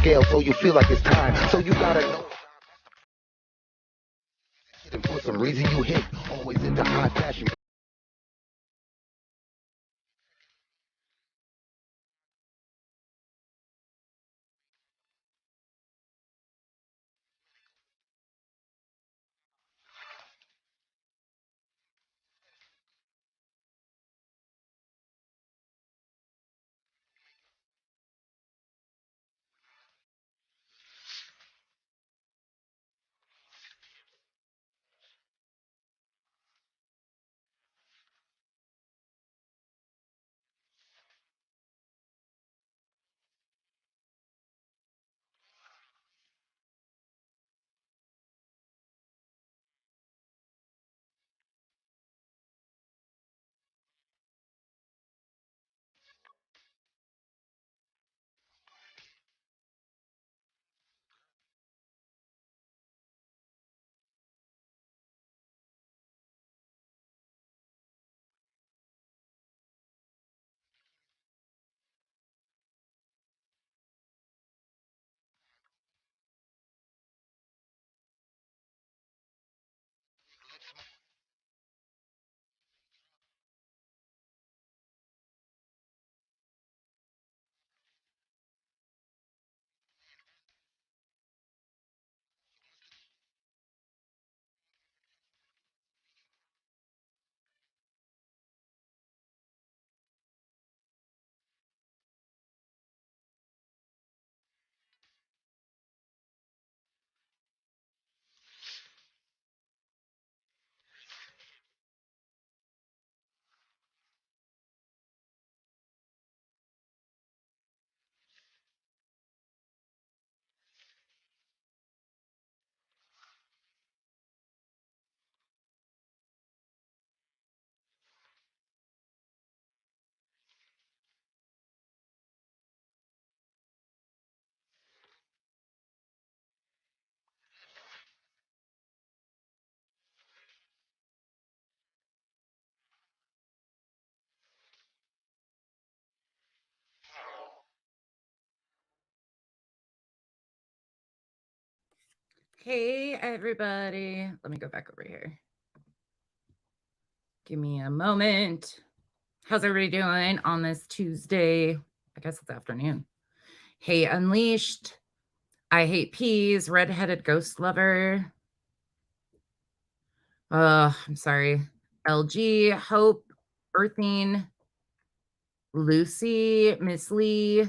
scale, so you feel like it's time. So you gotta know. And for some reason you hit, always into high fashion. Hey, everybody. Let me go back over here. Give me a moment. How's everybody doing on this Tuesday? I guess it's afternoon. Hey, Unleashed. I hate peas. Redheaded ghost lover. I'm sorry. LG, Hope, Earthing, Lucy, Miss Lee,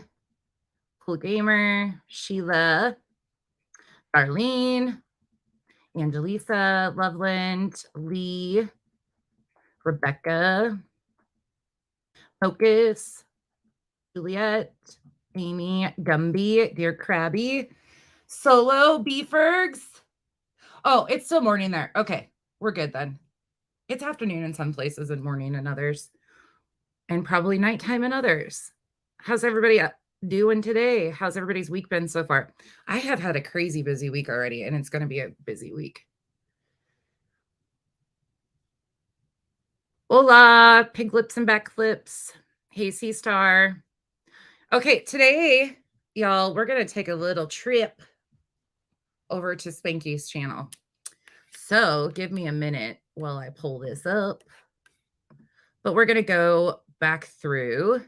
Cool Gamer, Sheila, Darlene, Angelisa, Loveland, Lee, Rebecca, Focus, Juliet, Amy, Gumby, Dear Krabby, Solo, Beefergs. Oh, it's still morning there. Okay, we're good then. It's afternoon in some places and morning in others, and probably nighttime in others. How's everybody doing today? How's everybody's week been so far? I have had a crazy busy week already, and it's going to be a busy week. Hola, pink lips and back flips. Hey, C Star. Okay, today, y'all, we're going to take a little trip over to Spanky's channel. So give me a minute while I pull this up. But we're going to go back through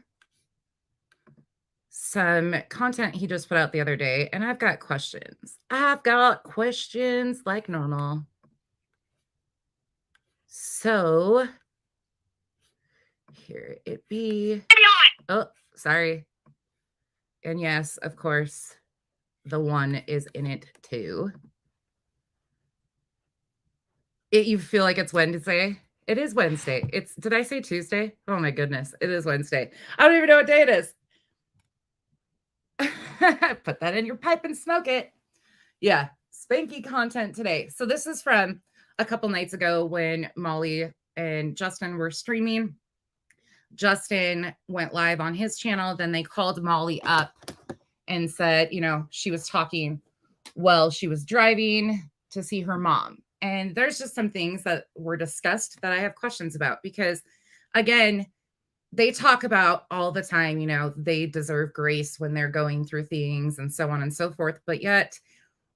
some content he just put out the other day, and I've got questions. I've got questions like normal. So here it be. Oh, sorry. And yes, of course, the one is in it too. You feel like it's Wednesday? It is Wednesday. Did I say Tuesday? Oh my goodness. It is Wednesday. I don't even know what day it is. Put that in your pipe and smoke it. Yeah, Spanky content today. So this is from a couple nights ago when Molly and Justin were streaming. Justin went live on his channel. Then they called Molly up and said, she was talking while she was driving to see her mom. And there's just some things that were discussed that I have questions about because, again, they talk about all the time, you know, they deserve grace when they're going through things and so on and so forth. But yet,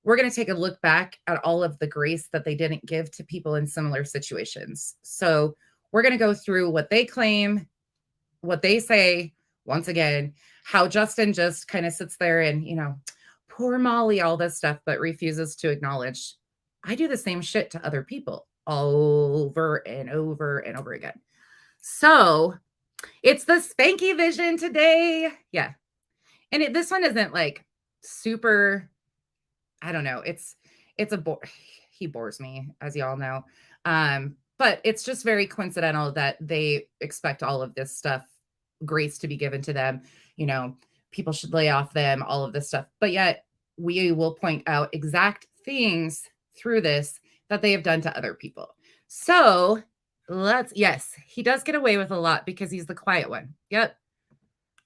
we're going to take a look back at all of the grace that they didn't give to people in similar situations. So, we're going to go through what they claim, what they say, once again, how Justin just kind of sits there and, you know, poor Molly, all this stuff, but refuses to acknowledge I do the same shit to other people over and over and over again. So, it's the Spanky Vision today. Yeah. And this one isn't like super, I don't know. It's a bore. He bores me, as y'all know. But it's just very coincidental that they expect all of this stuff, grace to be given to them. You know, people should lay off them, all of this stuff. But yet we will point out exact things through this that they have done to other people. So yes, he does get away with a lot because he's the quiet one. Yep.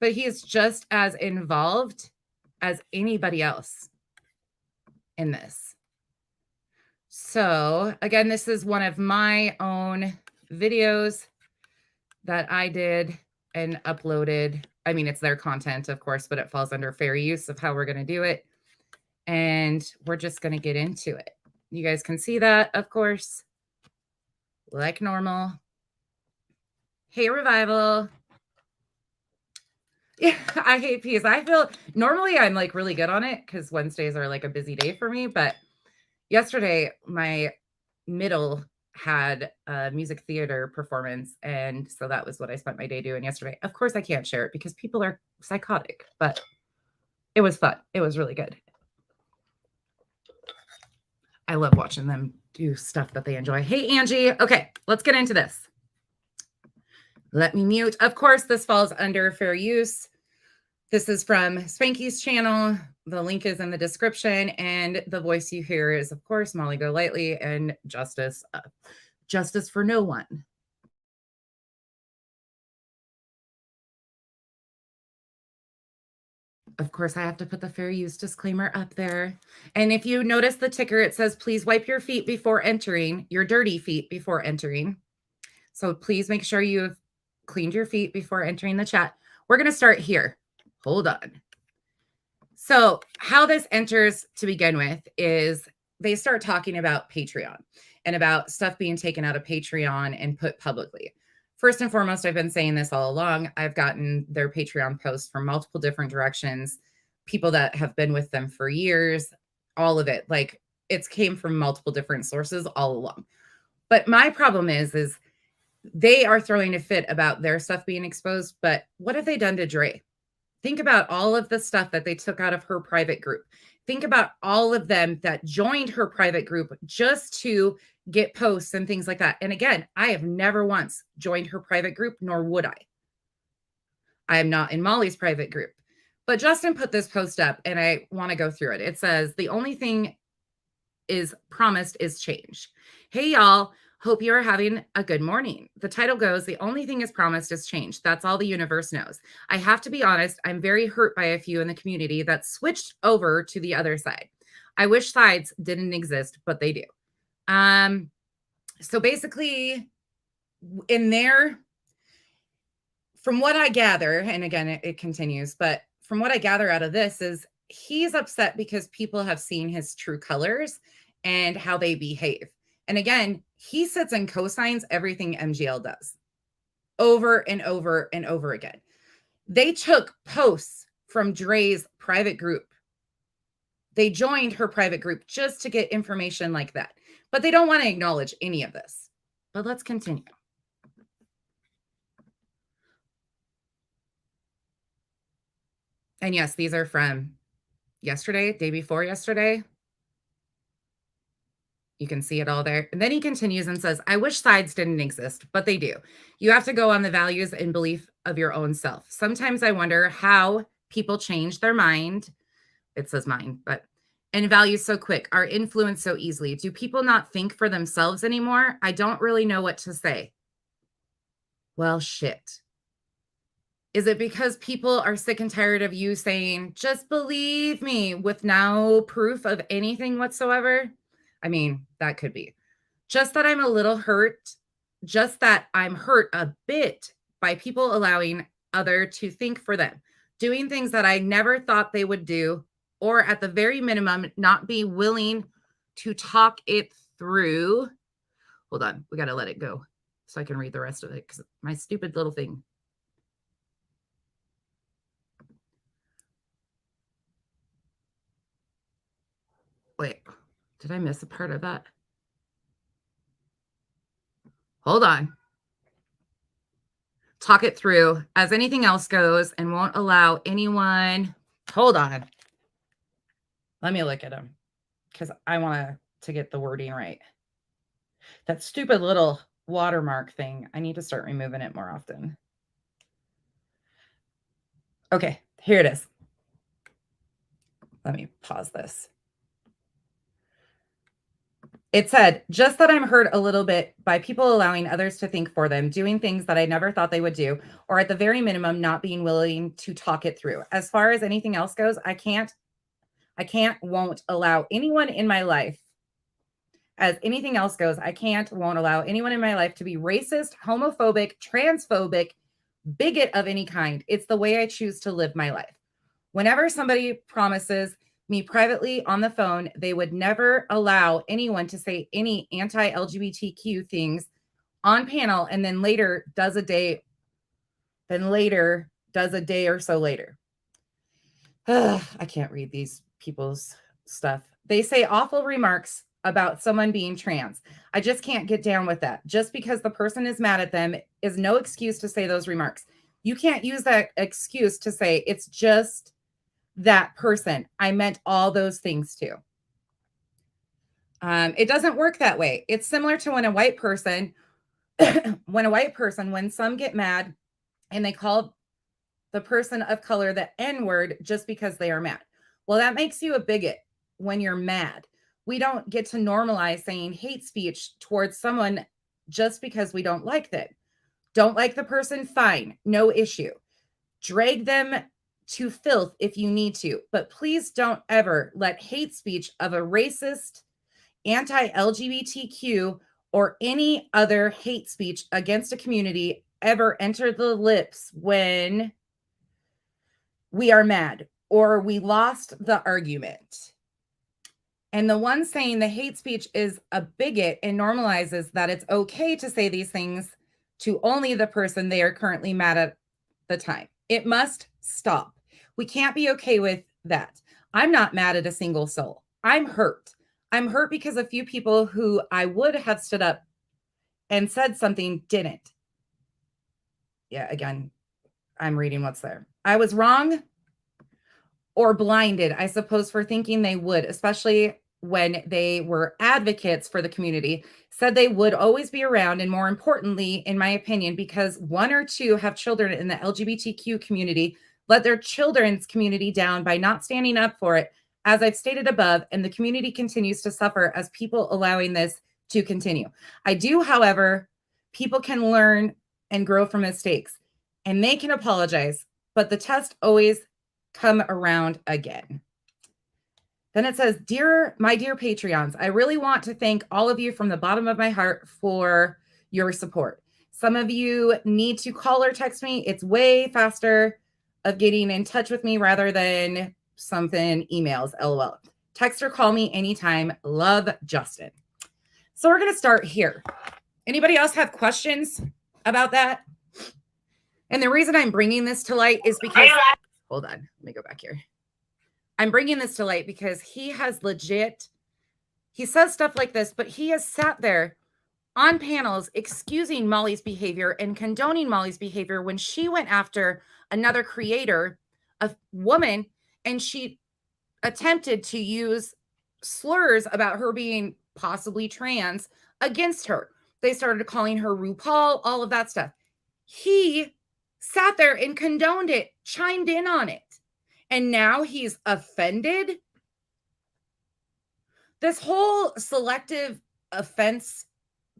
But he is just as involved as anybody else in this. So again, this is one of my own videos that I did and uploaded. I mean, it's their content, of course, but it falls under fair use of how we're going to do it. And we're just going to get into it. You guys can see that, of course, like normal. Hey, Revival. Yeah, I hate peas. I feel normally I'm like really good on it because Wednesdays are like a busy day for me. But yesterday, my middle had a music theater performance. And so that was what I spent my day doing yesterday. Of course, I can't share it because people are psychotic, but it was fun. It was really good. I love watching them do stuff that they enjoy. Hey, Angie. Okay, let's get into this. Let me mute. Of course, this falls under fair use. This is from Spanky's channel. The link is in the description. And the voice you hear is, of course, Molly Golightly and Justice. Justice for no one. Of course, I have to put the fair use disclaimer up there. And if you notice the ticker, it says, please wipe your feet before entering, your dirty feet before entering. So please make sure you have cleaned your feet before entering the chat. We're going to start here. Hold on. So how this enters to begin with is they start talking about Patreon and about stuff being taken out of Patreon and put publicly. First and foremost, I've been saying this all along. I've gotten their Patreon posts from multiple different directions, people that have been with them for years, all of it. Like it's came from multiple different sources all along. But my problem is they are throwing a fit about their stuff being exposed. But what have they done to Dre? Think about all of the stuff that they took out of her private group. Think about all of them that joined her private group just to get posts and things like that. And again, I have never once joined her private group, nor would I. I am not in Molly's private group. But Justin put this post up and I want to go through it. It says, the only thing is promised is change. Hey, y'all. Hope you are having a good morning. The title goes, the only thing is promised is change. That's all the universe knows. I have to be honest, I'm very hurt by a few in the community that switched over to the other side. I wish sides didn't exist, but they do. So basically, in there, from what I gather, and again, it continues, but from what I gather out of this is he's upset because people have seen his true colors and how they behave. And again, he sits and cosigns everything MGL does over and over and over again. They took posts from Dre's private group. They joined her private group just to get information like that. But they don't want to acknowledge any of this. But let's continue. And yes, these are from yesterday, day before yesterday. You can see it all there. And then he continues and says, I wish sides didn't exist, but they do. You have to go on the values and belief of your own self. Sometimes I wonder how people change their mind. It says mine, but and values so quick, are influenced so easily. Do people not think for themselves anymore? I don't really know what to say. Well, shit. Is it because people are sick and tired of you saying, just believe me with no proof of anything whatsoever? I mean, that could be. Just that I'm a little hurt. Just that I'm hurt a bit by people allowing other to think for them, doing things that I never thought they would do, or at the very minimum, not be willing to talk it through. Hold on, we got to let it go so I can read the rest of it because my stupid little thing. Wait, did I miss a part of that? Hold on. Talk it through as anything else goes and won't allow anyone. Hold on. Let me look at them because I want to get the wording right. That stupid little watermark thing, I need to start removing it more often. Okay, here it is. Let me pause this. It said, just that I'm hurt a little bit by people allowing others to think for them, doing things that I never thought they would do, or at the very minimum, not being willing to talk it through. As far as anything else goes, won't allow anyone in my life. As anything else goes, won't allow anyone in my life to be racist, homophobic, transphobic, bigot of any kind. It's the way I choose to live my life. Whenever somebody promises me privately on the phone, they would never allow anyone to say any anti-LGBTQ things on panel and then later does a day or so later. I can't read these people's stuff. They say awful remarks about someone being trans. I just can't get down with that. Just because the person is mad at them is no excuse to say those remarks. You can't use that excuse to say it's just that person. I meant all those things too. It doesn't work that way. It's similar to when a white person, when some get mad and they call the person of color the N-word just because they are mad. Well, that makes you a bigot when you're mad. We don't get to normalize saying hate speech towards someone just because we don't like them. Don't like the person? Fine, no issue. Drag them to filth if you need to, but please don't ever let hate speech of a racist, anti-LGBTQ, or any other hate speech against a community ever enter the lips when we are mad or we lost the argument. And the one saying the hate speech is a bigot and normalizes that it's okay to say these things to only the person they are currently mad at the time. It must stop. We can't be okay with that. I'm not mad at a single soul. I'm hurt. I'm hurt because a few people who I would have stood up and said something didn't. Yeah, again, I'm reading what's there. I was wrong or blinded, I suppose, for thinking they would, especially when they were advocates for the community, said they would always be around. And more importantly, in my opinion, because one or two have children in the LGBTQ community, let their children's community down by not standing up for it, as I've stated above, and the community continues to suffer as people allowing this to continue. I do, however, people can learn and grow from mistakes, and they can apologize, but the test always come around again. Then it says, my dear Patreons, I really want to thank all of you from the bottom of my heart for your support. Some of you need to call or text me. It's way faster of getting in touch with me rather than something emails, LOL. Text or call me anytime. Love, Justin. So we're going to start here. Anybody else have questions about that? And the reason I'm bringing this to light is because, hold on, let me go back here. I'm bringing this to light because he says stuff like this, but he has sat there on panels excusing Molly's behavior and condoning Molly's behavior when she went after another creator, a woman, and she attempted to use slurs about her being possibly trans against her. They started calling her RuPaul, all of that stuff. He sat there and condoned it, chimed in on it. And now he's offended. This whole selective offense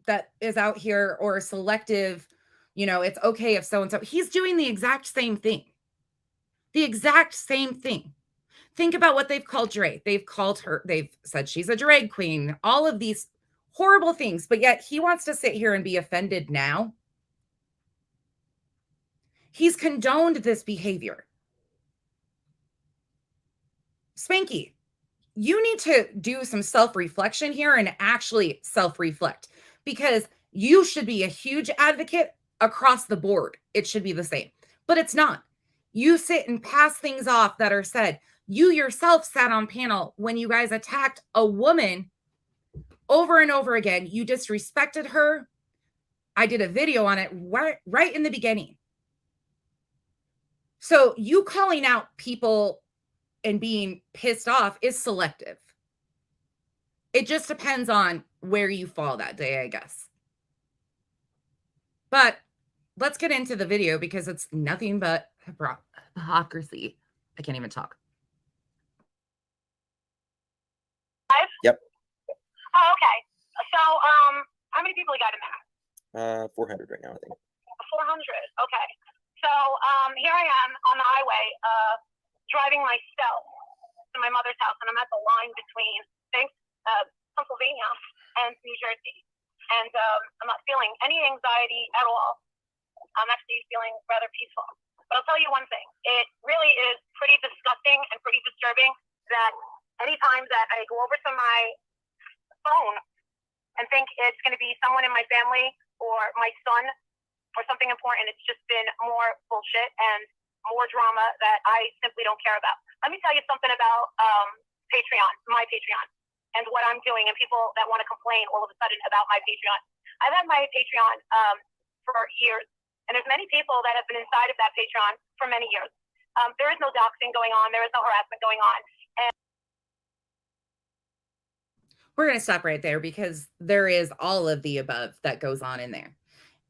that is out here, or selective, it's okay if so-and-so, he's doing the exact same thing. The exact same thing. Think about what they've called Dre. They've said she's a drag queen, all of these horrible things, but yet he wants to sit here and be offended now. He's condoned this behavior. Spanky, you need to do some self-reflection here and actually self-reflect, because you should be a huge advocate across the board. It should be the same, but it's not. You sit and pass things off that are said. You yourself sat on panel when you guys attacked a woman over and over again. You disrespected her. I did a video on it right in the beginning. So you calling out people and being pissed off is selective. It just depends on where you fall that day, I guess. But let's get into the video because it's nothing but hypocrisy. I can't even talk. Yep. Oh, okay. So, how many people you got in there? 400 right now, I think. 400. Okay. So, here I am on the highway, driving myself to my mother's house, and I'm at the line between Pennsylvania and New Jersey, and I'm not feeling any anxiety at all. I'm actually feeling rather peaceful. But I'll tell you one thing: it really is pretty disgusting and pretty disturbing that anytime that I go over to my phone and think it's going to be someone in my family or my son or something important, it's just been more bullshit and more drama that I simply don't care about. Let me tell you something about Patreon, my Patreon, and what I'm doing, and people that want to complain all of a sudden about my Patreon. I've had my Patreon for years, and there's many people that have been inside of that Patreon for many years. There is no doxing going on. There is no harassment going on. And we're going to stop right there because there is all of the above that goes on in there.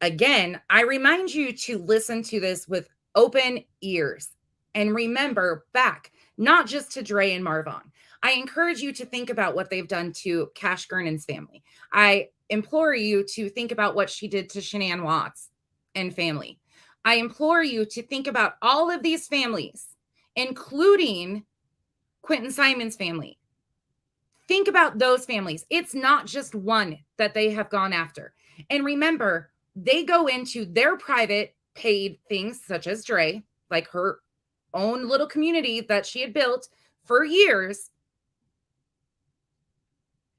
Again, I remind you to listen to this with open ears and remember back, not just to Dre and Marvon. I encourage you to think about what they've done to Cash Gernon's family. I implore you to think about what she did to Shanann Watts and family. I implore you to think about all of these families, including Quentin Simon's family. Think about those families. It's not just one that they have gone after. And remember, they go into their private paid things such as Dre, like her own little community that she had built for years.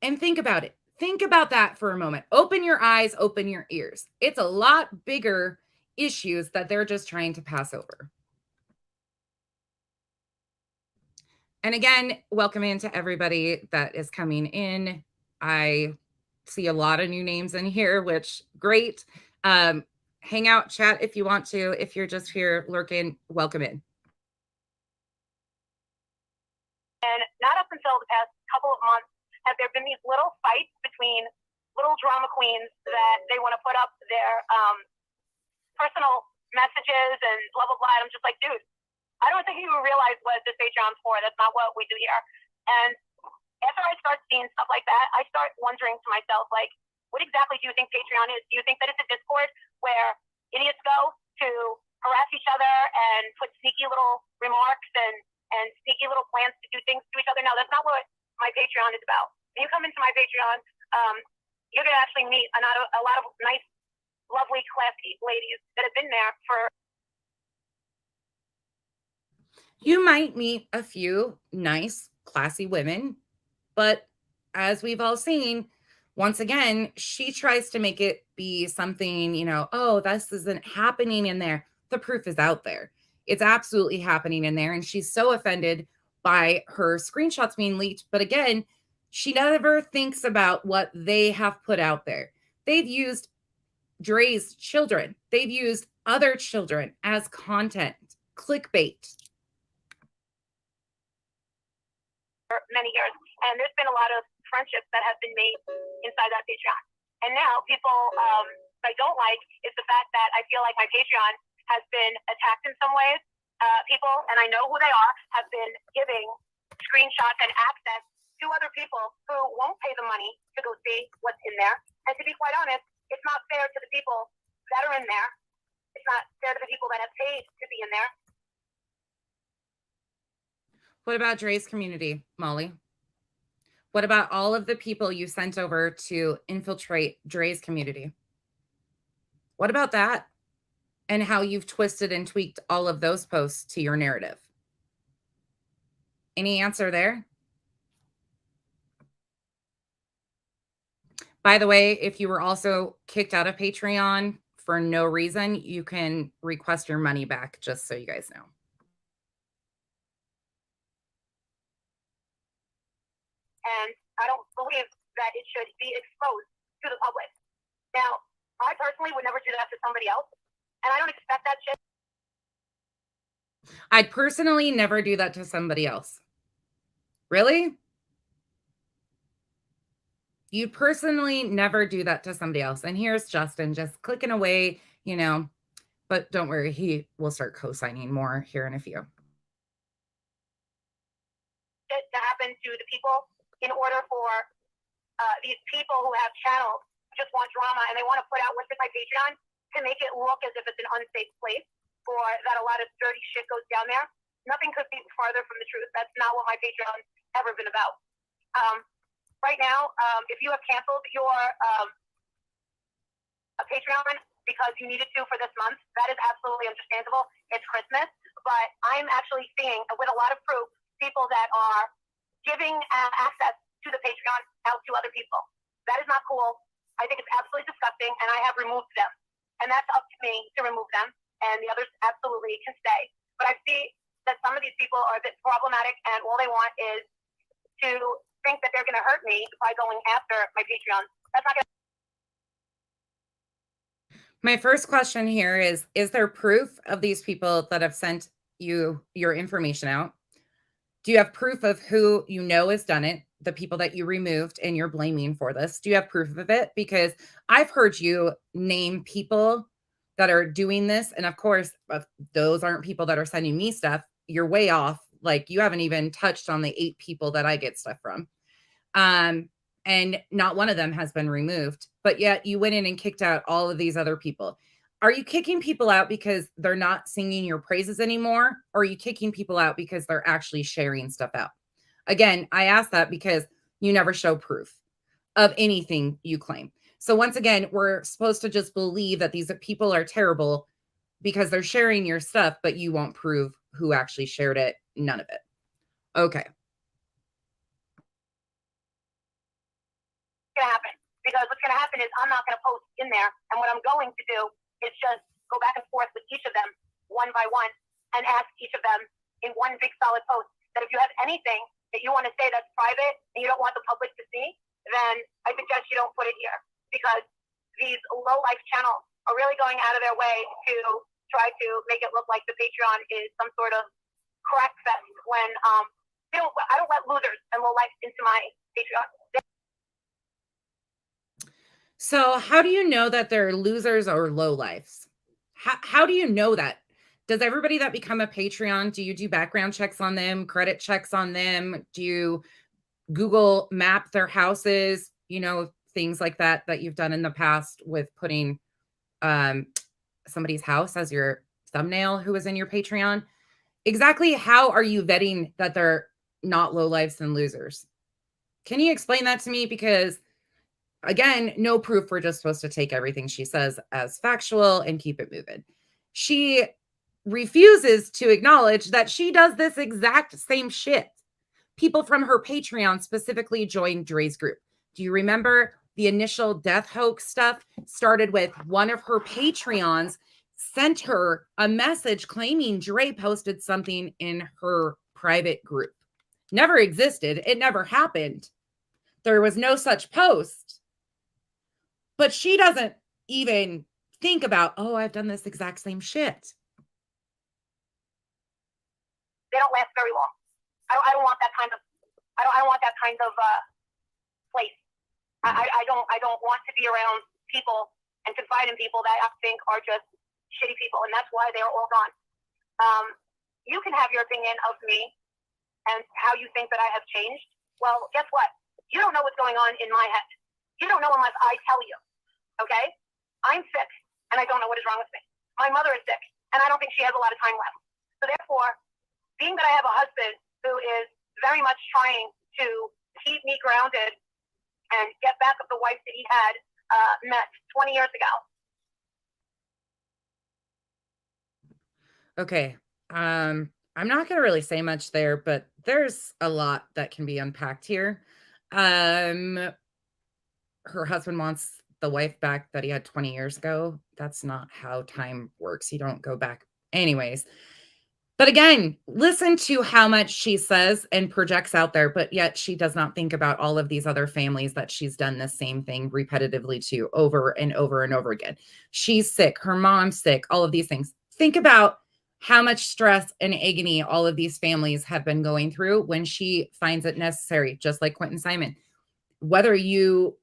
And think about it. Think about that for a moment. Open your eyes, open your ears. It's a lot bigger issues that they're just trying to pass over. And again, welcome into everybody that is coming in. I see a lot of new names in here, which great. Hang out, chat if you want to. If you're just here lurking, welcome in. And not up until the past couple of months have there been these little fights between little drama queens that they want to put up their personal messages and blah, blah, blah. And I'm just like, dude, I don't think you realize what this Patreon's for. That's not what we do here. And after I start seeing stuff like that, I start wondering to myself, like, what exactly do you think Patreon is? Do you think that it's a Discord where idiots go to harass each other and put sneaky little remarks and sneaky little plans to do things to each other? No, that's not what my Patreon is about. When you come into my Patreon, you're going to actually meet a lot of nice, lovely, classy ladies that have been there for... You might meet a few nice, classy women, but as we've all seen, once again, she tries to make it be something, oh, this isn't happening in there. The proof is out there. It's absolutely happening in there. And she's so offended by her screenshots being leaked. But again, she never thinks about what they have put out there. They've used Dre's children. They've used other children as content, clickbait. For many years. And there's been a lot of friendships that have been made inside that Patreon. And now people I don't like is the fact that I feel like my Patreon has been attacked in some ways. People, and I know who they are, have been giving screenshots and access to other people who won't pay the money to go see what's in there. And to be quite honest, it's not fair to the people that are in there. It's not fair to the people that have paid to be in there. What about Dre's community, Molly? What about all of the people you sent over to infiltrate Dre's community? What about that? and how you've twisted and tweaked all of those posts to your narrative. Any answer there? By the way, if you were also kicked out of Patreon for no reason, you can request your money back, just so you guys know. And I don't believe that it should be exposed to the public. Now, I personally would never do that to somebody else, and I don't expect that shit. I'd personally never do that to somebody else. Really? You personally never do that to somebody else. And here's Justin just clicking away, you know, but don't worry, he will start co-signing more here in a few. To happen to the people in order for these people who have channels just want drama and they want to put out what's in my Patreon to make it look as if it's an unsafe place or that a lot of dirty shit goes down there. Nothing could be farther from the truth. That's not what my Patreon's ever been about. Right now, if you have canceled your Patreon because you needed to for this month, that is absolutely understandable. It's Christmas, but I'm actually seeing with a lot of proof people that are giving access to the Patreon out to other people. That is not cool. I think it's absolutely disgusting, and I have removed them. And that's up to me to remove them, and the others absolutely can stay. But I see that some of these people are a bit problematic, and all they want is to think that they're going to hurt me by going after my Patreon. That's not going to. My first question here is there proof of these people that have sent you your information out? Do you have proof of who you know has done it? The people that you removed and you're blaming for this? Do you have proof of it? Because I've heard you name people that are doing this. And of course, those aren't people that are sending me stuff. You're way off. Like, you haven't even touched on the 8 people that I get stuff from. And not one of them has been removed, but yet you went in and kicked out all of these other people. Are you kicking people out because they're not singing your praises anymore? Or are you kicking people out because they're actually sharing stuff out? Again, I ask that because you never show proof of anything you claim. So once again, we're supposed to just believe that these people are terrible because they're sharing your stuff, but you won't prove who actually shared it. None of it. Okay. Going to happen, because what's going to happen is I'm not going to post in there, and what I'm going to do is just go back and forth with each of them one by one and ask each of them in one big solid post that if you have anything that you want to say that's private and you don't want the public to see, then I suggest you don't put it here, because these low life channels are really going out of their way to try to make it look like the Patreon is some sort of crack fest when I don't let losers and low life into my Patreon. So how do you know that they're losers or lowlifes? How do you know that? Does everybody that become a Patreon, do you do background checks on them, credit checks on them? Do you Google map their houses? You know, things like that you've done in the past with putting somebody's house as your thumbnail who was in your Patreon. Exactly how are you vetting that they're not lowlifes and losers? Can you explain that to me? Because again, no proof. We're just supposed to take everything she says as factual and keep it moving. She refuses to acknowledge that she does this exact same shit. People from her Patreon specifically joined Dre's group. Do you remember the initial death hoax stuff started with one of her Patreons sent her a message claiming Dre posted something in her private group? Never existed. It never happened. There was no such post. But she doesn't even think about, oh, I've done this exact same shit. They don't last very long. I don't want that kind of. I don't want that kind of place. I don't want to be around people and confide in people that I think are just shitty people, and that's why they're all gone. You can have your opinion of me and how you think that I have changed. Well, guess what? You don't know what's going on in my head. You don't know unless I tell you. Okay? I'm sick, and I don't know what is wrong with me. My mother is sick, and I don't think she has a lot of time left. So therefore, being that I have a husband who is very much trying to keep me grounded and get back of the wife that he had met 20 years ago, Okay. I'm not going to really say much there, but there's a lot that can be unpacked here. Her husband wants the wife back that he had 20 years ago. That's not how time works. You don't go back. Anyways, but again, listen to how much she says and projects out there, but yet she does not think about all of these other families that she's done the same thing repetitively to over and over and over again. She's sick, her mom's sick, all of these things. Think about how much stress and agony all of these families have been going through when she finds it necessary, just like Quentin Simon. Whether you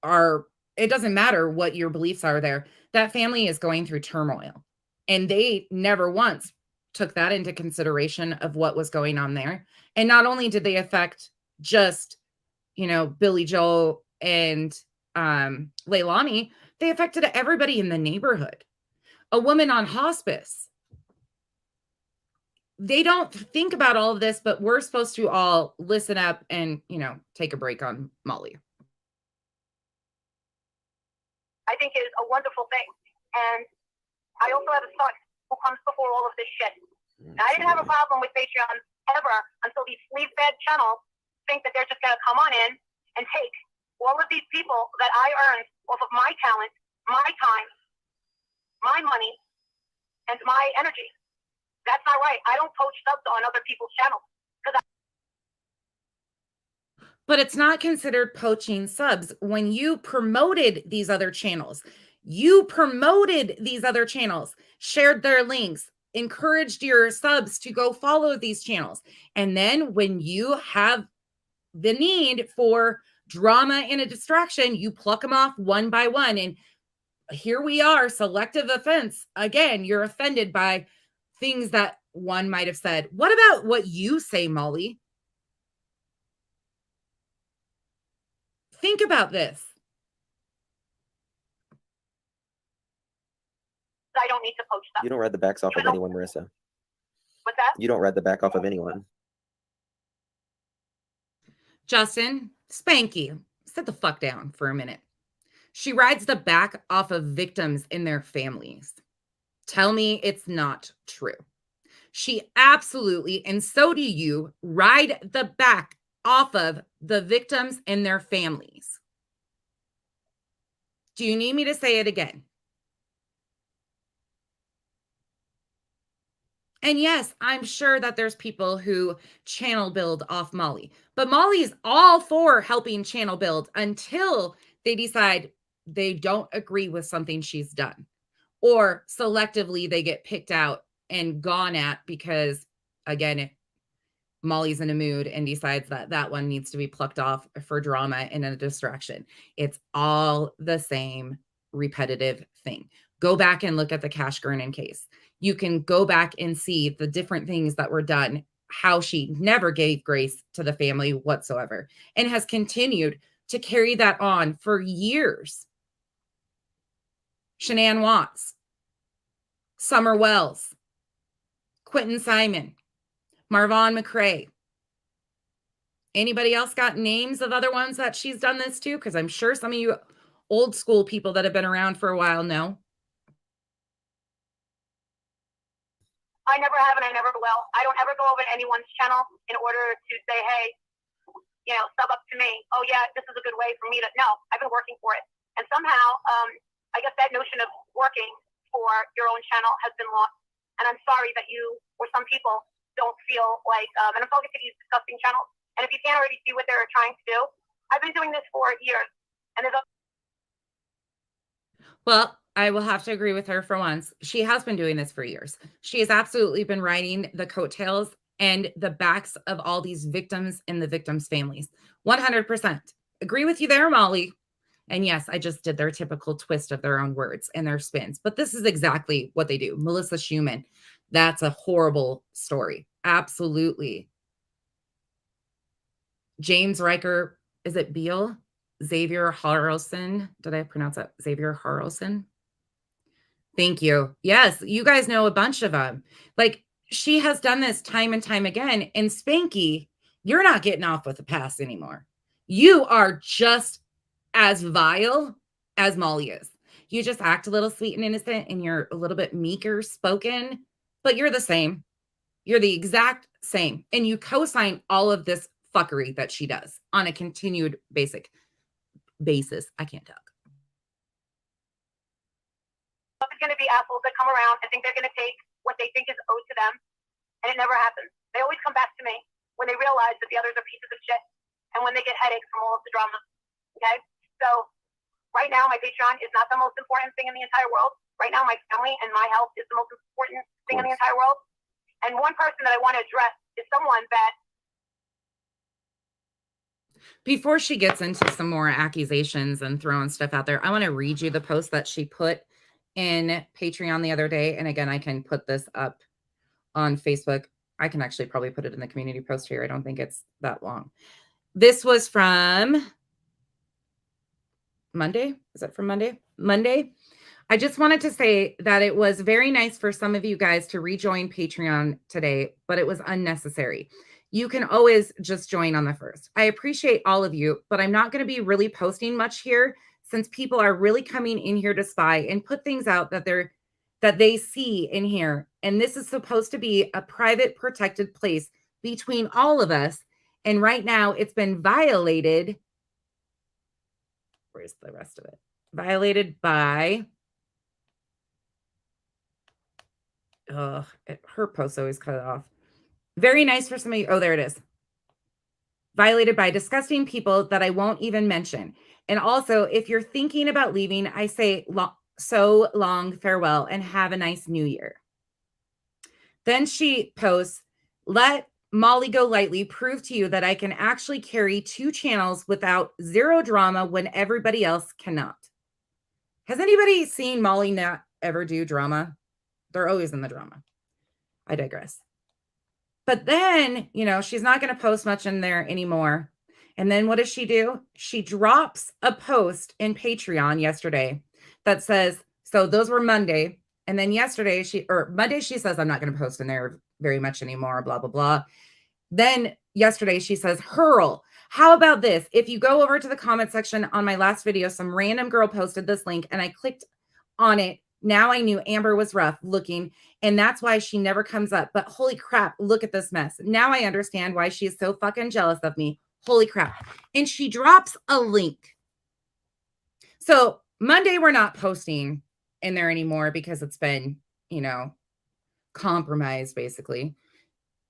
are, it doesn't matter what your beliefs are there, that family is going through turmoil. And they never once took that into consideration of what was going on there. And not only did they affect just, Billy Joel and Leilani, they affected everybody in the neighborhood. A woman on hospice. They don't think about all of this, but we're supposed to all listen up and, take a break on Molly. I think is a wonderful thing. And I also have a son who comes before all of this shit. Now, I didn't have a problem with Patreon ever until these sleeve-fed channels think that they're just going to come on in and take all of these people that I earned off of my talent, my time, my money, and my energy. That's not right. I don't poach subs on other people's channels. But it's not considered poaching subs when you promoted these other channels. Shared their links, encouraged your subs to go follow these channels. And then when you have the need for drama and a distraction, you pluck them off one by one. And here we are, selective offense. Again, you're offended by things that one might have said. What about what you say, Molly? Think about this. I don't need to poach them. You don't read the backs off of anyone, Marissa. What's that? You don't read the back off of anyone. Justin, Spanky, sit the fuck down for a minute. She rides the back off of victims and their families. Tell me it's not true. She absolutely, and so do you, ride the back off of the victims and their families. Do you need me to say it again? And yes, I'm sure that there's people who channel build off Molly, but Molly's all for helping channel build until they decide they don't agree with something she's done, or selectively they get picked out and gone at because, again, if Molly's in a mood and decides that that one needs to be plucked off for drama and a distraction. It's all the same repetitive thing. Go back and look at the Cash Gernon case. You can go back and see the different things that were done, how she never gave grace to the family whatsoever, and has continued to carry that on for years. Shanann Watts, Summer Wells, Quentin Simon, Marvon McRae. Anybody else got names of other ones that she's done this to? Because I'm sure some of you old school people that have been around for a while know. I never have and I never will. I don't ever go over to anyone's channel in order to say, hey, sub up to me. Oh, yeah, this is a good way for me to. No, I've been working for it. And somehow, I guess that notion of working for your own channel has been lost. And I'm sorry that you or some people don't feel like, and I'm talking to these disgusting channels. And if you can't already see what they're trying to do, I've been doing this for years. And there's Well, I will have to agree with her for once. She has been doing this for years. She has absolutely been riding the coattails and the backs of all these victims and the victims' families. 100%. Agree with you there, Molly. And yes, I just did their typical twist of their own words and their spins. But this is exactly what they do. Melissa Schumann, that's a horrible story. Absolutely. James Riker, is it Beale? Xavier Harrelson. Did I pronounce that? Xavier Harrelson? Thank you. Yes, you guys know a bunch of them. Like, she has done this time and time again. And Spanky, you're not getting off with a pass anymore. You are just as vile as Molly is. You just act a little sweet and innocent and you're a little bit meeker spoken, but you're the same. You're the exact same. And you co-sign all of this fuckery that she does on a continued basis. I can't talk. There's going to be assholes that come around and think they're going to take what they think is owed to them, and it never happens. They always come back to me when they realize that the others are pieces of shit, and when they get headaches from all of the drama. Okay? So right now, my Patreon is not the most important thing in the entire world. Right now, my family and my health is the most important thing in the entire world. And one person that I want to address is someone that... Before she gets into some more accusations and throwing stuff out there, I want to read you the post that she put in Patreon the other day. And again, I can put this up on Facebook. I can actually probably put it in the community post here. I don't think it's that long. This was from Monday. Is it from Monday? Monday. I just wanted to say that it was very nice for some of you guys to rejoin Patreon today, but it was unnecessary. You can always just join on the first. I appreciate all of you, but I'm not going to be really posting much here since people are really coming in here to spy and put things out that they see in here. And this is supposed to be a private, protected place between all of us. And right now it's been violated. Where's the rest of it? Violated by... her post always cut it off. Very nice for somebody. Oh, there it is. Violated by disgusting people that I won't even mention. And also, if you're thinking about leaving, I say so long farewell and have a nice new year. Then she posts, let Molly Go Lightly prove to you that I can actually carry 2 channels without zero drama when everybody else cannot. Has anybody seen Molly not ever do drama? They're always in the drama. I digress. But then, you know, she's not going to post much in there anymore. And then what does she do? She drops a post in Patreon yesterday that says, so those were Monday. And then Monday, she says, I'm not going to post in there very much anymore, blah, blah, blah. Then yesterday she says, hurl. How about this? If you go over to the comment section on my last video, some random girl posted this link and I clicked on it. Now I knew Amber was rough looking, and that's why she never comes up. But holy crap, look at this mess. Now I understand why she is so fucking jealous of me. Holy crap. And she drops a link. So Monday, we're not posting in there anymore because it's been, you know, compromised basically.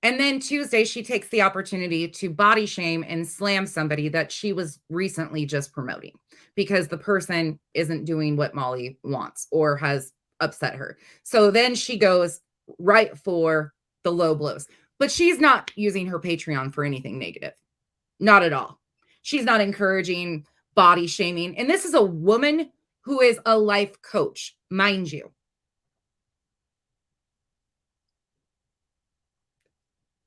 And then Tuesday, she takes the opportunity to body shame and slam somebody that she was recently just promoting because the person isn't doing what Molly wants or has upset her. So then she goes right for the low blows. But she's not using her Patreon for anything negative. Not at all. She's not encouraging body shaming. And this is a woman who is a life coach, mind you.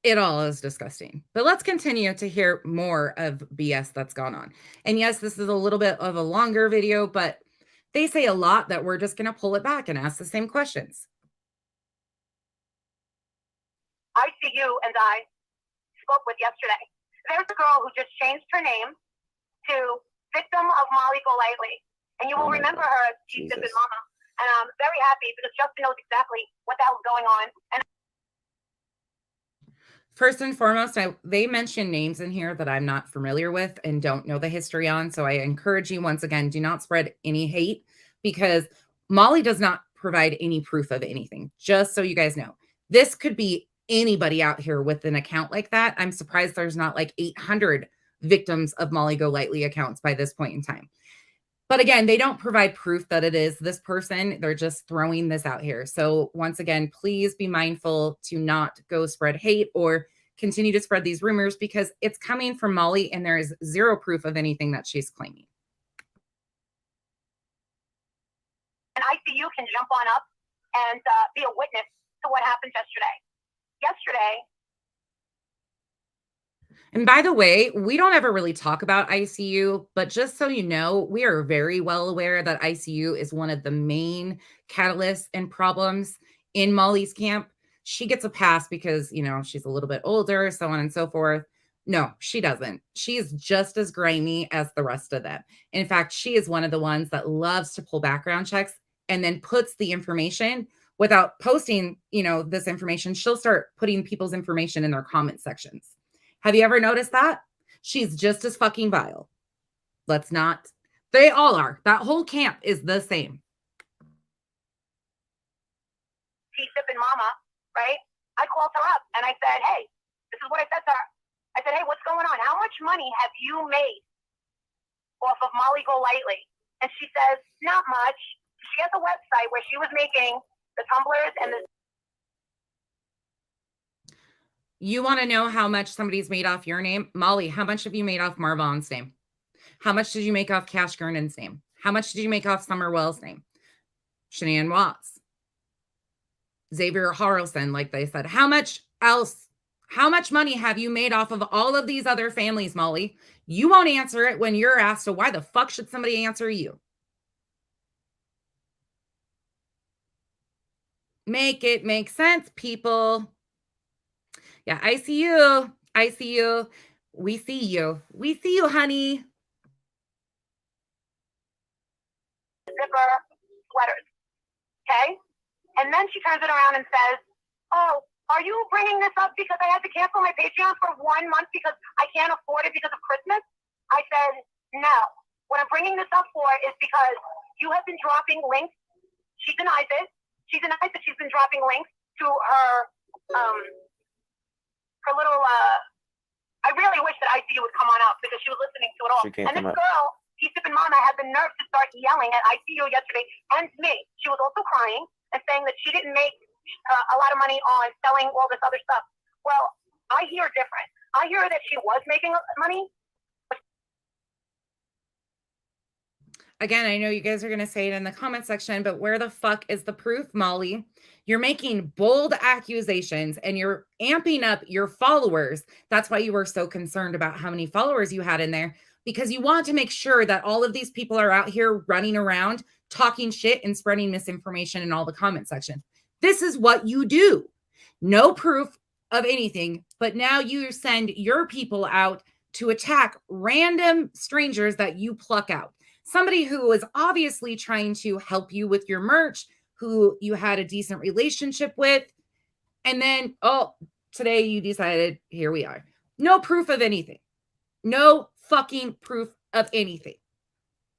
It all is disgusting. But let's continue to hear more of BS that's gone on. And yes, this is a little bit of a longer video, but they say a lot that we're just going to pull it back and ask the same questions. ICU and I spoke with yesterday. There's a girl who just changed her name to Victim of Molly Go Lightly. And you will remember her as Chief Good Mama. And I'm very happy because Justin knows exactly what the hell's going on. And first and foremost, they mention names in here that I'm not familiar with and don't know the history on. So I encourage you once again, do not spread any hate because Molly does not provide any proof of anything. Just so you guys know, this could be anybody out here with an account like that. I'm surprised there's not like 800 victims of Molly Go Lightly accounts by this point in time. But again, they don't provide proof that it is this person. They're just throwing this out here. So once again, please be mindful to not go spread hate or continue to spread these rumors because it's coming from Molly and there is zero proof of anything that she's claiming. And ICU can jump on up and be a witness to what happened yesterday. And by the way, we don't ever really talk about ICU, but just so you know, we are very well aware that ICU is one of the main catalysts and problems in Molly's camp. She gets a pass because, you know, she's a little bit older, so on and so forth. No, she doesn't. She's just as grimy as the rest of them. In fact, she is one of the ones that loves to pull background checks and then puts the information without posting, this information, she'll start putting people's information in their comment sections. Have you ever noticed that? She's just as fucking vile. Let's not. They all are. That whole camp is the same. She's sipping mama, right? I called her up and I said, hey, this is what I said to her. I said, hey, what's going on? How much money have you made off of Molly Golightly? And she says, not much. She has a website where she was making the tumblers and the... You want to know how much somebody's made off your name? Molly, how much have you made off Marvon's name? How much did you make off Cash Gernon's name? How much did you make off Summer Wells' name? Shanann Watts. Xavier Harrelson, like they said. How much else? How much money have you made off of all of these other families, Molly? You won't answer it when you're asked, so why the fuck should somebody answer you? Make it make sense, people. Yeah, I see you. I see you. We see you. We see you, honey. Zipper sweaters. Okay? And then she turns it around and says, oh, are you bringing this up because I had to cancel my Patreon for 1 month because I can't afford it because of Christmas? I said, no. What I'm bringing this up for is because you have been dropping links. She denies it. She denies that she's been dropping links to her little, I really wish that ICU would come on up because she was listening to it all. And this girl, Peace Sippin' Mama, had the nerve to start yelling at ICU yesterday and me. She was also crying and saying that she didn't make a lot of money on selling all this other stuff. Well, I hear different. I hear that she was making money. Again, I know you guys are going to say it in the comment section, but where the fuck is the proof, Molly? You're making bold accusations and you're amping up your followers. That's why you were so concerned about how many followers you had in there, because you want to make sure that all of these people are out here running around, talking shit and spreading misinformation in all the comment section. This is what you do. No proof of anything, but now you send your people out to attack random strangers that you pluck out. Somebody who is obviously trying to help you with your merch, who you had a decent relationship with. And then, oh, today you decided, here we are. No proof of anything. No fucking proof of anything.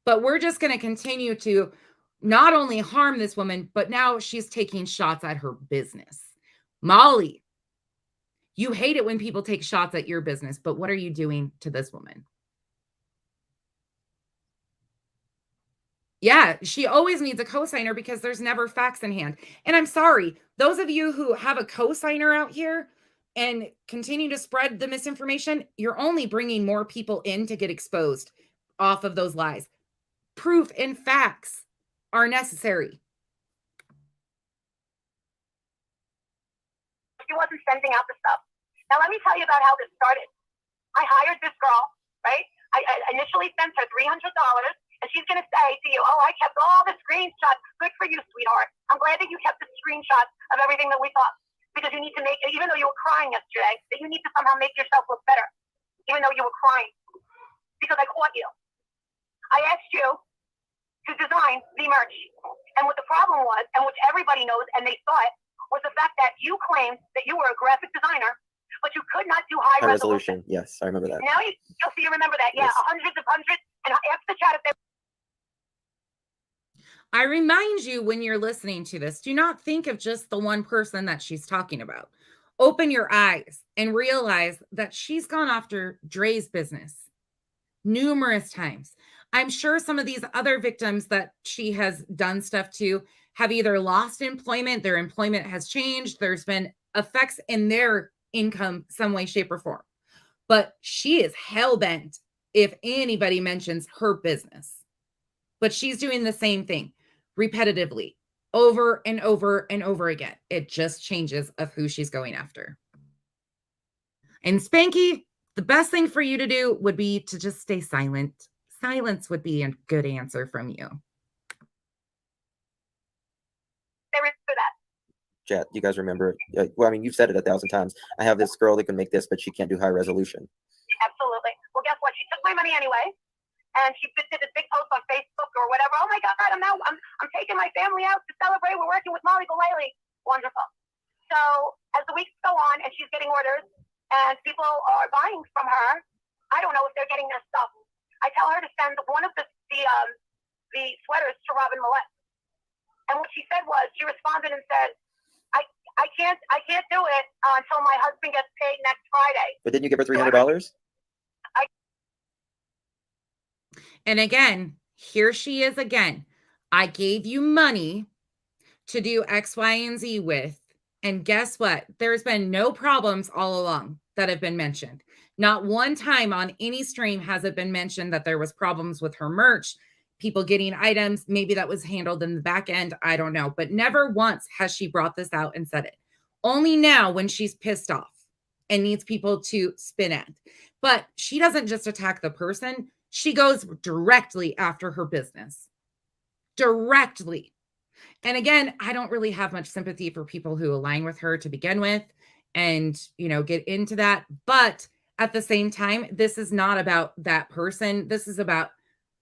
But we're just going to continue to not only harm this woman, but now she's taking shots at her business. Molly, you hate it when people take shots at your business, but what are you doing to this woman? Yeah, she always needs a cosigner because there's never facts in hand. And I'm sorry, those of you who have a cosigner out here and continue to spread the misinformation, you're only bringing more people in to get exposed off of those lies. Proof and facts are necessary. She wasn't sending out the stuff. Now, let me tell you about how this started. I hired this girl, right? I initially sent her $300. And she's going to say to you, oh, I kept all the screenshots. Good for you, sweetheart. I'm glad that you kept the screenshots of everything that we thought. Because you need to make, even though you were crying yesterday, that you need to somehow make yourself look better. Even though you were crying. Because I caught you. I asked you to design the merch. And what the problem was, and which everybody knows, and they saw it, was the fact that you claimed that you were a graphic designer, but you could not do high resolution. Yes, I remember that. Now you remember that. Yeah, yes. Hundreds. And ask the chat if they... I remind you when you're listening to this, do not think of just the one person that she's talking about. Open your eyes and realize that she's gone after Dre's business numerous times. I'm sure some of these other victims that she has done stuff to have either lost employment, their employment has changed, there's been effects in their income some way, shape, or form. But she is hell-bent if anybody mentions her business. But she's doing the same thing repetitively, over and over and over again. It just changes of who she's going after. And Spanky, the best thing for you to do would be to just stay silent. Silence would be a good answer from you. Chat, you guys remember? Well, I mean, you've said it 1,000 times. I have this girl that can make this, but she can't do high resolution. Absolutely. Well, guess what? She took my money anyway. and she did this big post on Facebook or whatever. Oh my God, I'm taking my family out to celebrate. We're working with Molly Golaley. Wonderful. So as the weeks go on and she's getting orders and people are buying from her, I don't know if they're getting their stuff. I tell her to send one of the sweaters to Robin Millett. And what she said was, she responded and said, I can't do it until my husband gets paid next Friday. But didn't you give her $300? And again, here she is again. I gave you money to do X, Y, and Z with. And guess what? There's been no problems all along that have been mentioned. Not one time on any stream has it been mentioned that there was problems with her merch, people getting items. Maybe that was handled in the back end. I don't know. But never once has she brought this out and said it. Only now when she's pissed off and needs people to spin at. But she doesn't just attack the person. She goes directly after her business. Directly. And again, I don't really have much sympathy for people who align with her to begin with and, get into that. But at the same time, this is not about that person. This is about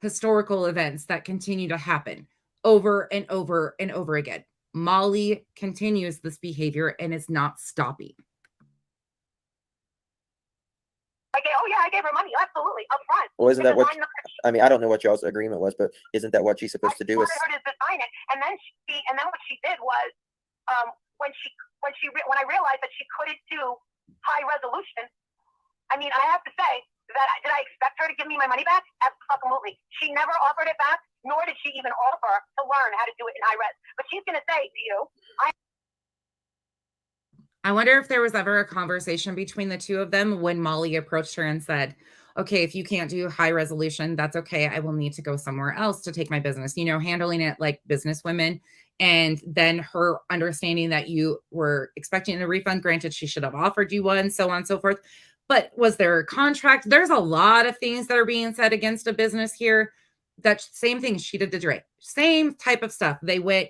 historical events that continue to happen over and over and over again. Molly continues this behavior and is not stopping. I gave her money, absolutely, up front. Well, isn't that what? I mean, I don't know what y'all's agreement was, but isn't that what she's supposed to do? I wanted her to design it, and then what she did was, when I realized that she couldn't do high resolution, I mean, I have to say that did I expect her to give me my money back? Absolutely. She never offered it back, nor did she even offer to learn how to do it in high res. But she's going to say to you, I wonder if there was ever a conversation between the two of them when Molly approached her and said, okay, if you can't do high resolution, that's okay. I will need to go somewhere else to take my business, handling it like business women. And then her understanding that you were expecting a refund. Granted, she should have offered you one, so on and so forth. But was there a contract? There's a lot of things that are being said against a business here. That same thing she did to Dre. Same type of stuff. They went,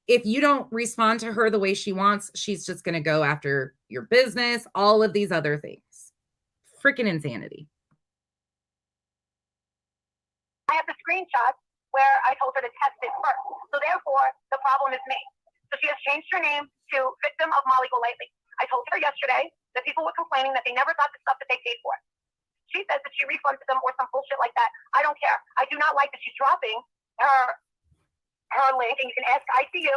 if you don't respond to her the way she wants, she's just going to go after your business, all of these other things. Freaking insanity. I have the screenshots where I told her to test it first. So therefore, the problem is me. So she has changed her name to Victim of Molly Golaley. I told her yesterday that people were complaining that they never got the stuff that they paid for. She says that she refunded them or some bullshit like that. I don't care. I do not like that she's dropping her link, and you can ask ICU.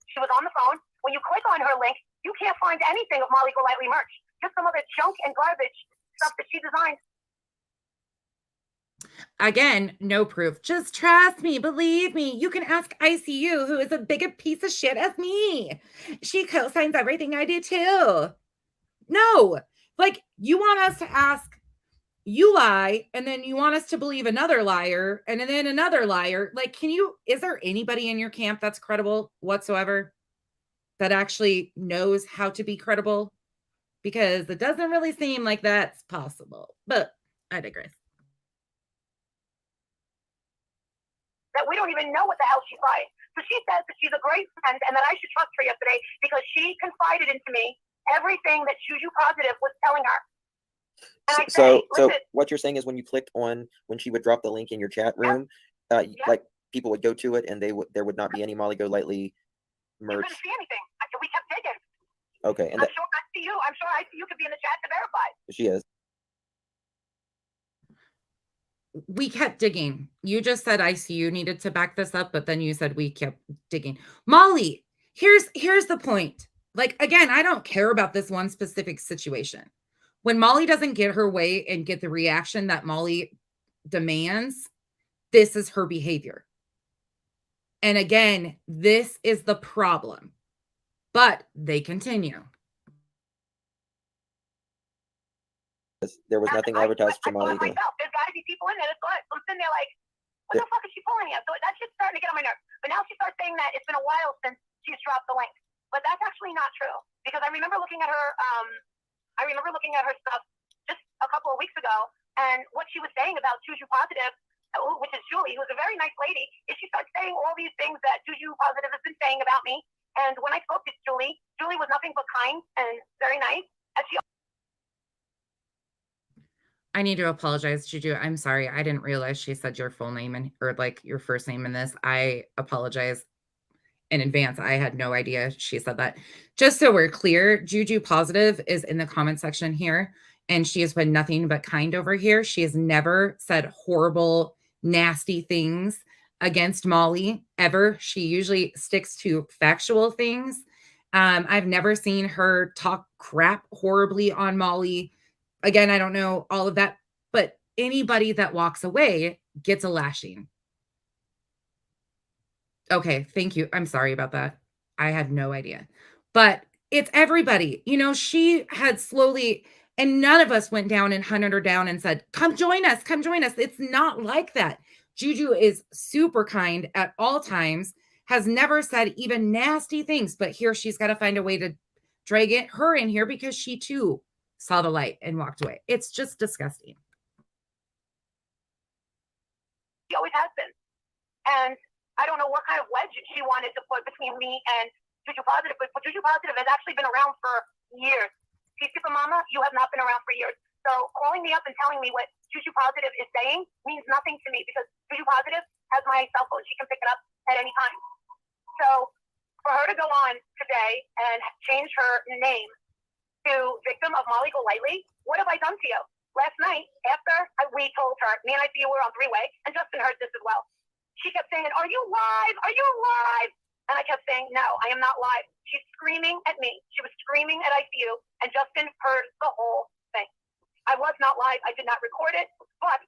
She was on the phone. When you click on her link, you can't find anything of Molly Golaley merch. Just some other junk and garbage stuff that she designed. Again, no proof. Just trust me. Believe me. You can ask ICU, who is a bigger piece of shit as me. She co-signs everything I do too. No. You want us to ask, you lie, and then you want us to believe another liar, and then another liar. Is there anybody in your camp that's credible whatsoever that actually knows how to be credible? Because it doesn't really seem like that's possible, but I digress. That we don't even know what the hell she's like. So she says that she's a great friend and that I should trust her yesterday because she confided into me everything that Juju Positive was telling her. So what you're saying is when you clicked on, when she would drop the link in your chat room, people would go to it and there would not be any Molly Golightly merch. You couldn't see anything. We kept digging. Okay. And I'm sure ICU could be in the chat to verify. She is. We kept digging. You just said ICU needed to back this up, but then you said we kept digging. Molly, here's the point. Again, I don't care about this one specific situation. When Molly doesn't get her way and get the reaction that Molly demands, this is her behavior. And again, this is the problem. But they continue. There was nothing advertised to Molly. There's got to be people in there that's like, I'm sitting there like, what the fuck is she pulling at? So that shit's starting to get on my nerves. But now she starts saying that it's been a while since she's dropped the link. But that's actually not true. Because I remember looking at her stuff just a couple of weeks ago, and what she was saying about Juju Positive, which is Julie, who's a very nice lady, is she starts saying all these things that Juju Positive has been saying about me. And when I spoke to Julie was nothing but kind and very nice. And she I need to apologize, Juju. I'm sorry. I didn't realize she said your full name and or like your first name in this. I apologize in advance. I had no idea she said that. Just so we're clear, Juju Positive is in the comment section here, and she has been nothing but kind over here. She has never said horrible, nasty things against Molly ever. She usually sticks to factual things. I've never seen her talk crap horribly on Molly. Again, I don't know all of that, but anybody that walks away gets a lashing. Okay, thank you. I'm sorry about that. I had no idea. But it's everybody. You know, she had slowly, and none of us went down and hunted her down and said, come join us, come join us. It's not like that. Juju is super kind at all times, has never said even nasty things, but here she's got to find a way to drag her in here because she too saw the light and walked away. It's just disgusting. She always has been. And I don't know what kind of wedge she wanted to put between me and Juju Positive, but Juju Positive has actually been around for years. Peacekeeper Mama, you have not been around for years. So calling me up and telling me what Juju Positive is saying means nothing to me because Juju Positive has my cell phone. She can pick it up at any time. So for her to go on today and change her name to victim of Molly Golightly, what have I done to you? Last night, after we told her, me and ICU were on three-way, and Justin heard this as well. She kept saying, are you live? Are you live? And I kept saying, no, I am not live. She's screaming at me. She was screaming at ICU, and Justin heard the whole thing. I was not live. I did not record it, but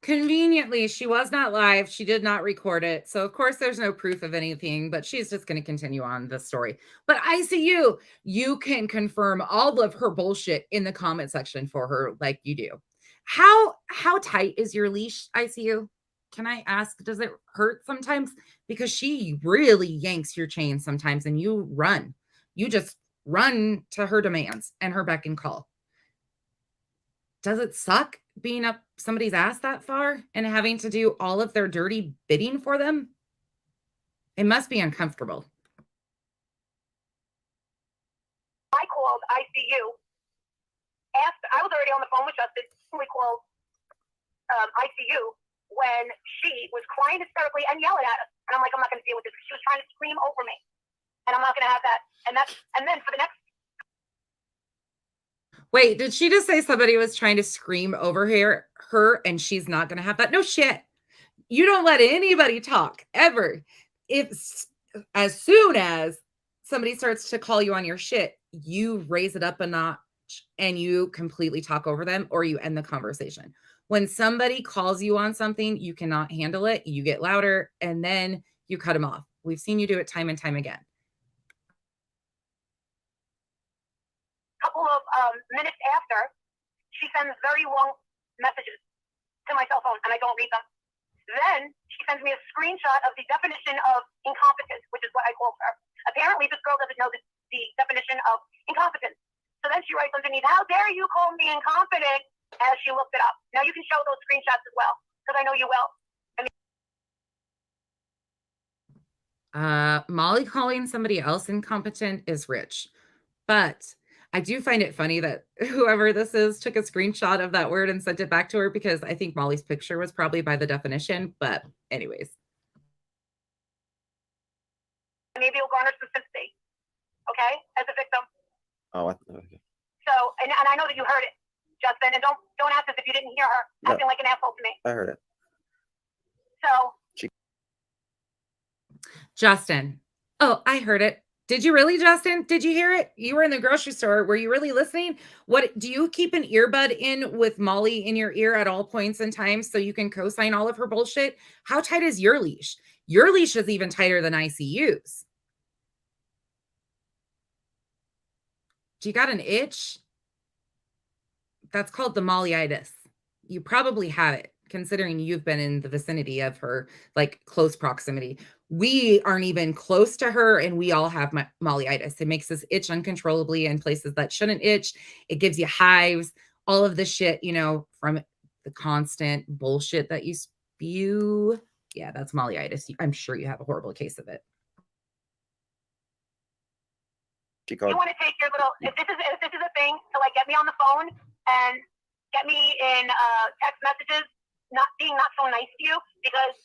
conveniently, she was not live. She did not record it. So, of course, there's no proof of anything, but she's just going to continue on the story. But ICU, you can confirm all of her bullshit in the comment section for her like you do. How tight is your leash, ICU? Can I ask, does it hurt sometimes? Because she really yanks your chain sometimes and you run. You just run to her demands and her beck and call. Does it suck being up somebody's ass that far and having to do all of their dirty bidding for them? It must be uncomfortable. I called ICU. I was already on the phone with Justin. We called ICU when she was crying hysterically and yelling at us. And I'm like, I'm not going to deal with this. She was trying to scream over me. And I'm not going to have that. And then for the next. Wait, did she just say somebody was trying to scream over her and she's not going to have that? No shit. You don't let anybody talk ever. As soon as somebody starts to call you on your shit, you raise it up a notch and you completely talk over them or you end the conversation. When somebody calls you on something, you cannot handle it. You get louder and then you cut them off. We've seen you do it time and time again. Couple of minutes after, she sends very long messages to my cell phone and I don't read them. Then she sends me a screenshot of the definition of incompetence, which is what I called her. Apparently, this girl doesn't know the definition of incompetence. So then she writes underneath, how dare you call me incompetent, as she looked it up. Now you can show those screenshots as well, because I know you will. Molly calling somebody else incompetent is rich. But I do find it funny that whoever this is took a screenshot of that word and sent it back to her because I think Molly's picture was probably by the definition. But anyways. Maybe it'll garner some sympathy, okay, as a victim. Oh, okay. So, and I know that you heard it, Justin, and don't ask us if you didn't hear her acting like an asshole to me. I heard it. So. Justin. Oh, I heard it. Did you really, Justin? Did you hear it? You were in the grocery store. Were you really listening? What do you keep an earbud in with Molly in your ear at all points in time so you can co-sign all of her bullshit? How tight is your leash? Your leash is even tighter than ICU's. Do you got an itch? That's called the Mollyitis. You probably have it, considering you've been in the vicinity of her, like close proximity. We aren't even close to her, and we all have Mollyitis. It makes us itch uncontrollably in places that shouldn't itch. It gives you hives, all of the shit, you know, from the constant bullshit that you spew. Yeah, that's Mollyitis. I'm sure you have a horrible case of it. She called. You want to take your little, if this is a thing to like get me on the phone and get me in text messages, not so nice to you because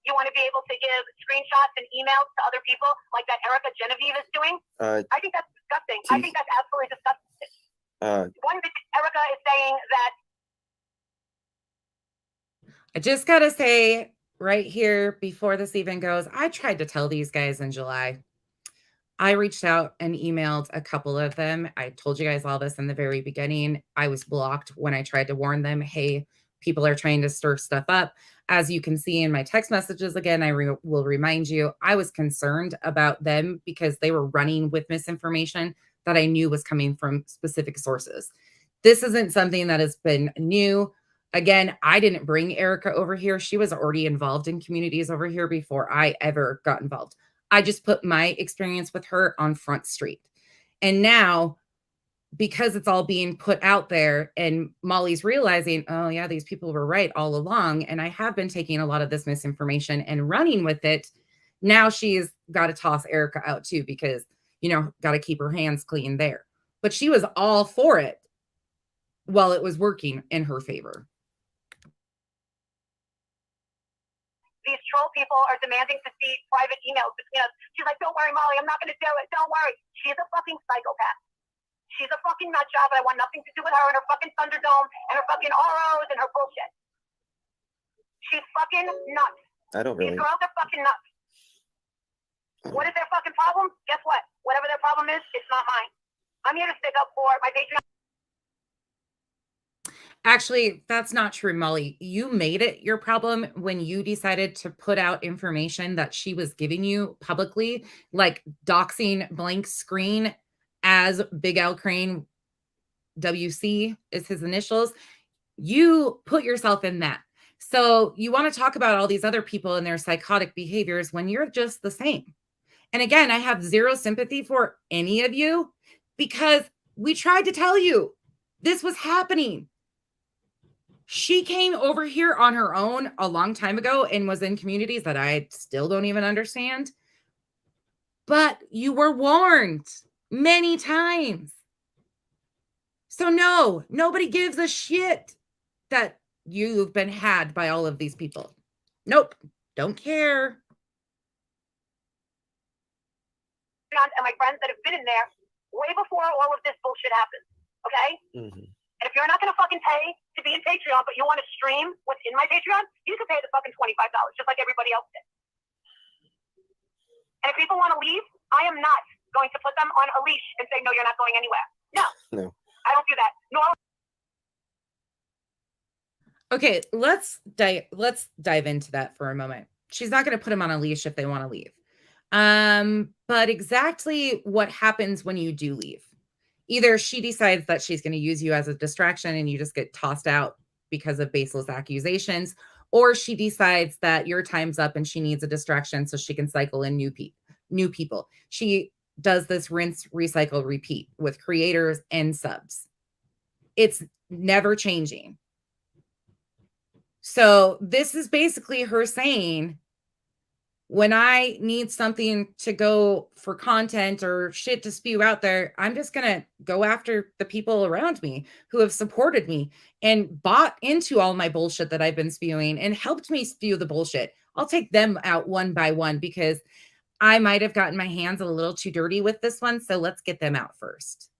you want to be able to give screenshots and emails to other people like that Erica Genevieve is doing. I think that's disgusting. I think that's absolutely disgusting. One thing Erica is saying that. I just got to say right here before this even goes, I tried to tell these guys in July. I reached out and emailed a couple of them. I told you guys all this in the very beginning. I was blocked when I tried to warn them, hey, people are trying to stir stuff up. As you can see in my text messages, again, I will remind you, I was concerned about them because they were running with misinformation that I knew was coming from specific sources. This isn't something that has been new. Again, I didn't bring Erica over here. She was already involved in communities over here before I ever got involved. I just put my experience with her on Front Street. And now, because it's all being put out there and Molly's realizing, oh yeah, these people were right all along. And I have been taking a lot of this misinformation and running with it. Now she's got to toss Erica out too, because, you know, got to keep her hands clean there. But she was all for it while it was working in her favor. These troll people are demanding to see private emails between us. She's like, don't worry, Molly, I'm not going to do it. Don't worry. She's a fucking psychopath. She's a fucking nut job, and I want nothing to do with her and her fucking Thunderdome and her fucking ROs and her bullshit. She's fucking nuts. I don't really. These girls are fucking nuts. What is their fucking problem? Guess what? Whatever their problem is, it's not mine. I'm here to stick up for my Patreon. Actually, that's not true, Molly. You made it your problem when you decided to put out information that she was giving you publicly, like doxing Blank Screen as Big Al Crane, WC is his initials. You put yourself in that. So you want to talk about all these other people and their psychotic behaviors when you're just the same. And again, I have zero sympathy for any of you because we tried to tell you this was happening. She came over here on her own a long time ago and was in communities that I still don't even understand. But you were warned many times. So no, nobody gives a shit that you've been had by all of these people. Nope, don't care. And my friends that have been in there way before all of this bullshit happened. Okay? Mm-hmm. And if you're not going to fucking pay to be in Patreon, but you want to stream what's in my Patreon, you can pay the fucking $25, just like everybody else did. And if people want to leave, I am not going to put them on a leash and say, no, you're not going anywhere. No. I don't do that. Nor. Okay, let's dive into that for a moment. She's not going to put them on a leash if they want to leave. But exactly what happens when you do leave? Either she decides that she's going to use you as a distraction and you just get tossed out because of baseless accusations, or she decides that your time's up and she needs a distraction so she can cycle in new people. She does this rinse, recycle, repeat with creators and subs. It's never changing. So this is basically her saying, when I need something to go for content or shit to spew out there, I'm just going to go after the people around me who have supported me and bought into all my bullshit that I've been spewing and helped me spew the bullshit. I'll take them out one by one because I might have gotten my hands a little too dirty with this one. So let's get them out first.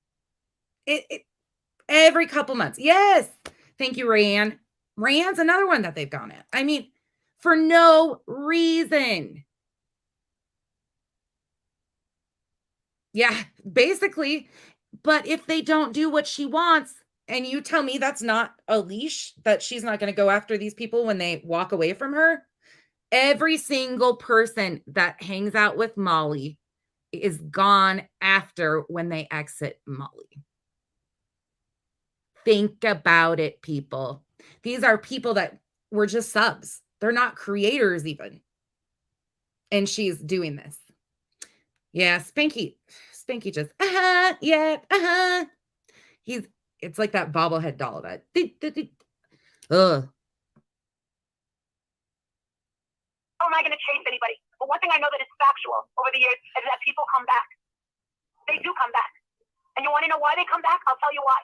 Every couple months. Yes. Thank you, Rayanne. Rayanne's another one that they've gone at. I mean, for no reason. Yeah, basically. But if they don't do what she wants, and you tell me that's not a leash, that she's not going to go after these people when they walk away from her, every single person that hangs out with Molly is gone after when they exit Molly. Think about it, people. These are people that were just subs. They're not creators even. And she's doing this. Yeah, Spanky just, yeah, it's like that bobblehead doll that, ugh. How am I going to chase anybody? But one thing I know that is factual over the years is that people come back. They do come back. And you want to know why they come back? I'll tell you why.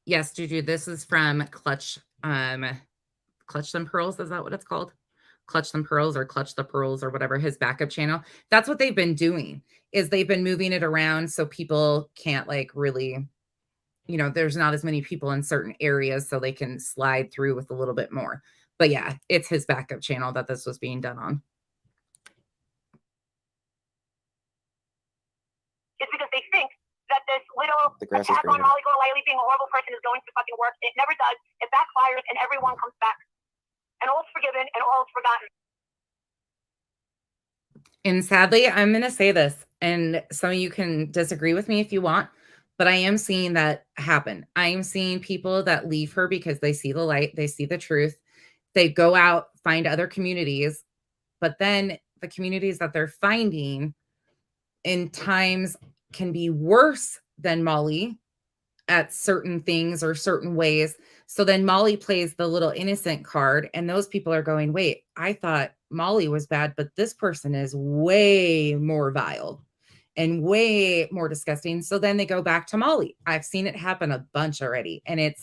Yes, Juju, this is from Clutch Them Pearls. Is that what it's called? Clutch Them Pearls or Clutch the Pearls or whatever, his backup channel. That's what they've been doing, is they've been moving it around so people can't like really, you know, there's not as many people in certain areas so they can slide through with a little bit more. But yeah, it's his backup channel that this was being done on. It's because they think that this little attack on Molly Golightly being a horrible person is going to fucking work. It never does. It backfires and everyone comes back. And all's forgiven and all's forgotten. And sadly, I'm going to say this, and some of you can disagree with me if you want, but I am seeing that happen. I am seeing people that leave her because they see the light, they see the truth. They go out, find other communities, but then the communities that they're finding in times can be worse than Molly at certain things or certain ways. So then Molly plays the little innocent card, and those people are going, wait, I thought Molly was bad, but this person is way more vile and way more disgusting. So then they go back to Molly. I've seen it happen a bunch already. And it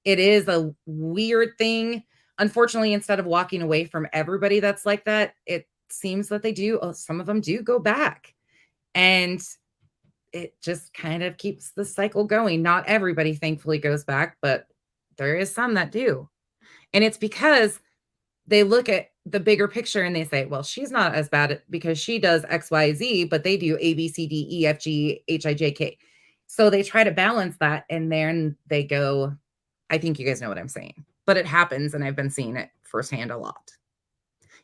is a weird thing. Unfortunately, instead of walking away from everybody that's like that, it seems that they do. Some of them do go back. And it just kind of keeps the cycle going. Not everybody, thankfully, goes back, but there is some that do. And it's because they look at the bigger picture and they say, well, she's not as bad because she does X, Y, Z, but they do A, B, C, D, E, F, G, H, I, J, K. So they try to balance that. And then they go, I think you guys know what I'm saying, but it happens. And I've been seeing it firsthand a lot.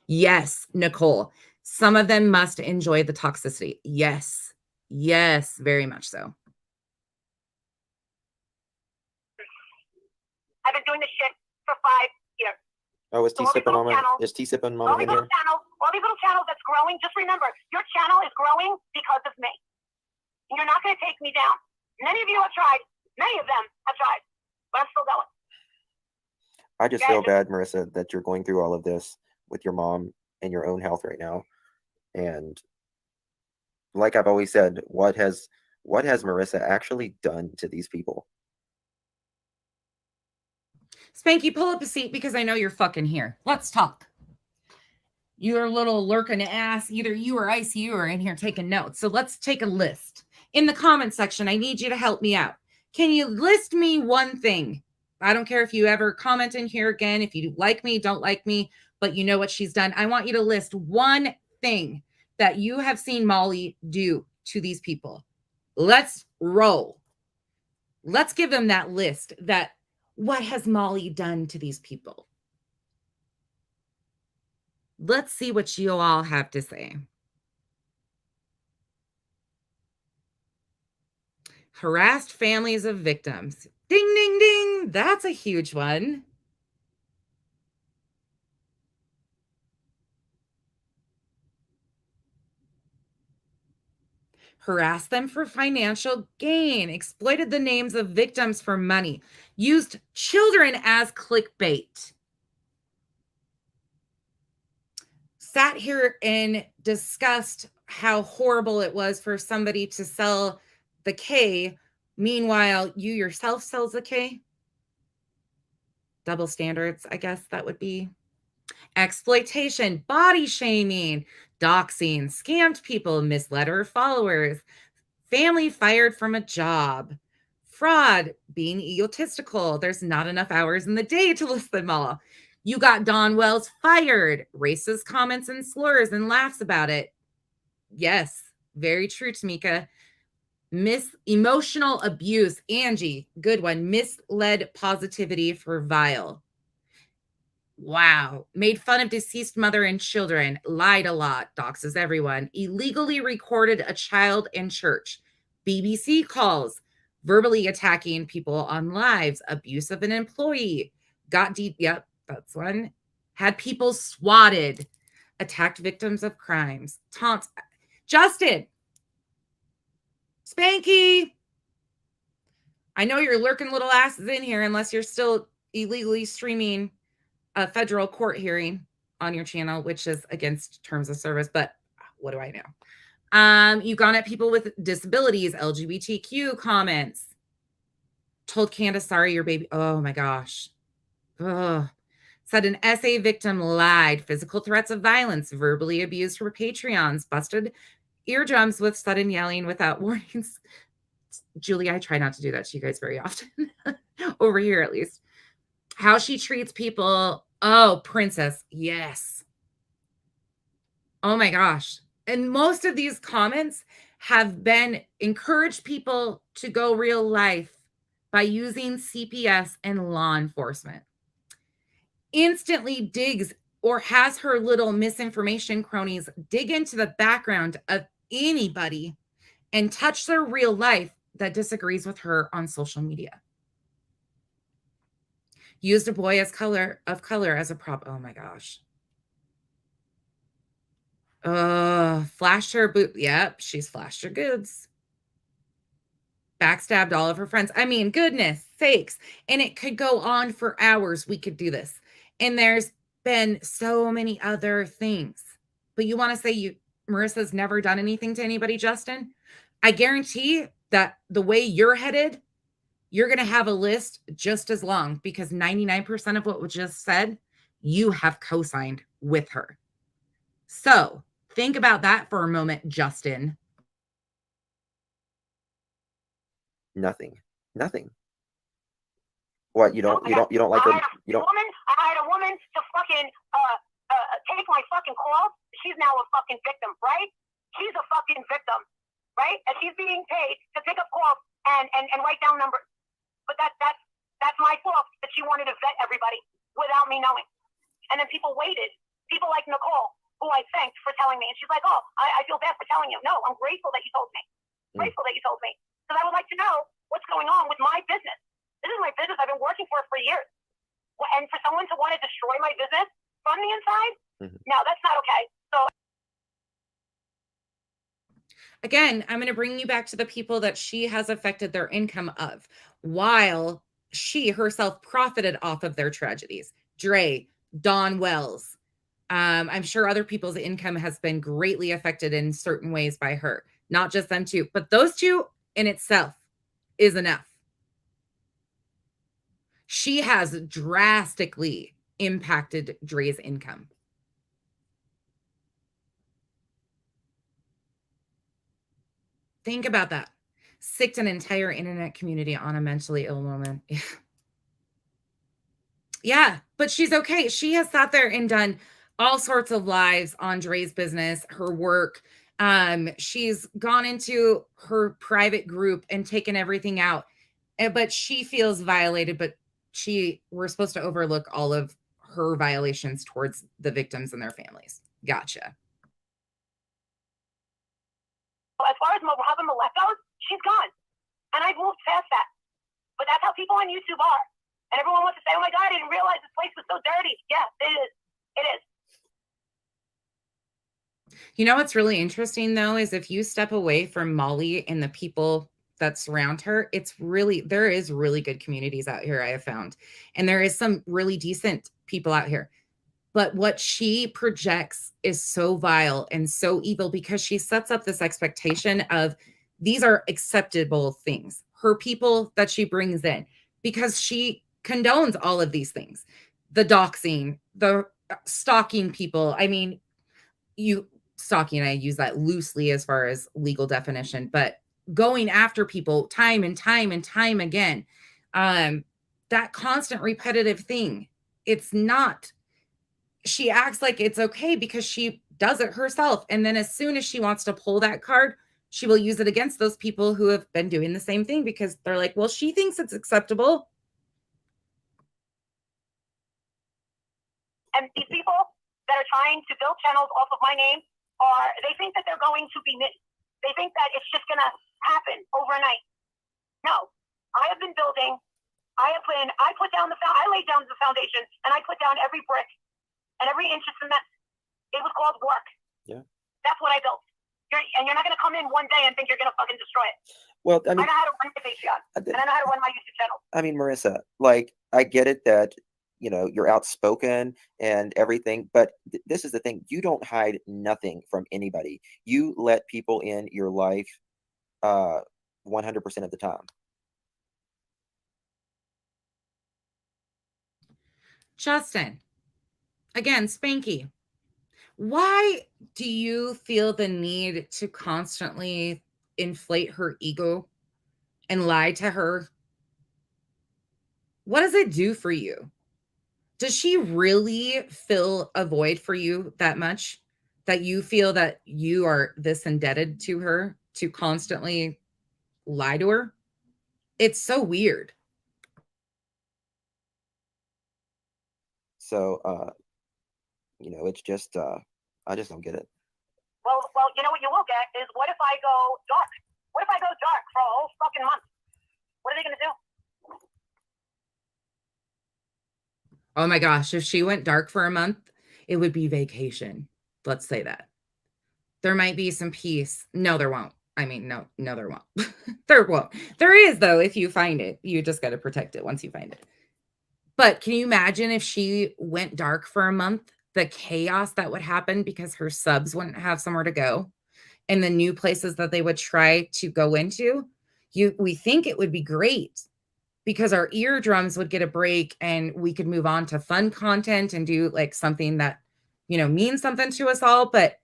Yes, Nicole, some of them must enjoy the toxicity. Yes. Yes, very much so. I've been doing this shit for 5 years. Oh, is T-Sippin' on my, is T-Sippin' Mama in here? All these little channels that's growing, just remember, your channel is growing because of me. And you're not going to take me down. Many of you have tried. Many of them have tried. But I'm still going. I just feel bad, Marissa, that you're going through all of this with your mom and your own health right now. And like I've always said, what has Marissa actually done to these people? Spanky, pull up a seat because I know you're fucking here. Let's talk. Your little lurking ass, either you or ICU are in here taking notes. So let's take a list. In the comment section, I need you to help me out. Can you list me one thing? I don't care if you ever comment in here again, if you like me, don't like me, but you know what she's done. I want you to list one thing that you have seen Molly do to these people. Let's roll. Let's give them that list. That what has Molly done to these people? Let's see what you all have to say. Harassed families of victims. Ding, ding, ding. That's a huge one. Harassed them for financial gain, exploited the names of victims for money, used children as clickbait. Sat here and discussed how horrible it was for somebody to sell the K. Meanwhile, you yourself sells the K. Double standards, I guess that would be. Exploitation, body shaming, doxing, scammed people, misled her followers, family fired from a job, fraud, being egotistical. There's not enough hours in the day to list them all. You got Don Wells fired, racist comments and slurs and laughs about it. Yes, very true, Tamika. Emotional abuse, Angie, good one. Misled positivity for vile. Wow. Made fun of deceased mother and children. Lied a lot. Doxes everyone. Illegally recorded a child in church. BBC calls. Verbally attacking people on lives. Abuse of an employee. Got deep. Yep, that's one. Had people swatted. Attacked victims of crimes. Taunts. Justin. Spanky. I know you're lurking little asses in here unless you're still illegally streaming a federal court hearing on your channel, which is against terms of service, but what do I know? You've gone at people with disabilities, LGBTQ comments. Told Candace, sorry, your baby. Oh my gosh. Ugh. Said an SA victim lied, physical threats of violence, verbally abused her Patreons, busted eardrums with sudden yelling without warnings. Julie, I try not to do that to you guys very often. Over here, at least. How she treats people. Oh, princess. Yes. Oh my gosh. And most of these comments have been encouraged people to go real life by using CPS and law enforcement. Instantly digs or has her little misinformation cronies dig into the background of anybody and touch their real life that disagrees with her on social media. Used a boy of color as a prop. Oh my gosh. Flashed her boot. Yep, she's flashed her goods. Backstabbed all of her friends. I mean, goodness sakes. And it could go on for hours. We could do this. And there's been so many other things. But you want to say Marissa's never done anything to anybody, Justin? I guarantee that the way you're headed, you're going to have a list just as long, because 99% of what was just said, you have co-signed with her. So think about that for a moment, Justin. Nothing. What, you don't like her? You don't. I hired a woman to fucking take my fucking calls. She's now a fucking victim, right? She's a fucking victim, right? And she's being paid to pick up calls and write down numbers. But that's my fault that she wanted to vet everybody without me knowing. And then people waited. People like Nicole, who I thanked for telling me. And she's like, oh, I feel bad for telling you. No, I'm grateful that you told me. Grateful that you told me. Because I would like to know what's going on with my business. This is my business. I've been working for it for years. And for someone to want to destroy my business from the inside, no, that's not okay. So again, I'm going to bring you back to the people that she has affected their income of, while she herself profited off of their tragedies. Dre, Dawn Wells. I'm sure other people's income has been greatly affected in certain ways by her. Not just them two, but those two in itself is enough. She has drastically impacted Dre's income. Think about that. Sicked an entire internet community on a mentally ill woman. Yeah, but she's okay. She has sat there and done all sorts of lives on Dre's business, her work. She's gone into her private group and taken everything out. But she feels violated, but we're supposed to overlook all of her violations towards the victims and their families. Gotcha. as far as having molest goes, she's gone. And I've moved past that. But that's how people on YouTube are. And everyone wants to say, oh my God, I didn't realize this place was so dirty. Yes, it is. It is. You know what's really interesting, though, is if you step away from Molly and the people that surround her, there is really good communities out here, I have found. And there is some really decent people out here. But what she projects is so vile and so evil because she sets up this expectation of these are acceptable things. Her people that she brings in, because she condones all of these things. The doxing, the stalking people. I mean, stalking, I use that loosely as far as legal definition, but going after people time and time and time again, that constant repetitive thing, it's not, she acts like it's okay because she does it herself. And then as soon as she wants to pull that card, she will use it against those people who have been doing the same thing because they're like, well, she thinks it's acceptable. And these people that are trying to build channels off of my name they think that they're going to be me. They think that it's just going to happen overnight. No, I have been building. I laid down the foundation and I put down every brick and every inch of cement. It was called work. Yeah. That's what I built. You're not going to come in one day and think you're going to fucking destroy it. Well, I mean, I know how to run my Patreon and I know how to run my YouTube channel. I mean, Marissa, like, I get it that you're outspoken and everything, but this is the thing, you don't hide nothing from anybody. You let people in your life 100% of the time. Justin, again, Spanky, why do you feel the need to constantly inflate her ego and lie to her? What does it do for you? Does she really fill a void for you that much that you feel that you are this indebted to her to constantly lie to her? It's so weird. So, it's just, I just don't get it. Well, you know what you will get is, what if I go dark? What if I go dark for a whole fucking month? What are they going to do? Oh my gosh, if she went dark for a month, it would be vacation. Let's say that. There might be some peace. No, there won't. I mean, no, there won't. There won't. There is, though, if you find it. You just got to protect it once you find it. But can you imagine if she went dark for a month, the chaos that would happen because her subs wouldn't have somewhere to go and the new places that they would try to go into? We think it would be great because our eardrums would get a break and we could move on to fun content and do like something that, means something to us all. But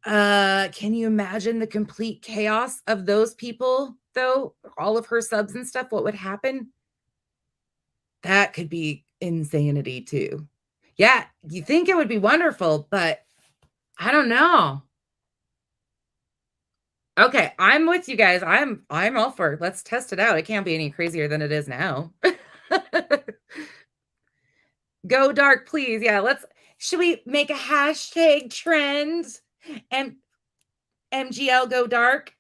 can you imagine the complete chaos of those people, though? All of her subs and stuff, what would happen? That could be insanity too. Yeah, you think it would be wonderful, but I don't know. Okay, I'm with you guys. I'm all for it. Let's test it out. It can't be any crazier than it is now. Go dark, please. Yeah, should we make a hashtag trend? And MGL go dark?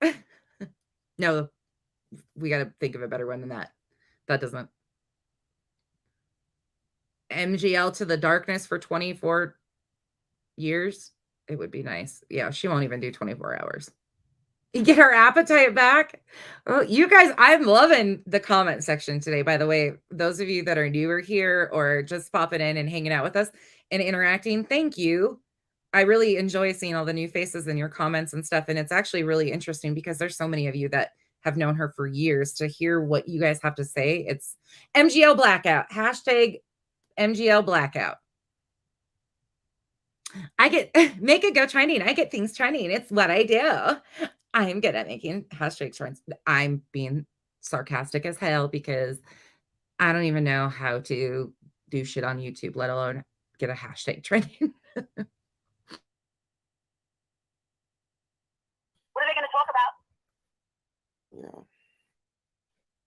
No, we got to think of a better one than that. That doesn't. MGL to the darkness for 24 years. It would be nice. Yeah, she won't even do 24 hours. Get her appetite back. Oh, you guys, I'm loving the comment section today, by the way. Those of you that are newer here or just popping in and hanging out with us and interacting, thank you. I really enjoy seeing all the new faces in your comments and stuff. And it's actually really interesting because there's so many of you that have known her for years. To hear what you guys have to say. It's MGL blackout. Hashtag MGL blackout. I get make it go trending. I get things trending. It's what I do. I'm good at making hashtag trends. I'm being sarcastic as hell because I don't even know how to do shit on YouTube, let alone get a hashtag trending. What are they going to talk about? Yeah.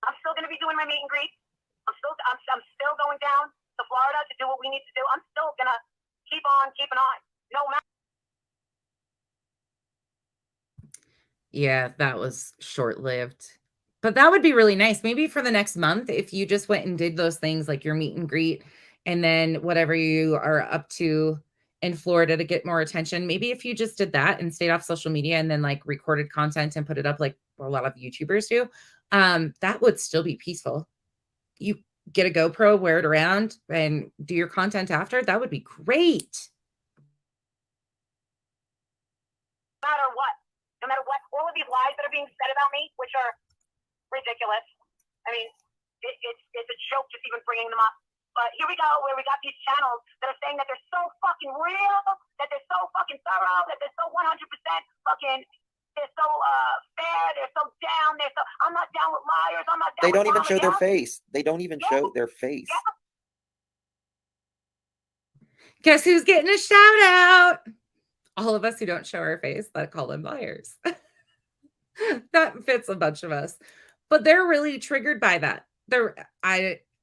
I'm still going to be doing my meet and greet. I'm still going down to Florida to do what we need to do. I'm still going to keep on keeping on. No matter. Yeah, that was short-lived. But that would be really nice. Maybe for the next month, if you just went and did those things like your meet and greet and then whatever you are up to in Florida to get more attention, maybe if you just did that and stayed off social media and then like recorded content and put it up like a lot of YouTubers do, that would still be peaceful. You get a GoPro, wear it around and do your content after. That would be great. No matter what, all of these lies that are being said about me, which are ridiculous. I mean, it's a joke just even bringing them up. But here we go, where we got these channels that are saying that they're so fucking real, that they're so fucking thorough, that they're so 100% fucking, they're so fair, they're so down, I'm not down with liars, I'm not down They don't with even show their face. They don't even show their face. Yeah. Guess who's getting a shout out? All of us who don't show our face that call them liars. That fits a bunch of us. But they're really triggered by that.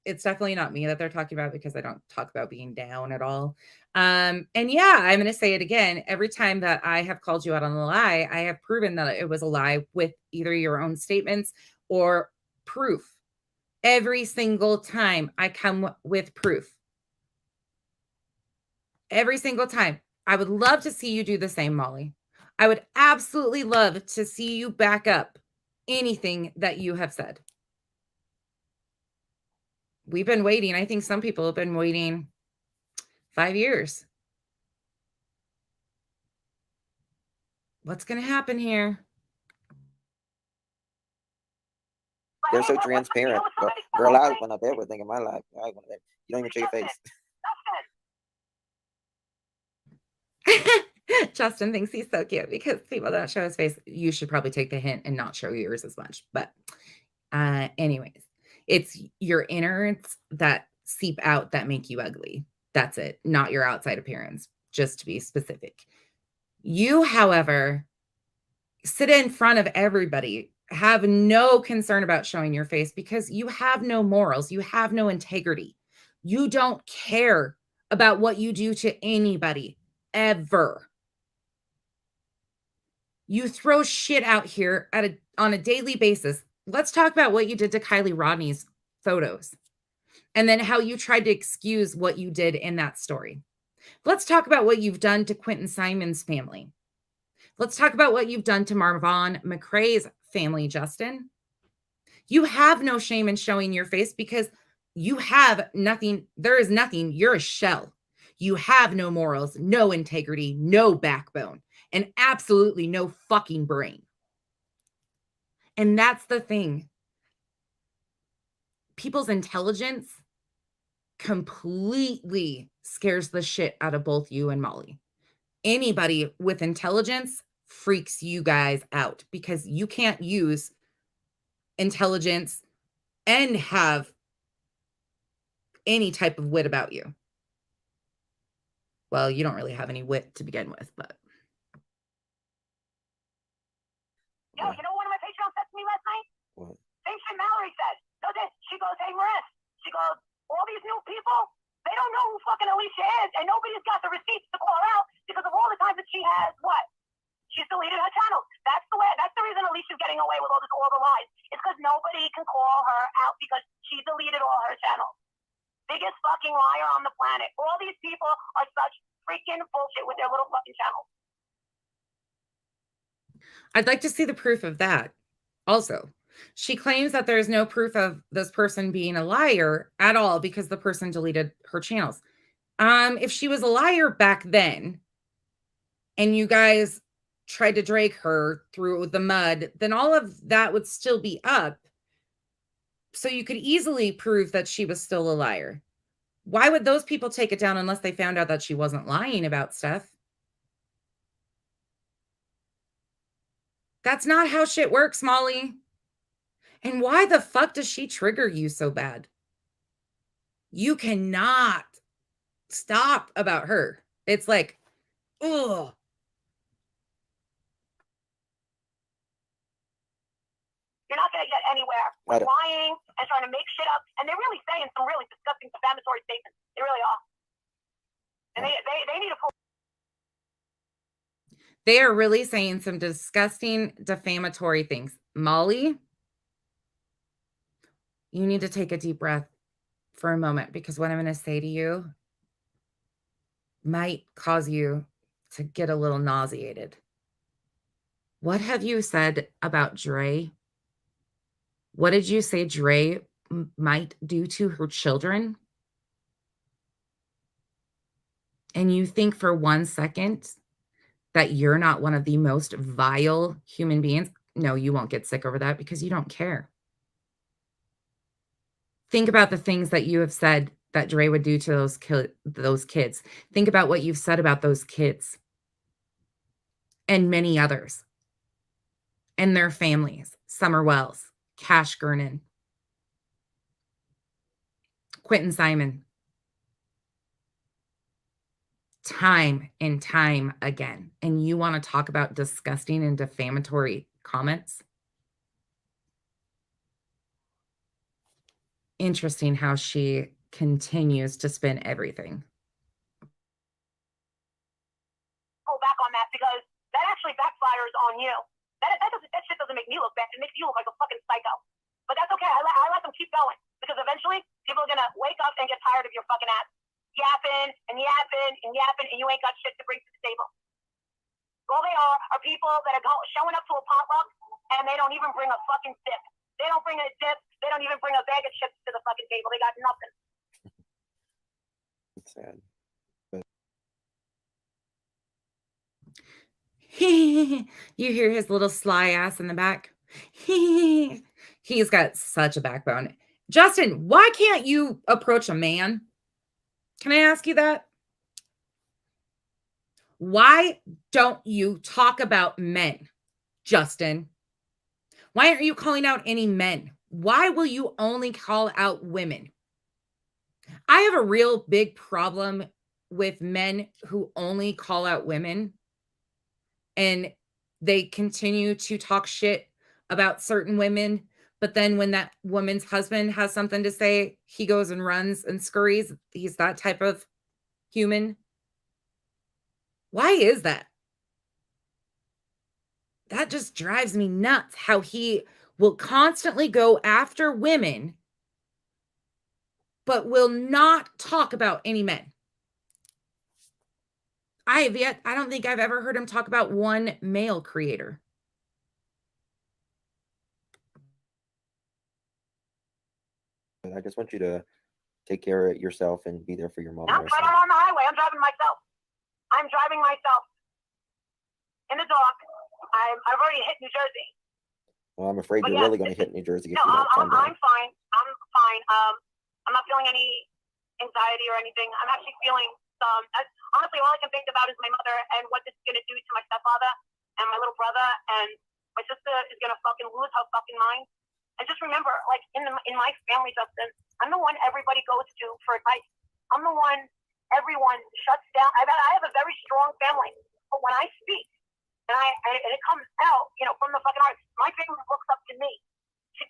It's definitely not me that they're talking about because I don't talk about being down at all. And yeah, I'm going to say it again. Every time that I have called you out on a lie, I have proven that it was a lie with either your own statements or proof. Every single time I come with proof. Every single time. I would love to see you do the same, Molly. I would absolutely love to see you back up anything that you have said. we've been waiting. I think some people have been waiting 5 years. What's going to happen here? They're so transparent. Girl, I open up everything in my life. You don't even show your face. Justin thinks he's so cute because people don't show his face. You should probably take the hint and not show yours as much. But anyways, it's your innards that seep out that make you ugly. That's it. Not your outside appearance, just to be specific. You, however, sit in front of everybody, have no concern about showing your face because you have no morals. You have no integrity. You don't care about what you do to anybody ever. You throw shit out here on a daily basis. Let's talk about what you did to Kylie Rodney's photos and then how you tried to excuse what you did in that story. Let's talk about what you've done to Quentin Simon's family. Let's talk about what you've done to Marvon McRae's family, Justin. You have no shame in showing your face because you have nothing. There is nothing. You're a shell. You have no morals, no integrity, no backbone, and absolutely no fucking brain. And that's the thing. People's intelligence completely scares the shit out of both you and Molly. Anybody with intelligence freaks you guys out because you can't use intelligence and have any type of wit about you. Well, you don't really have any wit to begin with, but. Yo, you know what one of my Patreons said to me last night? What? Same shit Mallory said. She goes, hey, Maris. She goes, all these new people, they don't know who fucking Alicia is, and nobody's got the receipts to call her out because of all the times that she has what? She's deleted her channels. That's the reason Alicia's getting away with all the lies. It's because nobody can call her out because she deleted all her channels. Biggest fucking liar on the planet. All these people are such freaking bullshit with their little fucking channels. I'd like to see the proof of that. Also, she claims that there's no proof of this person being a liar at all because the person deleted her channels. If she was a liar back then and you guys tried to drag her through the mud, then all of that would still be up. So you could easily prove that she was still a liar. Why would those people take it down unless they found out that she wasn't lying about stuff? That's not how shit works, Molly. And why the fuck does she trigger you so bad? You cannot stop about her. It's like, ugh. You're not going to get anywhere with lying and trying to make shit up. And they're really saying some really disgusting, defamatory statements. They really are. And they need to pull. They are really saying some disgusting, defamatory things. Molly, you need to take a deep breath for a moment because what I'm going to say to you might cause you to get a little nauseated. What have you said about Dre? What did you say Dre might do to her children? And you think for 1 second that you're not one of the most vile human beings? No, you won't get sick over that because you don't care. Think about the things that you have said that Dre would do to those kids. Think about what you've said about those kids and many others and their families. Summer Wells, Cash Gernon, Quentin Simon. Time and time again. And you want to talk about disgusting and defamatory comments? Interesting how she continues to spin everything. Go back on that because that actually backfires on you. That shit doesn't make me look bad. It makes you look like a fucking psycho. But that's okay. I let them keep going because eventually people are going to wake up and get tired of your fucking ass. Yapping and yapping and yapping, and you ain't got shit to bring to the table. All they are people that are showing up to a potluck and they don't even bring a fucking sip. They don't bring a dip. They don't even bring a bag of chips to the fucking table. They got nothing. It's sad. You hear his little sly ass in the back. He's got such a backbone. Justin, why can't you approach a man? Can I ask you that? Why don't you talk about men, Justin? Why aren't you calling out any men? Why will you only call out women? I have a real big problem with men who only call out women and they continue to talk shit about certain women. But then when that woman's husband has something to say, he goes and runs and scurries. He's that type of human. Why is that? That just drives me nuts, how he will constantly go after women, but will not talk about any men. I don't think I've ever heard him talk about one male creator. I just want you to take care of yourself and be there for your mom. I'm on the highway. I'm driving myself. In the dark. I've already hit New Jersey. Well, I'm afraid you're really going to hit New Jersey. No, I'm fine. I'm fine. I'm not feeling any anxiety or anything. I'm actually feeling some. Honestly, all I can think about is my mother and what this is going to do to my stepfather and my little brother, and my sister is going to fucking lose her fucking mind. And just remember, like in my family, Justin, I'm the one everybody goes to for advice. I'm the one everyone shuts down. I have a very strong family, but when I speak, and it comes out, from the fucking heart, my family looks up to me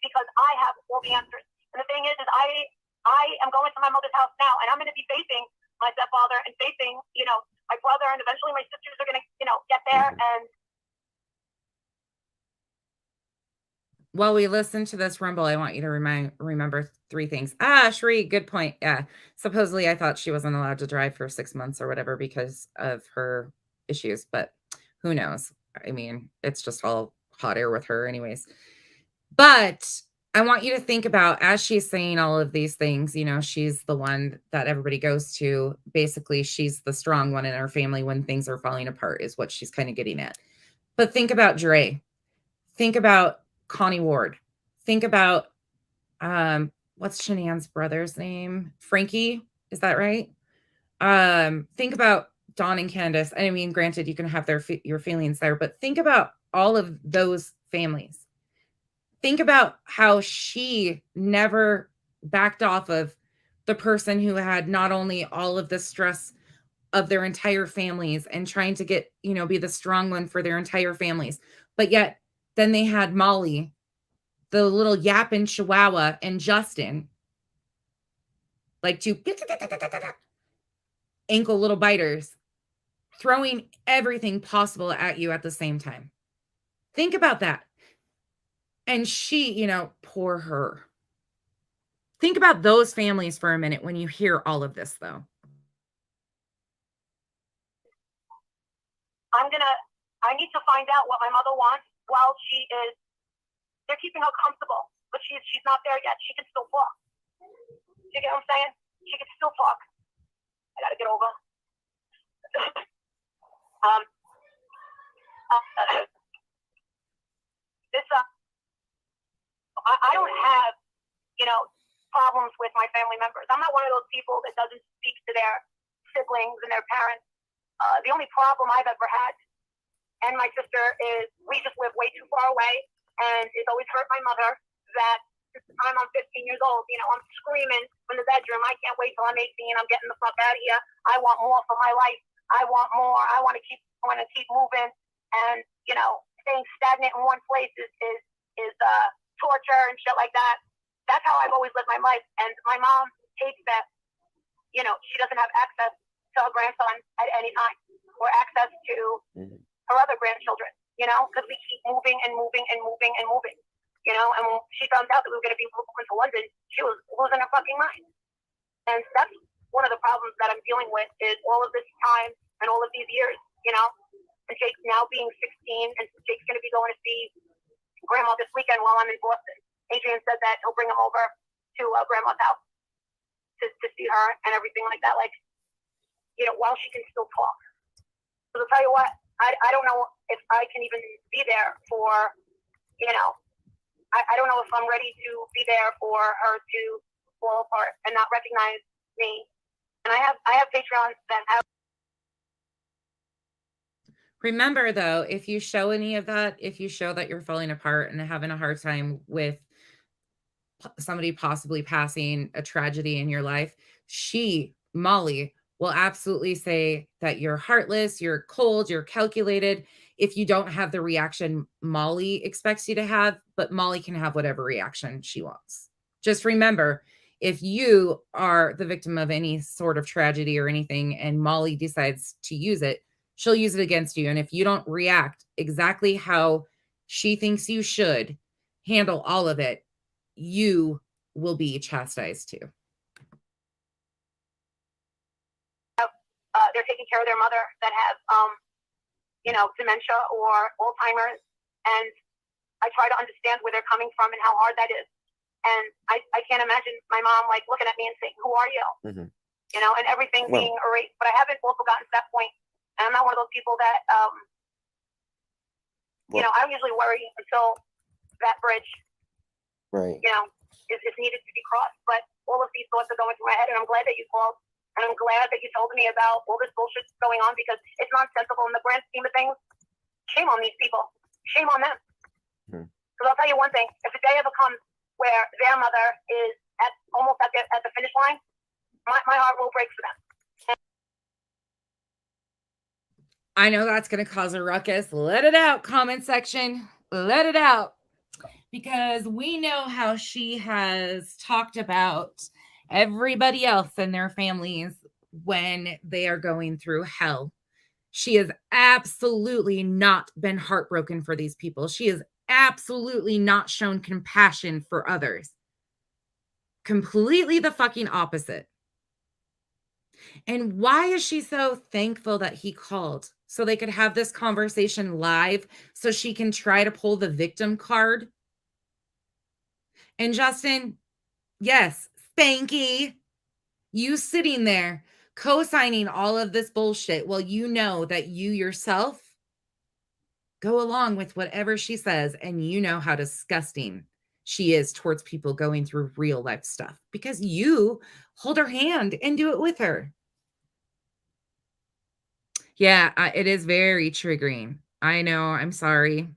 because I have all the answers. And the thing is I am going to my mother's house now, and I'm going to be facing my stepfather and facing, my brother, and eventually my sisters are going to, get there. And while we listen to this rumble, I want you to remember three things. Sheree, good point. Yeah. Supposedly I thought she wasn't allowed to drive for 6 months or whatever because of her issues, but who knows? I mean, it's just all hot air with her anyways. But I want you to think about, as she's saying all of these things, she's the one that everybody goes to. Basically, she's the strong one in our family when things are falling apart is what she's kind of getting at. But think about Dre. Think about Connie Ward. Think about, what's Shanann's brother's name? Frankie. Is that right? Think about Dawn and Candace. I mean, granted, you can have your feelings there, but think about all of those families. Think about how she never backed off of the person who had not only all of the stress of their entire families and trying to get, be the strong one for their entire families, but yet then they had Molly, the little yapping chihuahua, and Justin, like two ankle little biters, throwing everything possible at you at the same time. Think about that. And she, poor her. Think about those families for a minute when you hear all of this, though. I need to find out what my mother wants while they're keeping her comfortable, but she's not there yet. She can still talk. You get what I'm saying? She can still talk. I gotta get over. I don't have, problems with my family members. I'm not one of those people that doesn't speak to their siblings and their parents. The only problem I've ever had, and my sister, is we just live way too far away, and it's always hurt my mother that since the time I'm 15 years old, I'm screaming from the bedroom, I can't wait till I'm 18, I'm getting the fuck out of here. I want more for my life. I want more. I want to keep moving. And, staying stagnant in one place is torture and shit like that. That's how I've always lived my life. And my mom hates that, she doesn't have access to her grandson at any time, or access to her other grandchildren, because we keep moving and moving and moving and moving, and when she found out that we were going to be moving to London, she was losing her fucking mind. And that's one of the problems that I'm dealing with, is all of this time and all of these years, and Jake's now being 16, and Jake's going to be going to see grandma this weekend while I'm in Boston. Adrian said that he'll bring him over to grandma's house to see her and everything like that, like, you know, while she can still talk. So to tell you what, I don't know if I can even be there for, you know, I don't know if I'm ready to be there for her to fall apart and not recognize me. And I have Patreons that have. Remember, though, if you show any of that, if you show that you're falling apart and having a hard time with somebody possibly passing a tragedy in your life, Molly, will absolutely say that you're heartless, you're cold, you're calculated if you don't have the reaction Molly expects you to have, but Molly can have whatever reaction she wants. Just remember, if you are the victim of any sort of tragedy or anything and Molly decides to use it, she'll use it against you. And if you don't react exactly how she thinks you should handle all of it, you will be chastised too. They're taking care of their mother that has, you know, dementia or Alzheimer's. And I try to understand where they're coming from and how hard that is. And I can't imagine my mom, like, looking at me and saying, who are you? Mm-hmm. You know, and everything being erased. But I haven't also gotten to that point. And I'm not one of those people that, you know, I don't usually worry until that bridge, you know, is needed to be crossed. But all of these thoughts are going through my head. And I'm glad that you called. And I'm glad that you told me about all this bullshit going on, because it's nonsensical in the grand scheme of things. Shame on these people. Shame on them. Because I'll tell you one thing. If the day ever comes where their mother is almost at the finish line, my heart will break for them. I know that's going to cause a ruckus. Let it out, comment section. Let it out. Because we know how she has talked about everybody else and their families when they are going through hell. She has absolutely not been heartbroken for these people. She has absolutely not shown compassion for others. Completely the fucking opposite. And why is she so thankful that he called? So they could have this conversation live so she can try to pull the victim card. And Justin, yes, Spanky, you sitting there co-signing all of this bullshit while you know that you yourself go along with whatever she says, and you know how disgusting she is towards people going through real life stuff because you hold her hand and do it with her. Yeah, it is very triggering. I know, I'm sorry.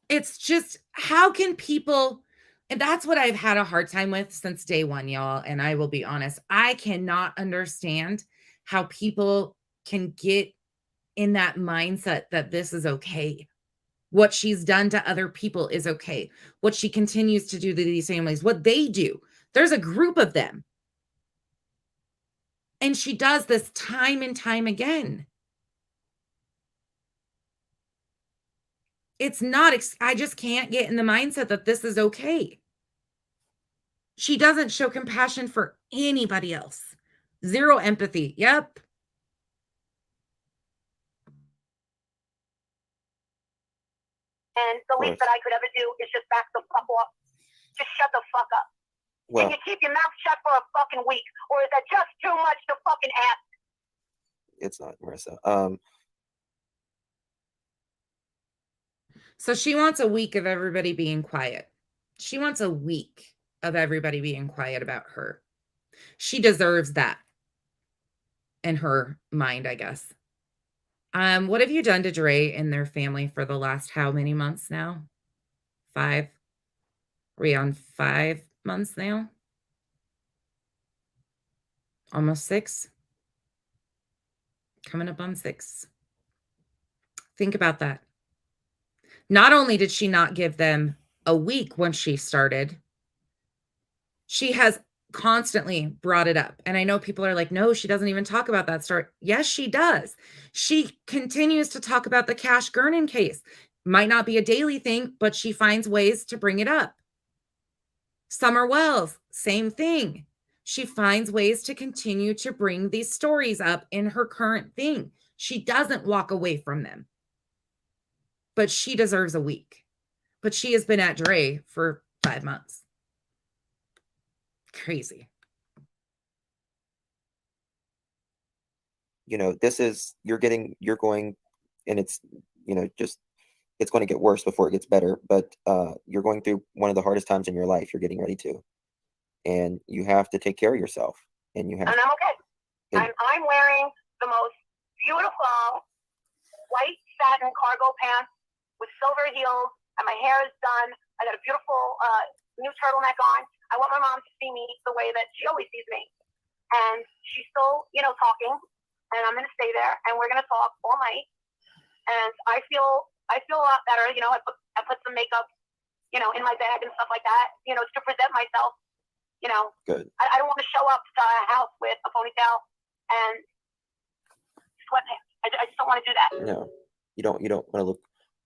It's just, how can people... And that's what I've had a hard time with since day one, y'all. And I will be honest, I cannot understand how people can get in that mindset that this is okay. What she's done to other people is okay. What she continues to do to these families, what they do. There's a group of them. And she does this time and time again. It's not, I just can't get in the mindset that this is okay. She doesn't show compassion for anybody else. Zero empathy. Yep. And the least that I could ever do is just back the fuck off. Just shut the fuck up. Well, and you keep your mouth shut for a fucking week, or is that just too much to fucking ask? It's not, Marissa. So she wants a week of everybody being quiet. She wants a week of everybody being quiet about her. She deserves that in her mind, I guess. What have you done to Dre and their family for the last how many months now? 5? Are we on 5 months now? Almost 6? Coming up on 6. Think about that. Not only did she not give them a week when she started, she has constantly brought it up. And I know people are like, no, she doesn't even talk about that story. Yes, she does. She continues to talk about the Cash Gernon case. Might not be a daily thing, but she finds ways to bring it up. Summer Wells, same thing. She finds ways to continue to bring these stories up in her current thing. She doesn't walk away from them. But she deserves a week. but she has been at Dre for 5 months. Crazy. You know, this is, you're going, and it's, you know, just, it's going to get worse before it gets better, but you're going through one of the hardest times in your life. You're getting ready to, and you have to take care of yourself, and you have. And I'm okay. And I'm wearing the most beautiful white satin cargo pants with silver heels, and my hair is done. I got a beautiful new turtleneck on. I want my mom to see me the way that she always sees me. And she's still, you know, talking, and I'm going to stay there, and we're going to talk all night. And I feel a lot better. You know, I put some makeup, you know, in my bag and stuff like that, you know, to present myself. You know, Good. I don't want to show up to a house with a ponytail and sweatpants. I just don't want to do that. No, you don't want to look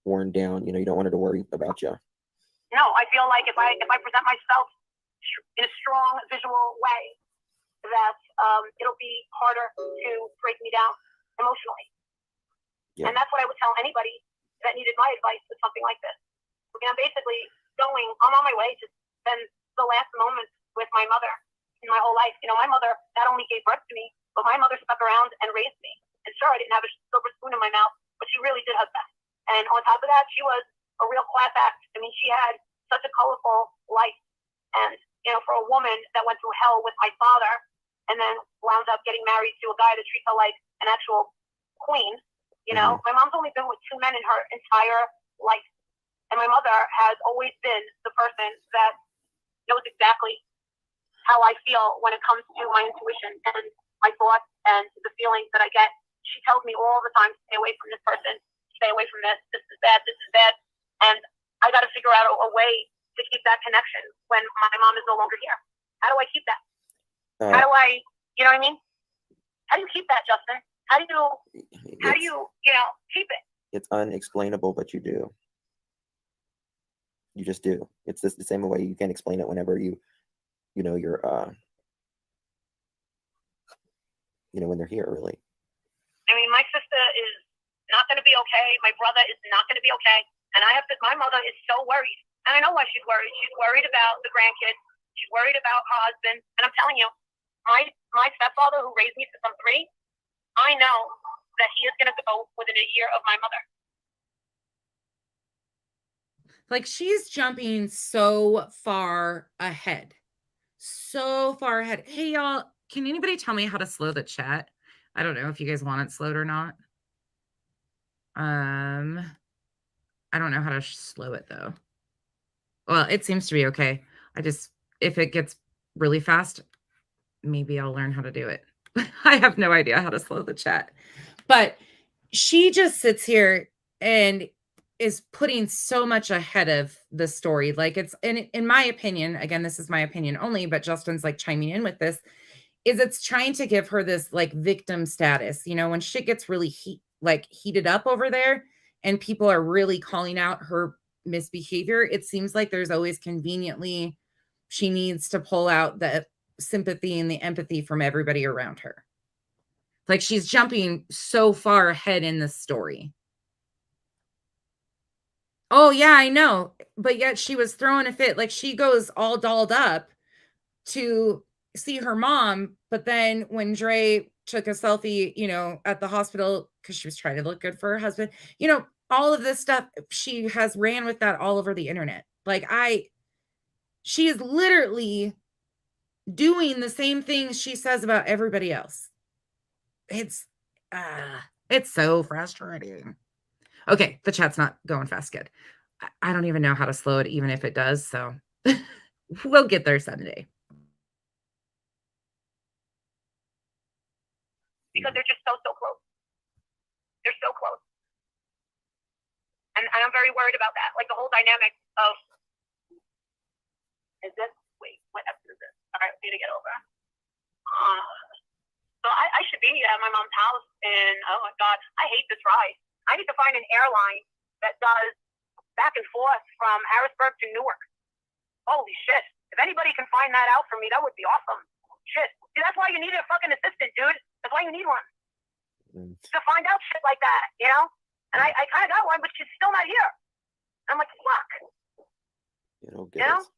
worn down. You know, you don't want her to worry about you. No, I feel like if I present myself in a strong visual way, that it'll be harder to break me down emotionally. Yeah. And that's what I would tell anybody that needed my advice with something like this. I mean, I'm on my way to spend the last moments with my mother in my whole life. You know, my mother not only gave birth to me, but my mother stuck around and raised me. And sure, I didn't have a silver spoon in my mouth, but she really did her best. And on top of that, she was a real class act. I mean, she had such a colorful life. And, you know, for a woman that went through hell with my father and then wound up getting married to a guy that treats her like an actual queen, you know, my mom's only been with 2 men in her entire life. And my mother has always been the person that knows exactly how I feel when it comes to my intuition and my thoughts and the feelings that I get. She tells me all the time, stay away from this person, stay away from this is bad, this is bad. And I got to figure out a way to keep that connection when my mom is no longer here. How do I keep that? How do I, you know what I mean? How do you keep that, Justin? How do you, you know, keep it? It's unexplainable, but you do. You just do. It's just the same way you can't explain it whenever you know, you're, you know, when they're here, really. I mean, my sister is not going to be okay. My brother is not going to be okay. And my mother is so worried. And I know why she's worried. She's worried about the grandkids. She's worried about her husband. And I'm telling you, my stepfather who raised me since I'm 3, I know that he is going to go within a year of my mother. Like, she's jumping so far ahead. So far ahead. Hey, y'all, can anybody tell me how to slow the chat? I don't know if you guys want it slowed or not. I don't know how to slow it, though. Well, it seems to be okay. If it gets really fast, maybe I'll learn how to do it. I have no idea how to slow the chat. But she just sits here and is putting so much ahead of the story. Like, it's, in my opinion, again, this is my opinion only, but Justin's like chiming in with this, is it's trying to give her this like victim status. You know, when shit gets really heated up over there and people are really calling out her misbehavior, it seems like there's always conveniently, she needs to pull out the sympathy and the empathy from everybody around her. Like, she's jumping so far ahead in this story. Oh, yeah, I know. But yet she was throwing a fit. Like, she goes all dolled up to see her mom. But then when Dre took a selfie, you know, at the hospital, because she was trying to look good for her husband, you know, all of this stuff, she has ran with that all over the internet. Like, she is literally doing the same things she says about everybody else. It's so frustrating. Okay, the chat's not going fast. Good. I don't even know how to slow it, even if it does. So we'll get there someday. Because they're just so close. They're so close. And I'm very worried about that. Like, the whole dynamic of, what episode is this? All right, we need to get over. So I should be at my mom's house, and oh my God, I hate this ride. I need to find an airline that does back and forth from Harrisburg to Newark. Holy shit. If anybody can find that out for me, that would be awesome. Shit. See, that's why you need a fucking assistant, dude. That's why you need one. To find out shit like that, you know? And I kind of got one, but she's still not here. I'm like, fuck. It'll You get know? us.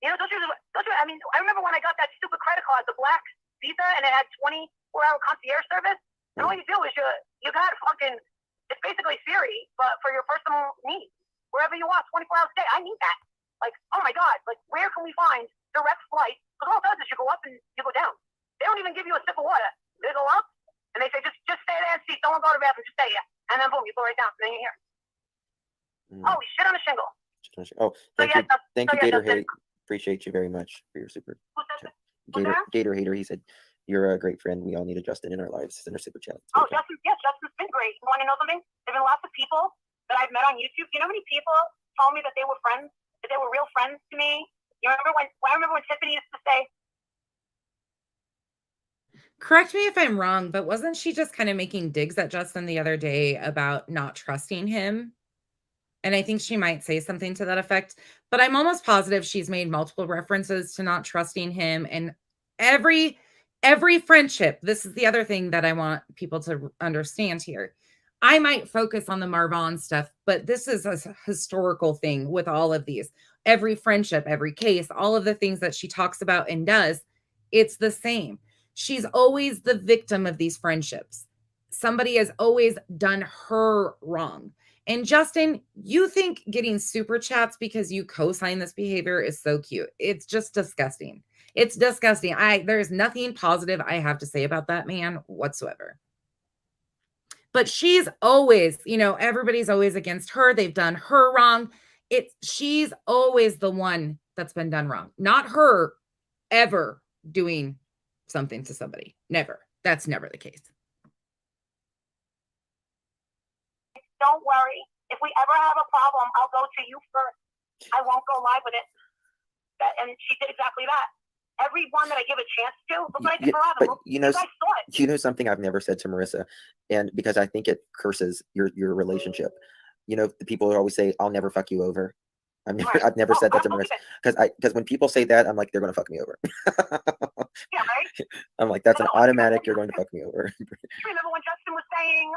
Don't you, I mean, I remember when I got that stupid credit card, the black Visa, and it had 24-hour concierge service. And all you do is you got fucking, it's basically Siri, but for your personal needs. Wherever you are, 24 hours a day. I need that. Like, oh my God, like, where can we find direct flight? Because all it does is you go up and you go down. They don't even give you a sip of water. They go up and they say, just stay there and see. Don't go to the bathroom, just stay here. And then boom, you go right down, and then you're here. Oh, we shit on a shingle. Oh, thank you, Gator Hate. Appreciate you very much for your super chat. Gator Hater, he said, "You're a great friend. We all need a Justin in our lives." In our super chat. Oh, Justin, yes, Justin's been great. You want to know something? There've been lots of people that I've met on YouTube. You know how many people told me that they were friends, that they were real friends to me? You remember when Tiffany used to say, Correct me if I'm wrong, but wasn't she just kind of making digs at Justin the other day about not trusting him? And I think she might say something to that effect, but I'm almost positive she's made multiple references to not trusting him. And every friendship, this is the other thing that I want people to understand here. I might focus on the Marvon stuff, but this is a historical thing with all of these. Every friendship, every case, all of the things that she talks about and does, it's the same. She's always the victim of these friendships. Somebody has always done her wrong. And Justin, you think getting super chats because you co-sign this behavior is so cute. It's just disgusting. It's disgusting. There's nothing positive I have to say about that man whatsoever. But she's always, everybody's always against her. They've done her wrong. She's always the one that's been done wrong. Not her ever doing something to somebody. Never. That's never the case. don't worry. If we ever have a problem, I'll go to you first. I won't go live with it. And she did exactly that. Everyone that I give a chance to, look what I did for Robin. But you know something I've never said to Marissa, and because I think it curses your relationship. The people always say, "I'll never fuck you over." I've never said that to Marissa, because when people say that, I'm like, they're gonna fuck me over. Yeah, right. I'm like, that's an automatic. You're going to fuck me over. Remember when Justin was saying,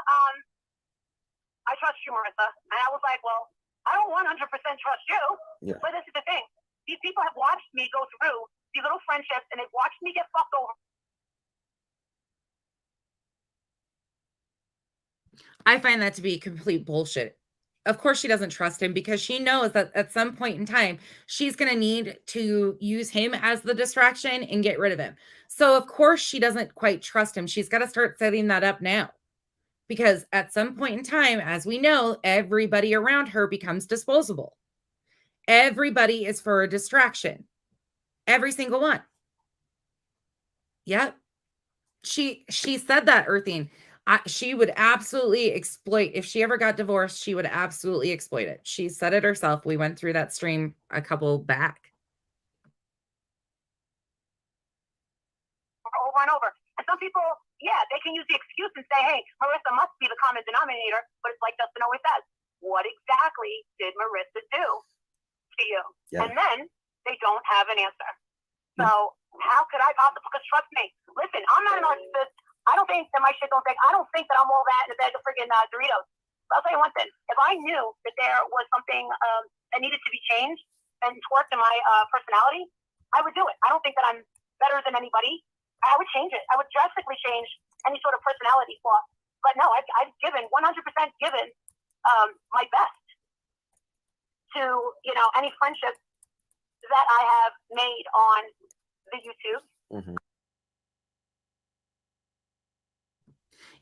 "I trust you, Marissa," and I was like, "Well, I don't 100% trust you." Yeah. But this is the thing: these people have watched me go through these little friendships, and they've watched me get fucked over. I find that to be complete bullshit. Of course she doesn't trust him, because she knows that at some point in time, she's going to need to use him as the distraction and get rid of him. So of course she doesn't quite trust him. She's got to start setting that up now, because at some point in time, as we know, everybody around her becomes disposable. Everybody is for a distraction. Every single one. Yep. She said that, Earthing. She would absolutely exploit, if she ever got divorced, she would absolutely exploit it. She said it herself. We went through that stream a couple back. Over and over. And some people, yeah, they can use the excuse and say, "Hey, Marissa must be the common denominator," but it's like Justin always says, what exactly did Marissa do to you? Yeah. And then they don't have an answer. So how could I possibly, because trust me, listen, I'm not a narcissist. I don't think that my shit don't think, I don't think that I'm all that in a bag of friggin' Doritos. But I'll tell you one thing. If I knew that there was something that needed to be changed and twerked in my personality, I would do it. I don't think that I'm better than anybody. I would change it. I would drastically change any sort of personality flaw. But no, I've given, 100% given my best to, any friendships that I have made on the YouTube. Mm-hmm.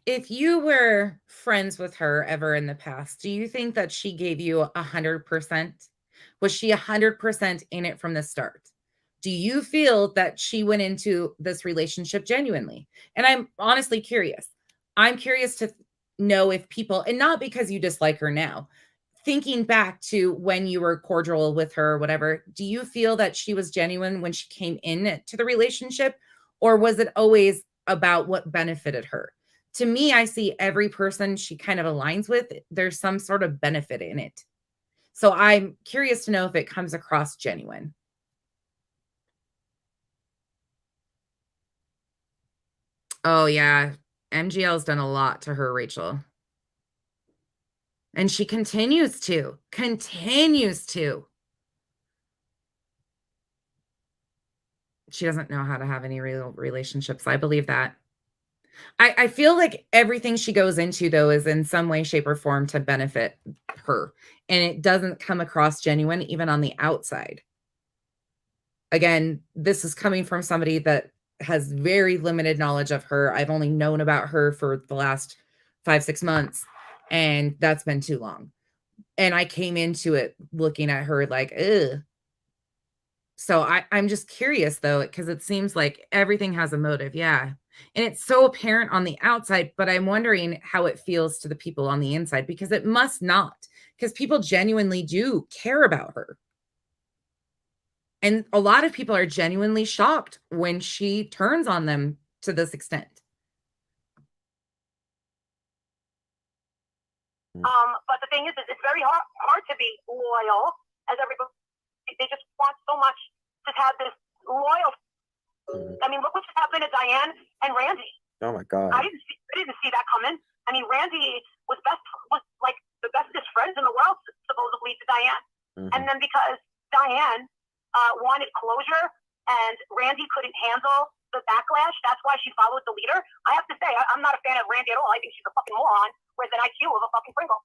If you were friends with her ever in the past, do you think that she gave you 100%? Was she 100% in it from the start? Do you feel that she went into this relationship genuinely? And I'm honestly curious. I'm curious to know if people, and not because you dislike her now, thinking back to when you were cordial with her or whatever, do you feel that she was genuine when she came in to the relationship? Or was it always about what benefited her? To me, I see every person she kind of aligns with, there's some sort of benefit in it. So I'm curious to know if it comes across genuine. Oh, yeah. MGL's done a lot to her, Rachel. And she continues to. She doesn't know how to have any real relationships. I believe that. I feel like everything she goes into, though, is in some way, shape, or form to benefit her. And it doesn't come across genuine, even on the outside. Again, this is coming from somebody that has very limited knowledge of her. I've only known about her for the last 5-6 months, and that's been too long. And I came into it looking at her like, ugh. So I'm just curious, though, because it seems like everything has a motive. Yeah. And it's so apparent on the outside, but I'm wondering how it feels to the people on the inside, because it must not, because people genuinely do care about her. And a lot of people are genuinely shocked when she turns on them to this extent. But the thing is it's very hard to be loyal, as everybody, they just want so much to have this loyalty. I mean, look what's happened to Diane and Randy. Oh my God. I didn't see that coming. I mean, Randy was like the bestest friends in the world, supposedly, to Diane. And then because Diane wanted closure and Randy couldn't handle the backlash, that's why she followed the leader. I have to say, I'm not a fan of Randy at all. I think she's a fucking moron with an IQ of a fucking Pringle.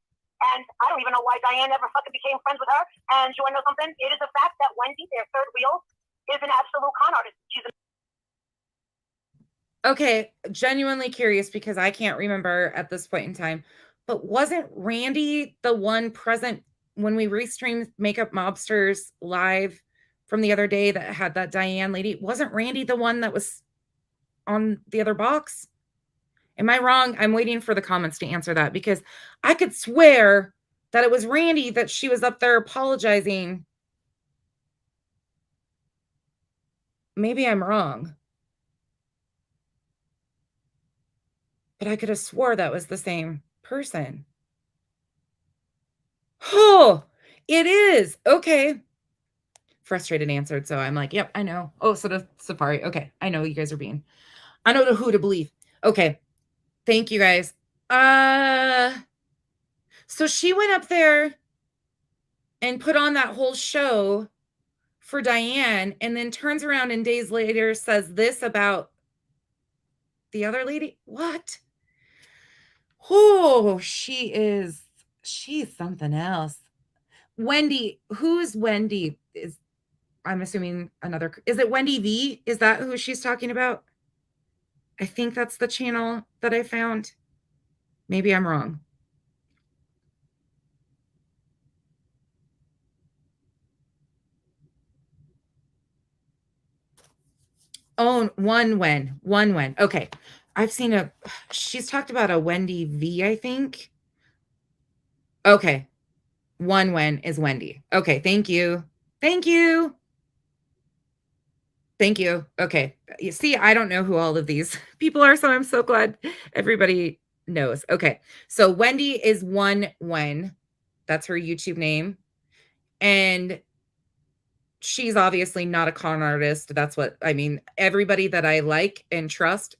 And I don't even know why Diane ever fucking became friends with her. And you want to know something? It is a fact that Wendy, their third wheel, is an absolute con artist. She's Okay, genuinely curious, because I can't remember at this point in time, but wasn't Randy the one present when we restreamed Makeup Mobsters live from the other day that had that Diane lady? Wasn't Randy the one that was on the other box? Am I wrong? I'm waiting for the comments to answer that, because I could swear that it was Randy that she was up there apologizing. Maybe I'm wrong, but I could have swore that was the same person. Oh, it is. Okay. Frustrated answered. So I'm like, yep, I know. Oh, so the Safari. Okay. I know you guys are being, I know who to believe. Okay. Thank you guys. So she went up there and put on that whole show for Diane, and then turns around and days later says this about the other lady. What? Oh, she's something else. Wendy, who's Wendy? I'm assuming is it Wendy V? Is that who she's talking about? I think that's the channel that I found. Maybe I'm wrong. Oh, one when. Okay. I've seen she's talked about a Wendy V, I think. Okay. One when is Wendy. Okay. Thank you. Thank you. Thank you. Okay. You see, I don't know who all of these people are, so I'm so glad everybody knows. Okay. So Wendy is one when. That's her YouTube name. And she's obviously not a con artist. That's what I mean. Everybody that I like and trust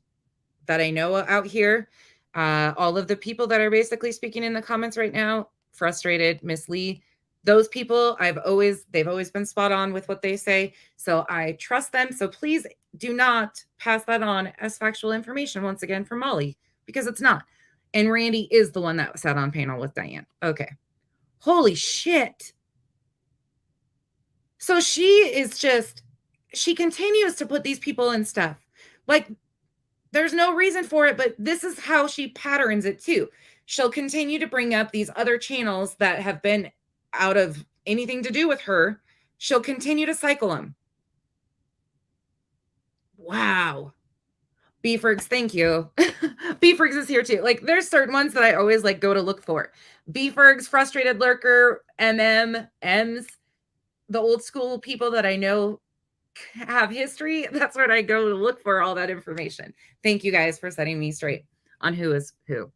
that I know out here, all of the people that are basically speaking in the comments right now, Frustrated, Miss Lee, those people, they've always been spot on with what they say. So I trust them. So please do not pass that on as factual information once again from Molly, because it's not. And Randy is the one that sat on panel with Diane. Okay. Holy shit. So she continues to put these people in stuff. Like, there's no reason for it, but this is how she patterns it too. She'll continue to bring up these other channels that have been out of anything to do with her. She'll continue to cycle them. Wow. Beefergs, thank you. Beefergs is here too. Like, there's certain ones that I always like go to look for. Beefergs, Frustrated Lurker, M's, the old school people that I know have history. That's where I go to look for all that information. Thank you guys for setting me straight on who is who.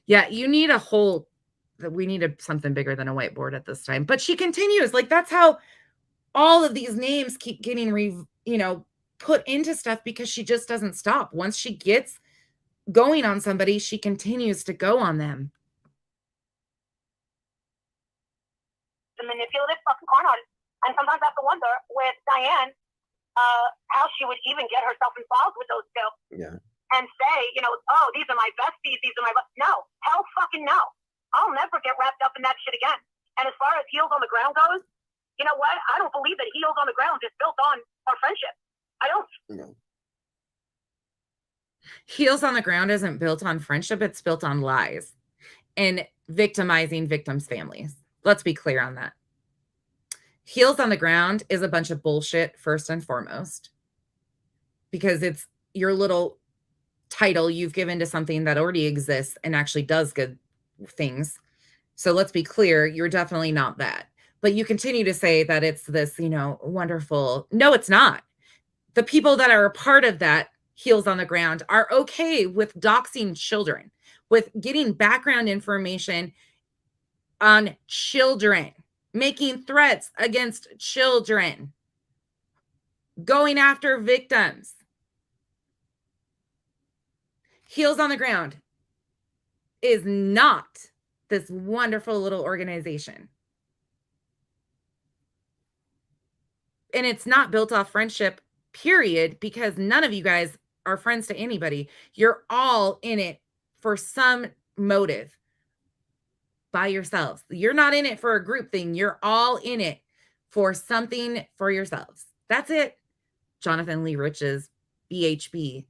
Yeah, you need we need something bigger than a whiteboard at this time. But she continues. Like, that's how all of these names keep getting put into stuff, because she just doesn't stop. Once she gets going on somebody, she continues to go on them. The manipulative fucking con artist. And sometimes I have to wonder with Diane, how she would even get herself involved with those two. Yeah. And say, you know, oh, these are my besties, these are my no, hell fucking no. I'll never get wrapped up in that shit again. And as far as heels on the ground goes, you know what? I don't believe that heels on the ground is built on our friendship. I don't. No. Heels on the ground isn't built on friendship. It's built on lies and victimizing victims' families. Let's be clear on that. Heels on the ground is a bunch of bullshit, first and foremost, because it's your little title you've given to something that already exists and actually does good things. So let's be clear, you're definitely not that. But you continue to say that it's this, you know, wonderful. No, it's not. The people that are a part of that heels on the ground are okay with doxing children, with getting background information on children, making threats against children, going after victims. Heels on the Ground is not this wonderful little organization. And it's not built off friendship, period, because none of you guys are friends to anybody. You're all in it for some motive by yourselves. You're not in it for a group thing. You're all in it for something for yourselves. That's it. Jonathan Lee Rich's BHB.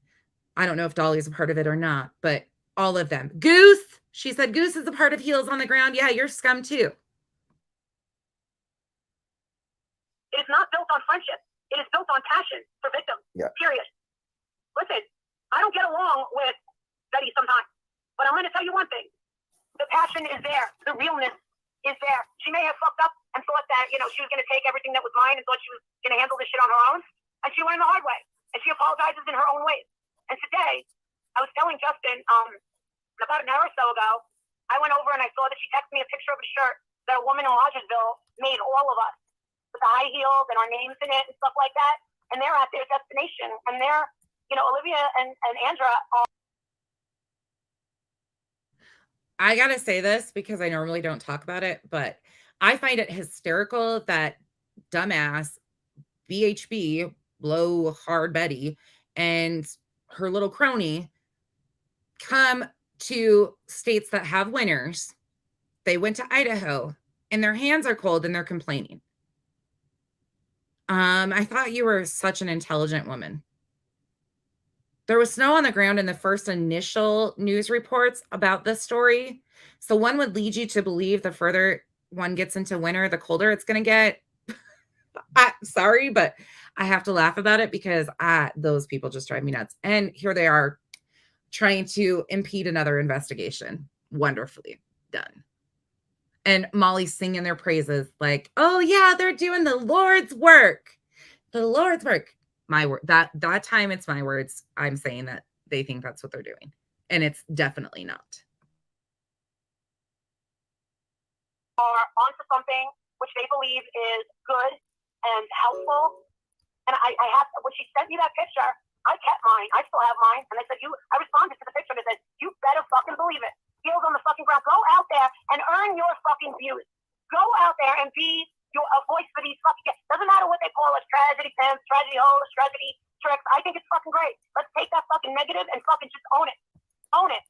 I don't know if Dolly's a part of it or not, but all of them. Goose, she said Goose is a part of Heels on the Ground. Yeah, you're scum too. It is not built on friendship. It is built on passion for victims. Yeah. Period. Listen, I don't get along with Betty sometimes, but I'm going to tell you one thing. The passion is there. The realness is there. She may have fucked up and thought that, you know, she was going to take everything that was mine and thought she was going to handle this shit on her own. And she learned the hard way. And she apologizes in her own ways. And today, I was telling Justin, about an hour or so ago, I went over and I saw that she texted me a picture of a shirt that a woman in Rogersville made all of us with the high heels and our names in it and stuff like that. And they're at their destination. And they're, you know, Olivia and Andra are. I got to say this because I normally don't talk about it, but I find it hysterical that dumbass BHB, blow hard Betty, and her little crony come to states that have winters. They went to Idaho and their hands are cold and they're complaining. I thought you were such an intelligent woman. There was snow on the ground in the first initial news reports about this story. So one would lead you to believe the further one gets into winter, the colder it's going to get. Sorry, but I have to laugh about it because those people just drive me nuts. And here they are trying to impede another investigation. Wonderfully done. And Molly's singing their praises like, oh yeah, they're doing the Lord's work. The Lord's work. My word, that time it's my words. I'm saying that they think that's what they're doing. And it's definitely not. Are onto something which they believe is good and helpful. And I have, when she sent me that picture, I kept mine. I still have mine. And I said, I responded to the picture and I said, you better fucking believe it. Heels on the fucking ground. Go out there and earn your fucking views. Go out there and be a voice for these fucking kids. Doesn't matter what they call us, tragedy pimps, tragedy hoes, tragedy tricks. I think it's fucking great. Let's take that fucking negative and fucking just own it. Own it.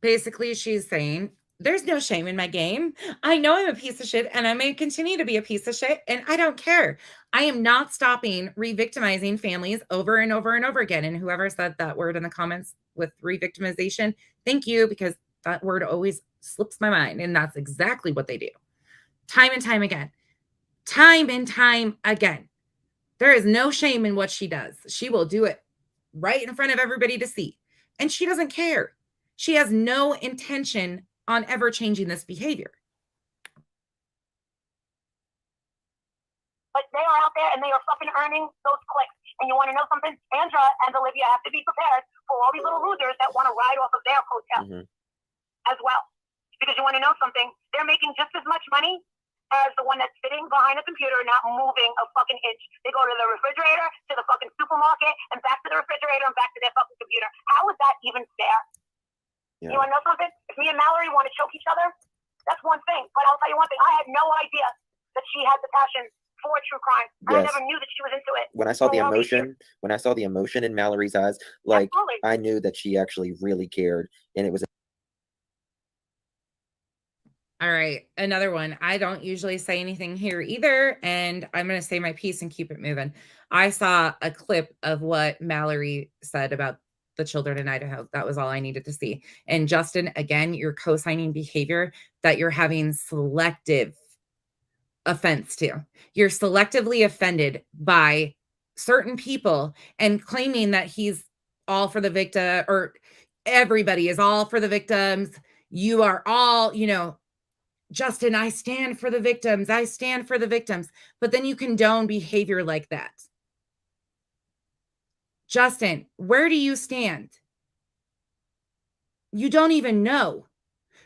Basically, she's saying, there's no shame in my game. I know I'm a piece of shit and I may continue to be a piece of shit and I don't care. I am not stopping re-victimizing families over and over and over again. And whoever said that word in the comments with re-victimization, thank you, because that word always slips my mind. And that's exactly what they do. Time and time again. Time and time again. There is no shame in what she does. She will do it right in front of everybody to see. And she doesn't care. She has no intention on ever changing this behavior. But they are out there and they are fucking earning those clicks. And you want to know something? Andra and Olivia have to be prepared for all these little losers that want to ride off of their coattails as well. Because you want to know something? They're making just as much money as the one that's sitting behind a computer, not moving a fucking inch. They go to the refrigerator, to the fucking supermarket, and back to the refrigerator and back to their fucking computer. How is that even fair? Yeah. You want to know something? If me and Mallory want to choke each other, that's one thing. But I'll tell you one thing. I had no idea that she had the passion for true crime. Yes. I never knew that she was into it. When I saw for the all these years. emotion, when I saw the emotion in Mallory's eyes, like Absolutely. I knew that she actually really cared, and it was All right, another one. I don't usually say anything here either, and I'm going to say my piece and keep it moving. I saw a clip of what Mallory said about the children in Idaho. That was all I needed to see. And Justin, again, you're co-signing behavior that you're having selective offense to. You're selectively offended by certain people and claiming that he's all for the victim, or everybody is all for the victims. You are all, Justin, I stand for the victims. I stand for the victims. But then you condone behavior like that. Justin, where do you stand? You don't even know.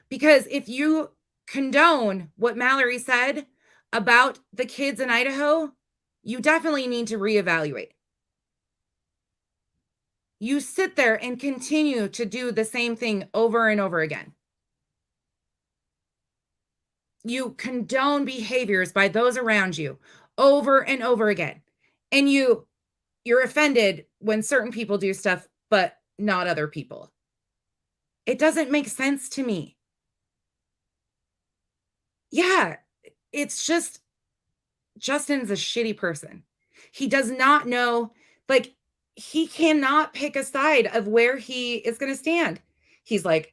Because if you condone what Mallory said about the kids in Idaho, you definitely need to reevaluate. You sit there and continue to do the same thing over and over again. You condone behaviors by those around you over and over again. And you're offended when certain people do stuff, but not other people. It doesn't make sense to me. Yeah, it's just Justin's a shitty person. He does not know, like, he cannot pick a side of where he is going to stand. He's like,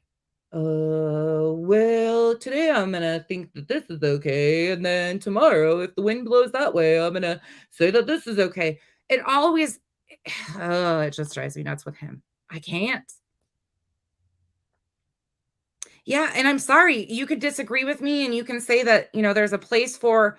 well, today I'm going to think that this is okay. And then tomorrow, if the wind blows that way, I'm going to say that this is okay. It always, it just drives me nuts with him. I can't. Yeah. And I'm sorry, you could disagree with me and you can say that, there's a place for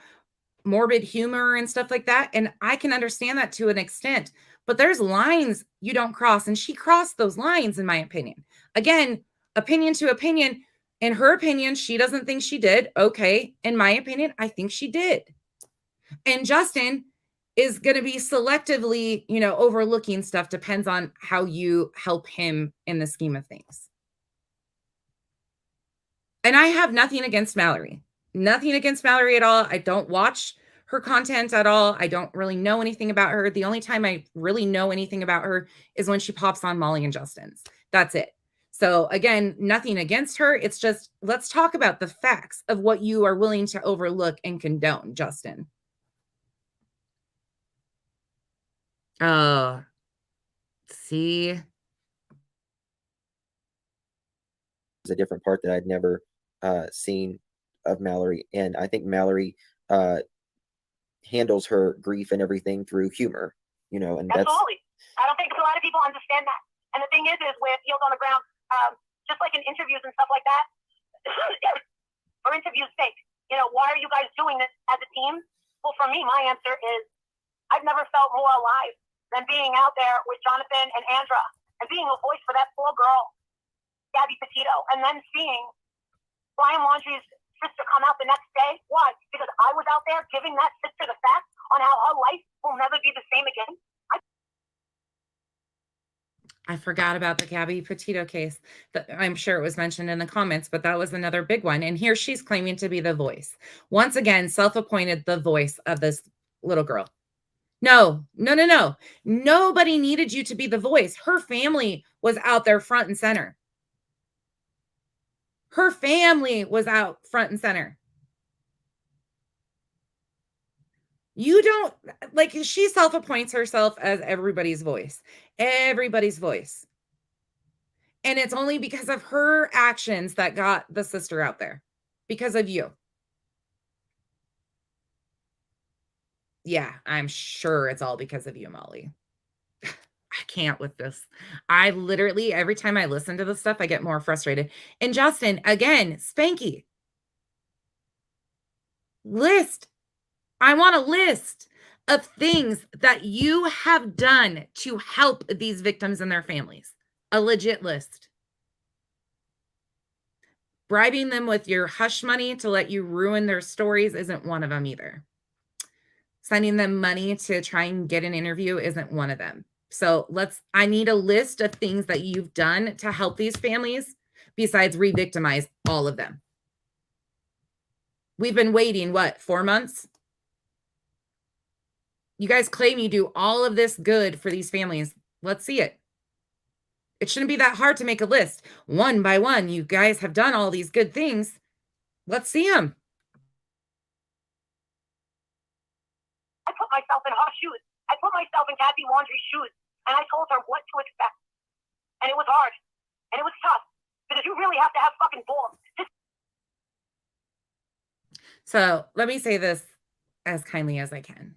morbid humor and stuff like that. And I can understand that to an extent, but there's lines you don't cross. And she crossed those lines, in my opinion. Again, opinion to opinion. In her opinion, she doesn't think she did. Okay. In my opinion, I think she did. And Justin is going to be selectively, overlooking stuff. Depends on how you help him in the scheme of things. And I have nothing against Mallory. Nothing against Mallory at all. I don't watch her content at all. I don't really know anything about her. The only time I really know anything about her is when she pops on Molly and Justin's. That's it. So again, nothing against her. It's just, let's talk about the facts of what you are willing to overlook and condone, Justin. See? a different part that I'd never seen of Mallory. And I think Mallory handles her grief and everything through humor, and Absolutely. I don't think a lot of people understand that. And the thing is with Heels on the Ground, just like in interviews and stuff like that, for interview's sake, why are you guys doing this as a team? Well, for me, my answer is I've never felt more alive than being out there with Jonathan and Andra and being a voice for that poor girl, Gabby Petito, and then seeing Brian Laundrie's sister come out the next day. Why? Because I was out there giving that sister the facts on how her life will never be the same again. I forgot about the Gabby Petito case. I'm sure it was mentioned in the comments, but that was another big one. And here she's claiming to be the voice. Once again, self-appointed the voice of this little girl. No. Nobody needed you to be the voice. Her family was out there front and center. Her family was out front and center. You don't, she self-appoints herself as everybody's voice. Everybody's voice. And it's only because of her actions that got the sister out there. Because of you. Yeah, I'm sure it's all because of you, Molly. I can't with this. I literally, every time I listen to this stuff, I get more frustrated. And Justin, again, Spanky. I want a list of things that you have done to help these victims and their families. A legit list. Bribing them with your hush money to let you ruin their stories isn't one of them either. Sending them money to try and get an interview isn't one of them. So I need a list of things that you've done to help these families besides re-victimize all of them. We've been waiting, 4 months? You guys claim you do all of this good for these families. Let's see it. It shouldn't be that hard to make a list. One by one, you guys have done all these good things. Let's see them. I put myself in her shoes. I put myself in Kathy Laundrie's shoes, and I told her what to expect. And it was hard, and it was tough, because you really have to have fucking balls. So let me say this as kindly as I can.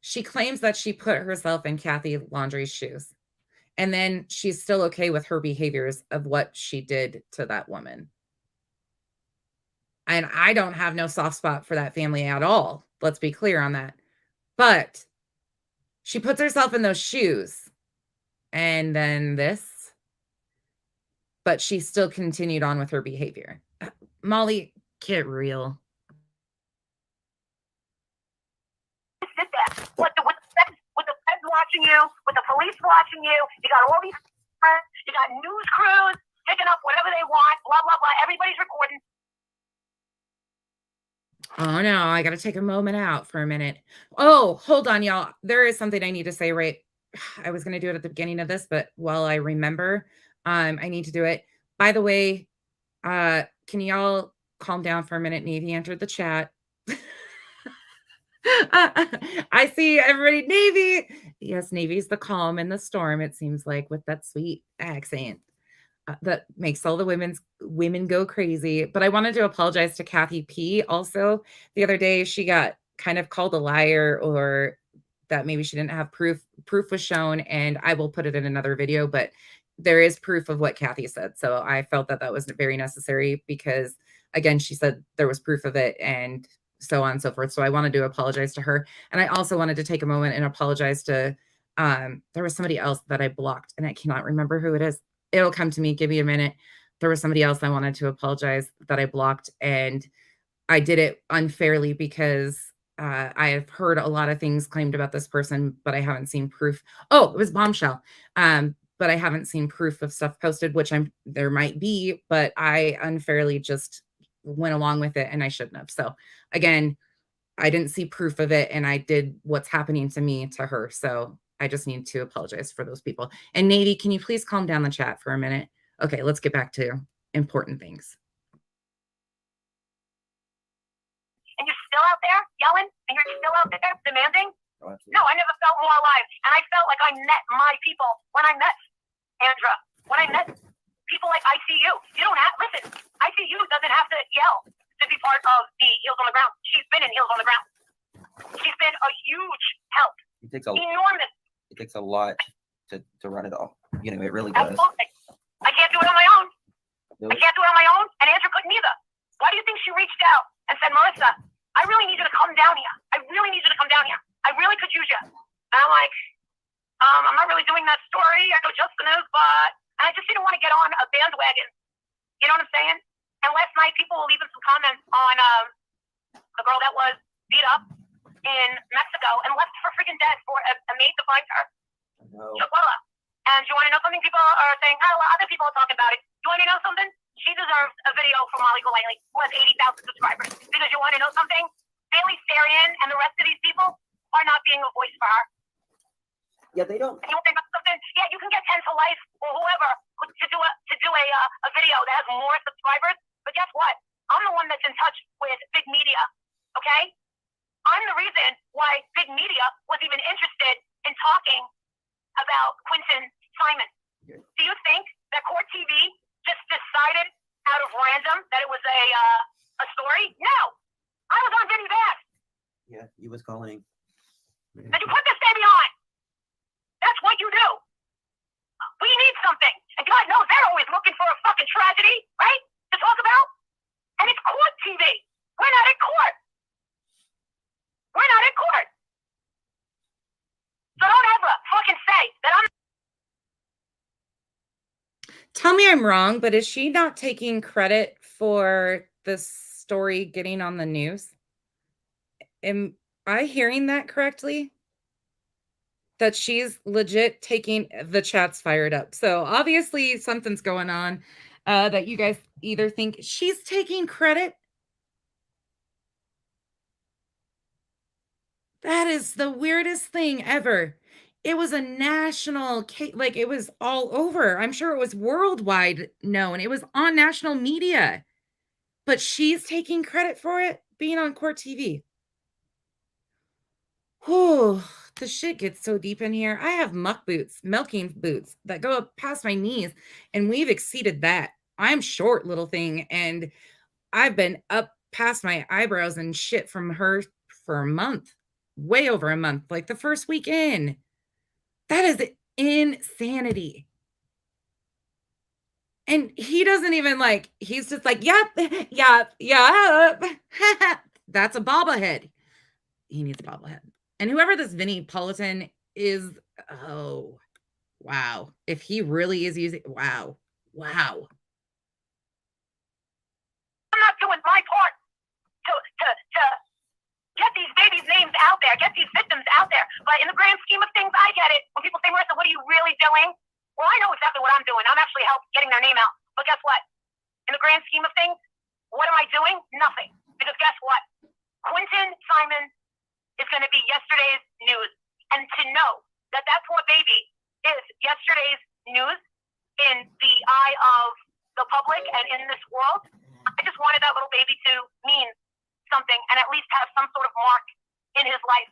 She claims that she put herself in Kathy Laundrie's shoes, and then she's still okay with her behaviors of what she did to that woman. And I don't have no soft spot for that family at all. Let's be clear on that. But she puts herself in those shoes, and then this, but she still continued on with her behavior. Molly, get real. Sit there with the feds watching you, with the police watching you. You got all these friends, you got news crews picking up whatever they want, blah, blah, blah. Everybody's recording. Oh no, I gotta take a moment out for a minute. Oh, hold on, y'all. There is something I need to say, right? I was gonna do it at the beginning of this, but while I remember, I need to do it. By the way, can y'all calm down for a minute? Navy entered the chat. I see everybody. Navy. Yes, Navy's the calm in the storm, it seems like, with that sweet accent. That makes all the women go crazy. But I wanted to apologize to Kathy P. Also, the other day she got kind of called a liar, or that maybe she didn't have proof. Proof was shown, and I will put it in another video, but there is proof of what Kathy said. So I felt that that was very necessary because, again, she said there was proof of it and so on and so forth. So I wanted to apologize to her. And I also wanted to take a moment and apologize to, there was somebody else that I blocked, and I cannot remember who it is. It'll come to me. Give me a minute. There was somebody else I wanted to apologize that I blocked, and I did it unfairly because I have heard a lot of things claimed about this person, but I haven't seen proof. Oh, it was Bombshell. But I haven't seen proof of stuff posted, which there might be, but I unfairly just went along with it, and I shouldn't have. So again, I didn't see proof of it, and I did what's happening to me to her. So I just need to apologize for those people. And Nady, can you please calm down the chat for a minute? Okay, let's get back to important things. And you're still out there yelling, and you're still out there demanding? Oh, absolutely. No, I never felt more alive. And I felt like I met my people when I met Andra, when I met people like ICU. You don't have, listen, ICU doesn't have to yell to be part of the Heels on the Ground. She's been in Heels on the Ground. She's been a huge help. Enormous. It takes a lot to run it all. You know, it really does. Absolutely. I can't do it on my own. Nope. I can't do it on my own, and Andrew couldn't either. Why do you think she reached out and said, Melissa, I really need you to come down here. I really need you to come down here. I really could use you. And I'm like, I'm not really doing that story. I know Justin is, but and I just didn't want to get on a bandwagon. You know what I'm saying? And last night, people were leaving some comments on the girl that was beat up in Mexico and left for freaking dead for a maid to find her. No. Chihuahua. And you want to know something? People are saying, oh, well, other people are talking about it. You want to know something? She deserves a video from Molly Golightly, who has 80,000 subscribers. Because you want to know something? Bailey Sarian and the rest of these people are not being a voice for her. Yeah, they don't. And you want to know something? Yeah, you can get 10 to Life or whoever to do a video that has more subscribers. But guess what? I'm the one that's in touch with big media. Okay? I'm the reason why big media was even interested in talking about Quinton Simon. Yeah. Do you think that Court TV just decided out of random that it was a story? No. I was on Vinny Bass. Yeah, he was calling. And you put this baby on. That's what you do. We need something. And God knows they're always looking for a fucking tragedy, right? To talk about. And it's Court TV. We're not at court. We're not at court. So don't ever fucking say that I'm. Tell me I'm wrong, but is she not taking credit for this story getting on the news? Am I hearing that correctly? That she's legit taking the chat's fired up. So obviously something's going on that you guys either think she's taking credit. That is the weirdest thing ever. It was a national case, like it was all over. I'm sure it was worldwide known. It was on national media. But she's taking credit for it being on court TV. Whew, the shit gets so deep in here. I have muck boots, milking boots that go up past my knees, and we've exceeded that. I'm short, little thing, and I've been up past my eyebrows and shit from her for a month, way over a month, like the first week in. That is insanity. And he doesn't even like, he's just like, yep, yep, yep. That's a bobblehead. He needs a bobblehead. And whoever this Vinnie Politan is, oh, wow. If he really is using, wow, wow. I'm not doing my part to get these babies' names out there, get these victims out there. But in the grand scheme of things, I get it. When people say, Marissa, what are you really doing? Well, I know exactly what I'm doing. I'm actually getting their name out. But guess what? In the grand scheme of things, what am I doing? Nothing. Because guess what? Quentin Simon is going to be yesterday's news. And to know that that poor baby is yesterday's news in the eye of the public and in this world, I just wanted that little baby to mean something and at least have some sort of mark in his life.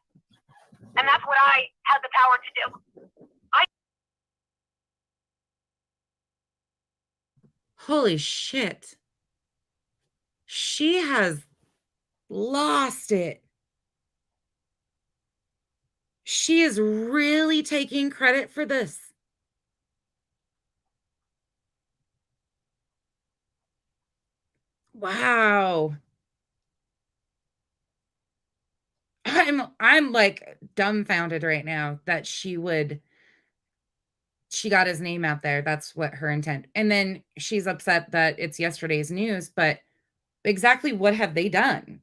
And that's what I had the power to do. Holy shit. She has lost it. She is really taking credit for this. Wow. I'm like dumbfounded right now that she got his name out there. That's what her intent. And then she's upset that it's yesterday's news, but exactly what have they done?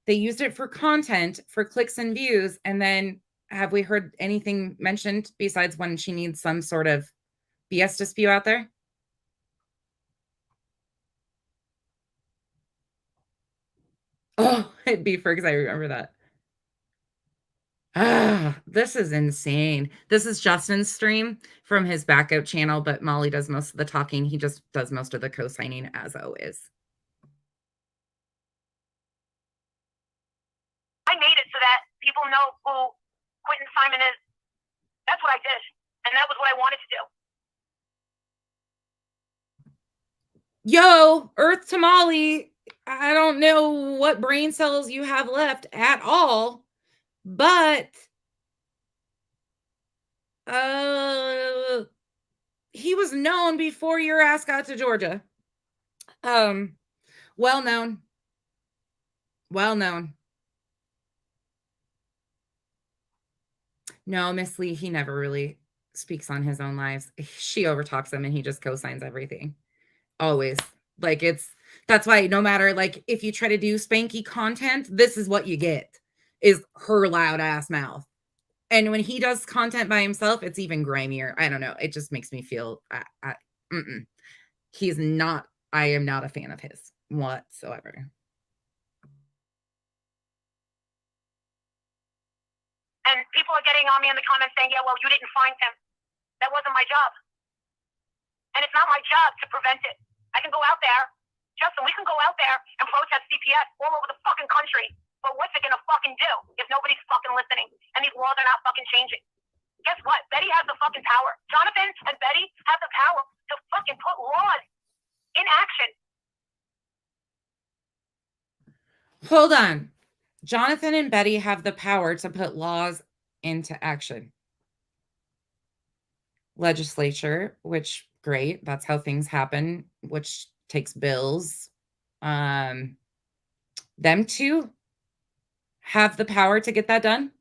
They used it for content, for clicks and views, and then have we heard anything mentioned besides when she needs some sort of BS to spew out there? Oh, it'd be for because I remember that. This is insane. This is Justin's stream from his backup channel, but Molly does most of the talking. He just does most of the co-signing as always. I made it so that people know who Quentin Simon is. That's what I did. And that was what I wanted to do. Yo, Earth to Molly. I don't know what brain cells you have left at all, but he was known before your ass got to Georgia. Well known. No, Miss Lee, he never really speaks on his own lives. She overtalks him and he just co-signs everything. Always. Like that's why no matter like if you try to do spanky content, this is what you get is her loud ass mouth. And when he does content by himself, it's even grimier. I don't know. It just makes me feel he's not, I am not a fan of his whatsoever. And people are getting on me in the comments saying, yeah, well, you didn't find him. That wasn't my job. And it's not my job to prevent it. I can go out there, Justin, we can go out there and protest CPS all over the fucking country. But what's it gonna fucking do if nobody's fucking listening and these laws are not fucking changing? Guess what? Betty has the fucking power. Jonathan and Betty have the power to fucking put laws in action. Hold on. Jonathan and Betty have the power to put laws into action. Legislature, which great, that's how things happen, which takes bills. Them two have the power to get that done.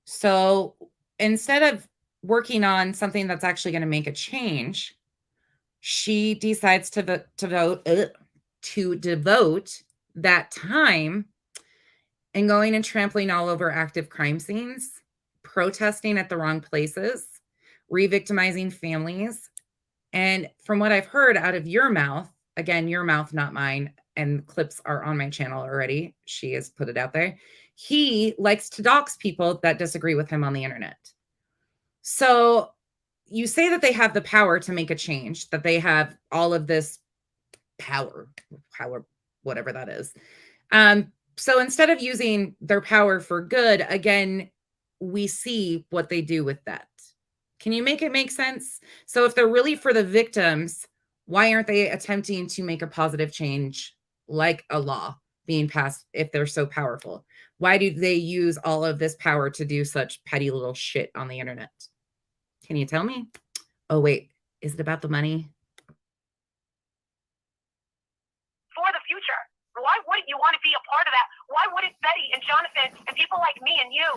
So instead of working on something that's actually going to make a change, she decides to devote that time and going and trampling all over active crime scenes, protesting at the wrong places, re-victimizing families. And from what I've heard out of your mouth, again, your mouth, not mine, and clips are on my channel already. She has put it out there. he likes to dox people that disagree with him on the internet. So you say that they have the power to make a change, that they have all of this power, whatever that is. So instead of using their power for good, again, we see what they do with that. Can you make it make sense? So if they're really for the victims, why aren't they attempting to make a positive change like a law being passed if they're so powerful? Why do they use all of this power to do such petty little shit on the internet? Can you tell me? Oh, wait, is it about the money? For the future. Why wouldn't you want to be a part of that? Why wouldn't Betty and Jonathan and people like me and you,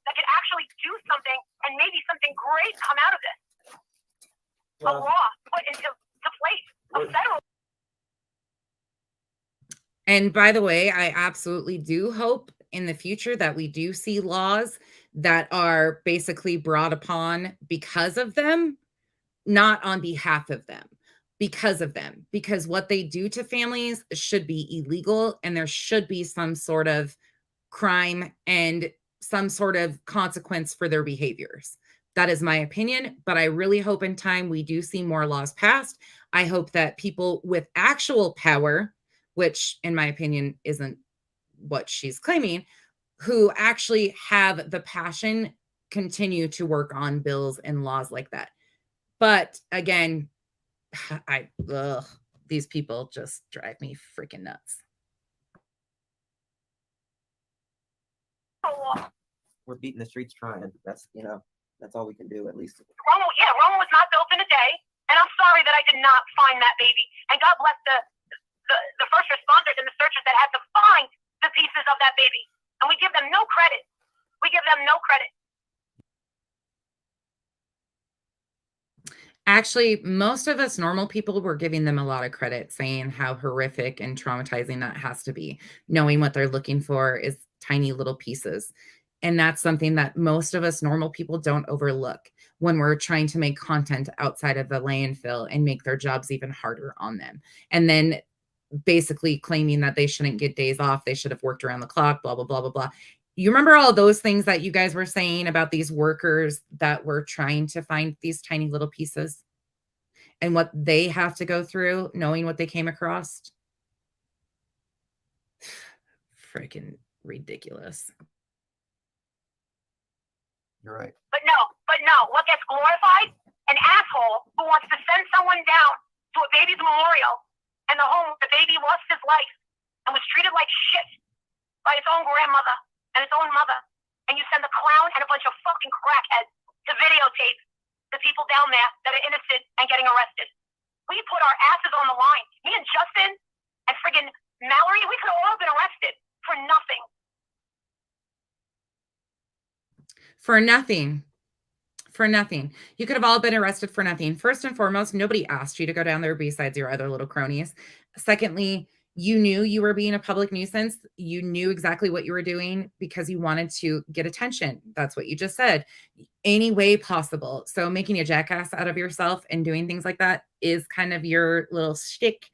that could actually do something and maybe something great come out of this? A law put into place, a federal. And by the way, I absolutely do hope in the future that we do see laws that are basically brought upon because of them, not on behalf of them. Because of them, because what they do to families should be illegal, and there should be some sort of crime and some sort of consequence for their behaviors. That is my opinion, but I really hope in time we do see more laws passed. I hope that people with actual power, which in my opinion isn't what she's claiming, who actually have the passion, continue to work on bills and laws like that. But again, these people just drive me freaking nuts. We're beating the streets trying. That's all we can do, at least. Rome was not built in a day, and I'm sorry that I did not find that baby. And God bless the first responders and the searchers that had to find the pieces of that baby. And we give them no credit. We give them no credit. Actually, most of us normal people were giving them a lot of credit, saying how horrific and traumatizing that has to be, knowing what they're looking for is tiny little pieces. And that's something that most of us normal people don't overlook when we're trying to make content outside of the landfill and make their jobs even harder on them. And then basically claiming that they shouldn't get days off, they should have worked around the clock, blah, blah, blah, blah, blah. You remember all those things that you guys were saying about these workers that were trying to find these tiny little pieces and what they have to go through, knowing what they came across? Freaking ridiculous. You're right. But no, what gets glorified? An asshole who wants to send someone down to a baby's memorial and the home where the baby lost his life and was treated like shit by its own grandmother and its own mother. And you send a clown and a bunch of fucking crackheads to videotape the people down there that are innocent and getting arrested. We put our asses on the line. Me and Justin and friggin' Mallory, we could have all been arrested for nothing. For nothing. For nothing. You could have all been arrested for nothing. First and foremost, nobody asked you to go down there besides your other little cronies. Secondly, you knew you were being a public nuisance. You knew exactly what you were doing because you wanted to get attention. That's what you just said. Any way possible. So making a jackass out of yourself and doing things like that is kind of your little shtick.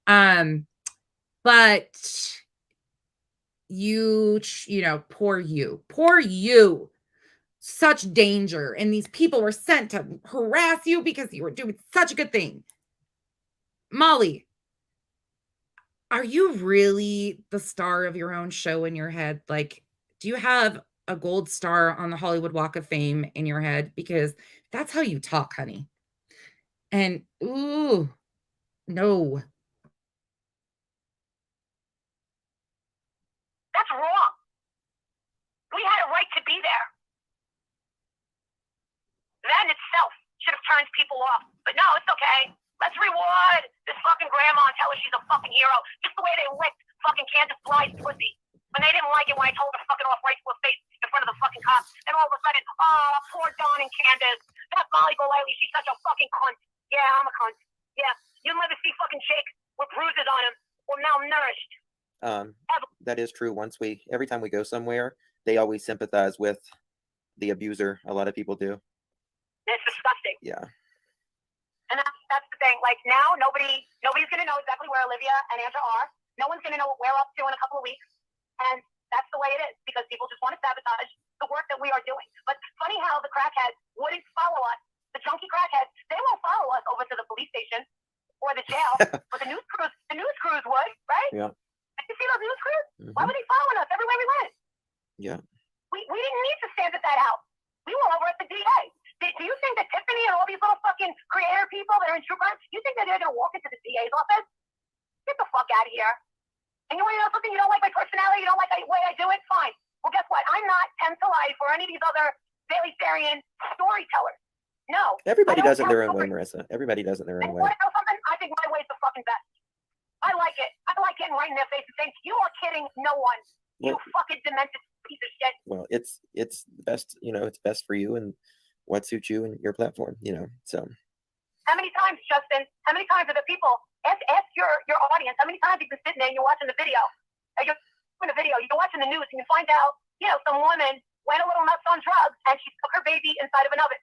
But you know, poor you. Such danger. And these people were sent to harass you because you were doing such a good thing. Molly, are you really the star of your own show in your head? Like, do you have a gold star on the Hollywood Walk of Fame in your head? Because that's how you talk, honey. And, ooh, no. That's wrong. We had a right to be there. That in itself should have turned people off. But no, it's okay. Let's reward this fucking grandma and tell her she's a fucking hero. Just the way they licked fucking Candace Blythe's pussy. When they didn't like it when I told her fucking off right to her face in front of the fucking cops. Then all of a sudden, oh, poor Don and Candace. That Molly Golightly, she's such a fucking cunt. Yeah, I'm a cunt. Yeah, you'll never see fucking Jake with bruises on him or malnourished. That is true. Every time we go somewhere, they always sympathize with the abuser. A lot of people do. It's disgusting. Yeah. And that's the thing. Like now, nobody's gonna know exactly where Olivia and Andra are. No one's gonna know what we're up to in a couple of weeks. And That's the way it is, because people just want to sabotage the work that we are doing. But funny how the crackheads wouldn't follow us. The junkie crackheads, they won't follow us over to the police station or the jail. But the news crews would, right? Yeah. Did you see those news crews? Mm-hmm. Why were they following us everywhere we went? Yeah. We didn't need to stand at that house. We were over at the DA. Do you think that Tiffany and all these little fucking creator people that are in true crime, you think that they're going to walk into the DA's office? Get the fuck out of here. And you want to know something? You don't like my personality? You don't like the way I do it? Fine. Well, guess what? I'm not 10 to Life or any of these other Daily Sarian storytellers. No. Everybody does it their own way, Marissa. Everybody does it their own way. You want to know something? I think my way is the fucking best. I like it. I like getting right in their face and saying, you are kidding no one. You fucking demented piece of shit. Well, it's best, it's best for you and what suits you and your platform, so. How many times, Justin, how many times are the people, ask your audience, how many times you've been sitting there and you're watching the video, you're watching the news and you find out, some woman went a little nuts on drugs and she took her baby inside of an oven.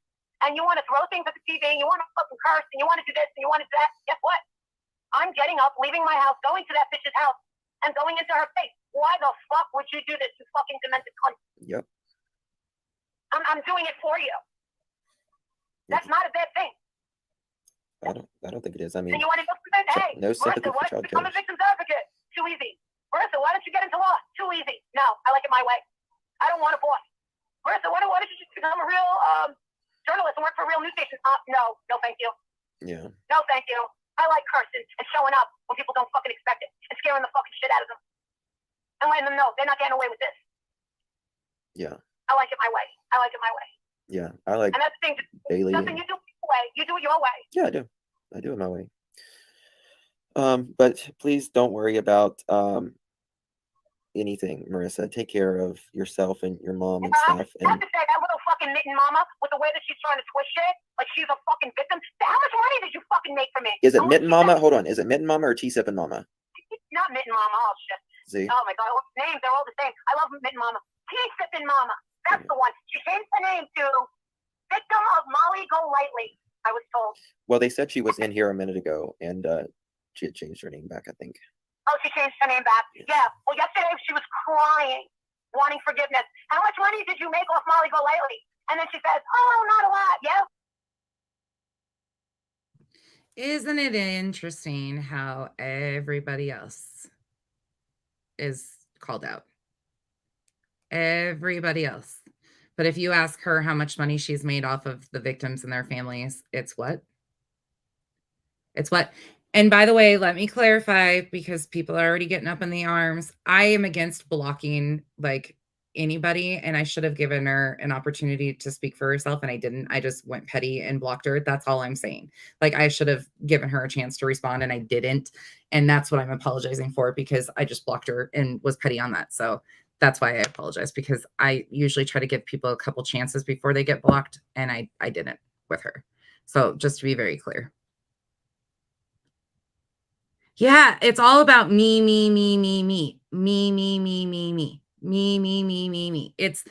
And you want to throw things at the TV and you want to fucking curse and you want to do this and you want to do that. Guess what? I'm getting up, leaving my house, going to that bitch's house and going into her face. Why the fuck would you do this, you fucking demented cunt? Yep. I'm doing it for you. That's not a bad thing. I don't think it is. I mean, and you want to go through that? Hey, no sympathy Marissa, for child become a killers. victim's advocate. Too easy. Marissa, why don't you get into law? Too easy. No, I like it my way. I don't want a boss. Marissa, why don't you just become a real journalist and work for a real news station? No, thank you. Yeah. No, thank you. I like cursing and showing up when people don't fucking expect it and scaring the fucking shit out of them and letting them know they're not getting away with this. Yeah. I like it my way. Yeah, I like. And that's the thing. Bailey. Nothing you do it your way. You do it your way. Yeah, I do. I do it my way. But please don't worry about anything, Marissa. Take care of yourself and your mom and stuff. I have to say, that little fucking mitten mama, with the way that she's trying to twist shit, like she's a fucking victim. How much money did you fucking make from it? Is it Mitten Mama? Hold on. Is it Mitten Mama or Tea Sippin' Mama? Not Mitten Mama. Oh, shit. See? Oh, my God. Names, they're all the same. I love Mitten Mama. Tea Sippin' Mama. That's the one. She changed the name to Victim of Molly Go Lightly, I was told. Well, they said she was in here a minute ago, and she had changed her name back, I think. Oh, she changed her name back. Yeah. Well, yesterday she was crying, wanting forgiveness. How much money did you make off Molly Go Lightly? And then she says, oh, not a lot. Yeah. Isn't it interesting how everybody else is called out? Everybody else. But if you ask her how much money she's made off of the victims and their families, it's what? It's what? And by the way, let me clarify, because people are already getting up in the arms. I am against blocking anybody, and I should have given her an opportunity to speak for herself, and I didn't. I just went petty and blocked her. That's all I'm saying. I should have given her a chance to respond, and I didn't. And that's what I'm apologizing for, because I just blocked her and was petty on that. So that's why I apologize, because I usually try to give people a couple chances before they get blocked, and I didn't with her. So just to be very clear. Yeah, it's all about me. It's,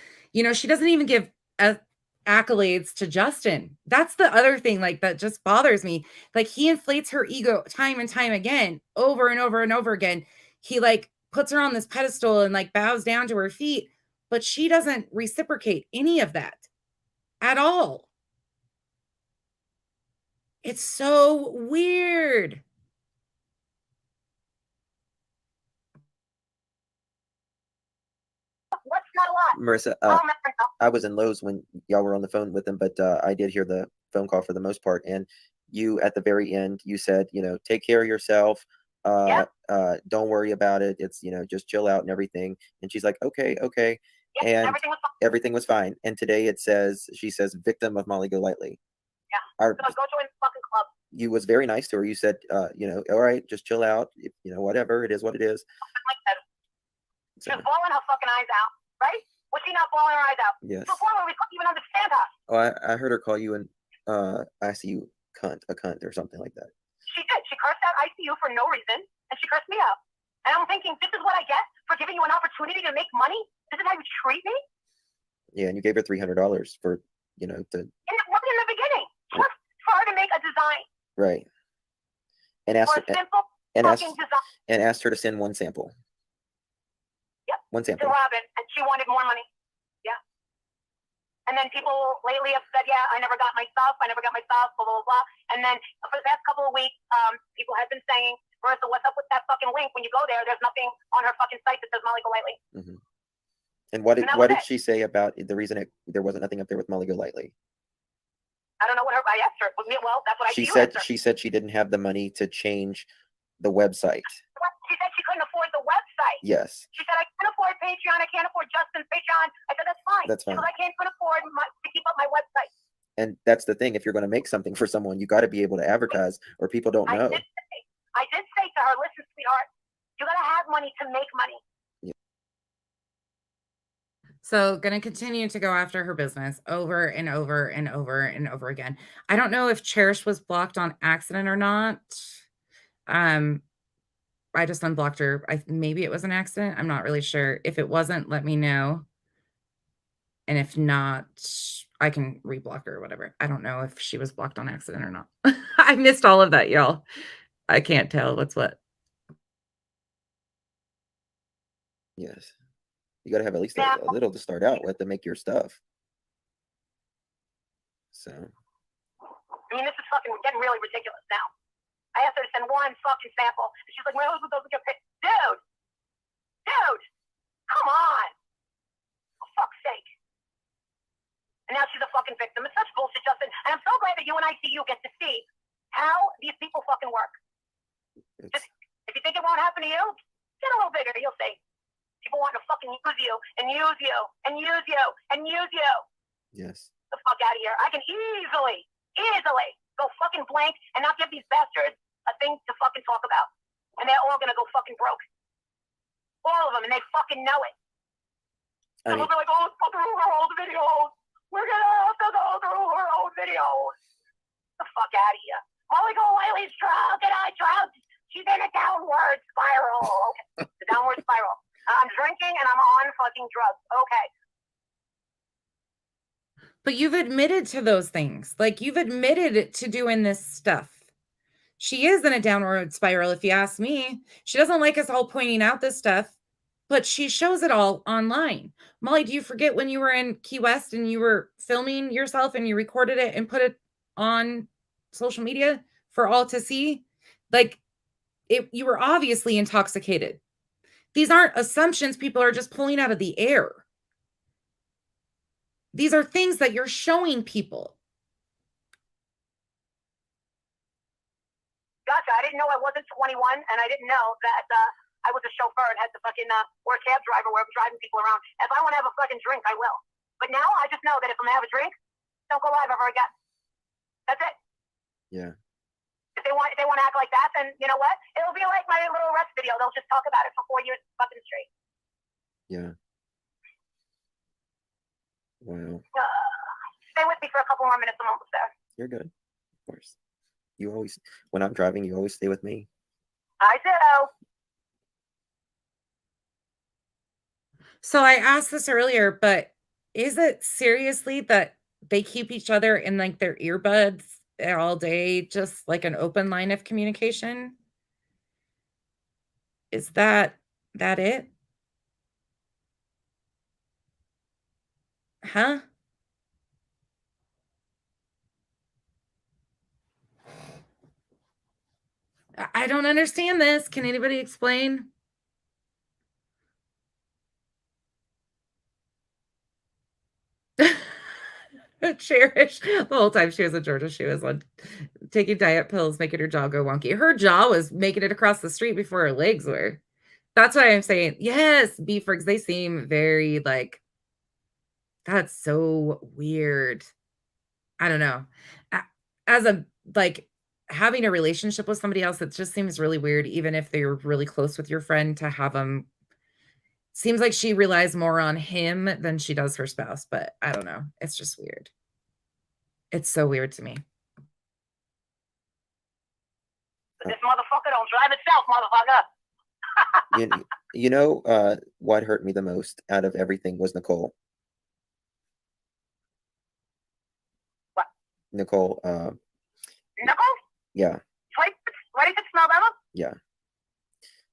she doesn't even give accolades to Justin. That's the other thing, that just bothers me. He inflates her ego time and time again, over and over and over again. He puts her on this pedestal and bows down to her feet, but she doesn't reciprocate any of that at all. It's so weird. What's not a lot? Marissa, I was in Lowe's when y'all were on the phone with them, but I did hear the phone call for the most part. And you, at the very end, you said, take care of yourself. Don't worry about it. It's, just chill out and everything. And she's like, okay. Yep, And everything was fine. And today she says, victim of Molly Go Lightly. Yeah. Go join the fucking club. You was very nice to her. You said, all right, just chill out. Whatever. It is what it is. She was bawling her fucking eyes out, right? Was she not bawling her eyes out? Yes. To the point where we couldn't even understand her. Oh, I heard her call you ICU a cunt or something like that. She did. She cursed out ICU for no reason, and she cursed me out. And I'm thinking, this is what I get for giving you an opportunity to make money? This is how you treat me? Yeah, and you gave her $300 for, to... And it wasn't in the beginning. Just for her to make a design. Right. And asked her to send one sample. Yep. One to sample. Robin, and she wanted more money. Yeah. And then people lately have said, yeah, I never got my stuff, blah, blah, blah, blah. And then for the past couple of weeks, people have been saying, Marissa, what's up with that fucking link? When you go there, there's nothing on her fucking site that says Molly Golightly. Mm-hmm. And what did she say about the reason there wasn't nothing up there with Molly Golightly? I don't know what I asked her. Well, that's what she said. She said she didn't have the money to change the website. She said she couldn't afford the website. Yes. She said, I can't afford Patreon. I can't afford Justin's Patreon. I said, that's fine. That's fine. Because I can't afford to keep up my website. And that's the thing. If you're going to make something for someone, you got to be able to advertise, or people don't know. I did say to her, listen, sweetheart, you got to have money to make money. Yeah. So going to continue to go after her business over and over and over and over again. I don't know if Cherish was blocked on accident or not. I just unblocked her. Maybe it was an accident. I'm not really sure. If it wasn't, let me know. And if not, I can reblock her or whatever. I don't know if she was blocked on accident or not. I missed all of that, y'all. I can't tell what's what. Yes. You got to have at least a little to start out with to make your stuff. So. I mean, this is fucking getting really ridiculous now. I asked her to send one fucking sample. And she's like, my husband doesn't get paid. Dude, come on. For fuck's sake. And now she's a fucking victim. It's such bullshit, Justin. And I'm so glad that you and ICU get to see how these people fucking work. Just, if you think it won't happen to you, get a little bigger. You'll see. People want to fucking use you and use you and use you and use you. Yes. The fuck out of here. I can easily go fucking blank and not give these bastards a thing to fucking talk about. And they're all gonna go fucking broke. All of them, and they fucking know it. And they'll be like, oh, let's go through her old videos. We're gonna have to go through her old videos. The fuck out of here. Molly Golightly's drunk and I drunk. She's in a downward spiral. Okay, the downward spiral. I'm drinking and I'm on fucking drugs. Okay. But you've admitted to those things. Like, you've admitted to doing this stuff. She is in a downward spiral, if you ask me. She doesn't like us all pointing out this stuff, but she shows it all online. Molly, do you forget when you were in Key West and you were filming yourself and you recorded it and put it on social media for all to see? Like, you were obviously intoxicated. These aren't assumptions people are just pulling out of the air. These are things that you're showing people. Gotcha. I didn't know I wasn't 21, and I didn't know that I was a chauffeur and had to fucking or a cab driver where I'm driving people around. If I want to have a fucking drink, I will. But now I just know that if I'm gonna have a drink, don't go live ever again. That's it. Yeah. If they want to act like that, then you know what? It'll be like my little arrest video. They'll just talk about it for 4 years fucking straight. Yeah. Wow. Stay with me for a couple more minutes. I'm almost there. You're good. Of course. You always, when I'm driving, you always stay with me. I do. So I asked this earlier, but is it seriously that they keep each other in like their earbuds all day, just like an open line of communication? Is that it? Huh? I don't understand this. Can anybody explain? Cherish. The whole time she was in Georgia, she was on taking diet pills, making her jaw go wonky. Her jaw was making it across the street before her legs were. That's why I'm saying, yes, beefers, they seem very like, that's so weird. I don't know. As a, like, having a relationship with somebody else, it just seems really weird, even if they're really close with your friend, to have them. Seems like she relies more on him than she does her spouse, but I don't know. It's just weird. It's so weird to me. This motherfucker don't drive itself, motherfucker. You know what hurt me the most out of everything was Nicole. What? Nicole. Nicole? Yeah. 26th November? Yeah.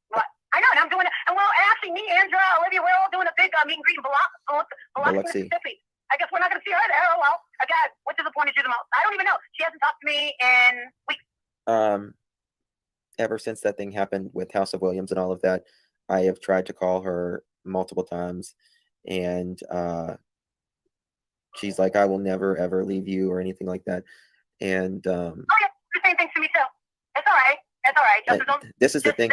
What? I know, and I'm doing it. And well, actually, actually, me, Andrea, Olivia, we're all doing a big meet and greet in Biloxi, Mississippi. I guess we're not going to see her there. Oh, well. Again, what disappointed you the most? I don't even know. She hasn't talked to me in weeks. Ever since that thing happened with House of Williams and all of that, I have tried to call her multiple times, and she's like, I will never, ever leave you or anything like that. And oh, yeah, the same thing to me, too. It's all right. It's all right. This is the thing.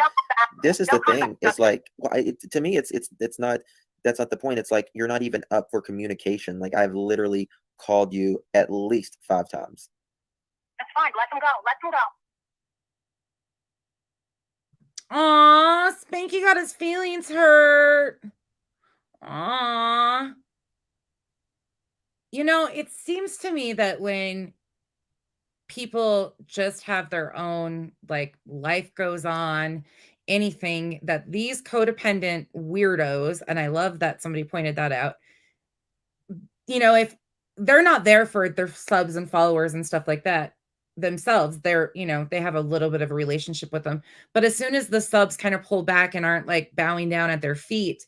This is the thing. It's like, well, to me, it's not, that's not the point. It's like, you're not even up for communication. Like, I've literally called you at least 5 times. That's fine. Let them go. Let them go. Aw, Spanky got his feelings hurt. Aw. You know, it seems to me that when people just have their own, like, life goes on, anything, that these codependent weirdos, and I love that somebody pointed that out, you know, if they're not there for their subs and followers and stuff like that themselves, they're, you know, they have a little bit of a relationship with them. But as soon as the subs kind of pull back and aren't like bowing down at their feet,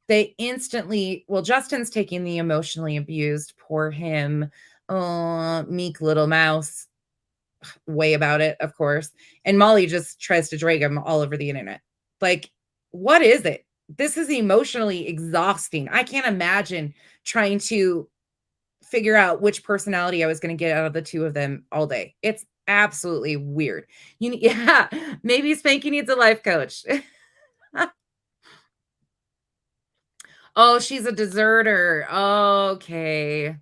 they instantly, well, Justin's taking the emotionally abused, poor him, meek little mouse way about it, of course. And Molly just tries to drag him all over the internet. Like, what is it? This is emotionally exhausting. I can't imagine trying to figure out which personality I was going to get out of the two of them all day. It's absolutely weird. Yeah, maybe Spanky needs a life coach. Oh, she's a deserter. Okay.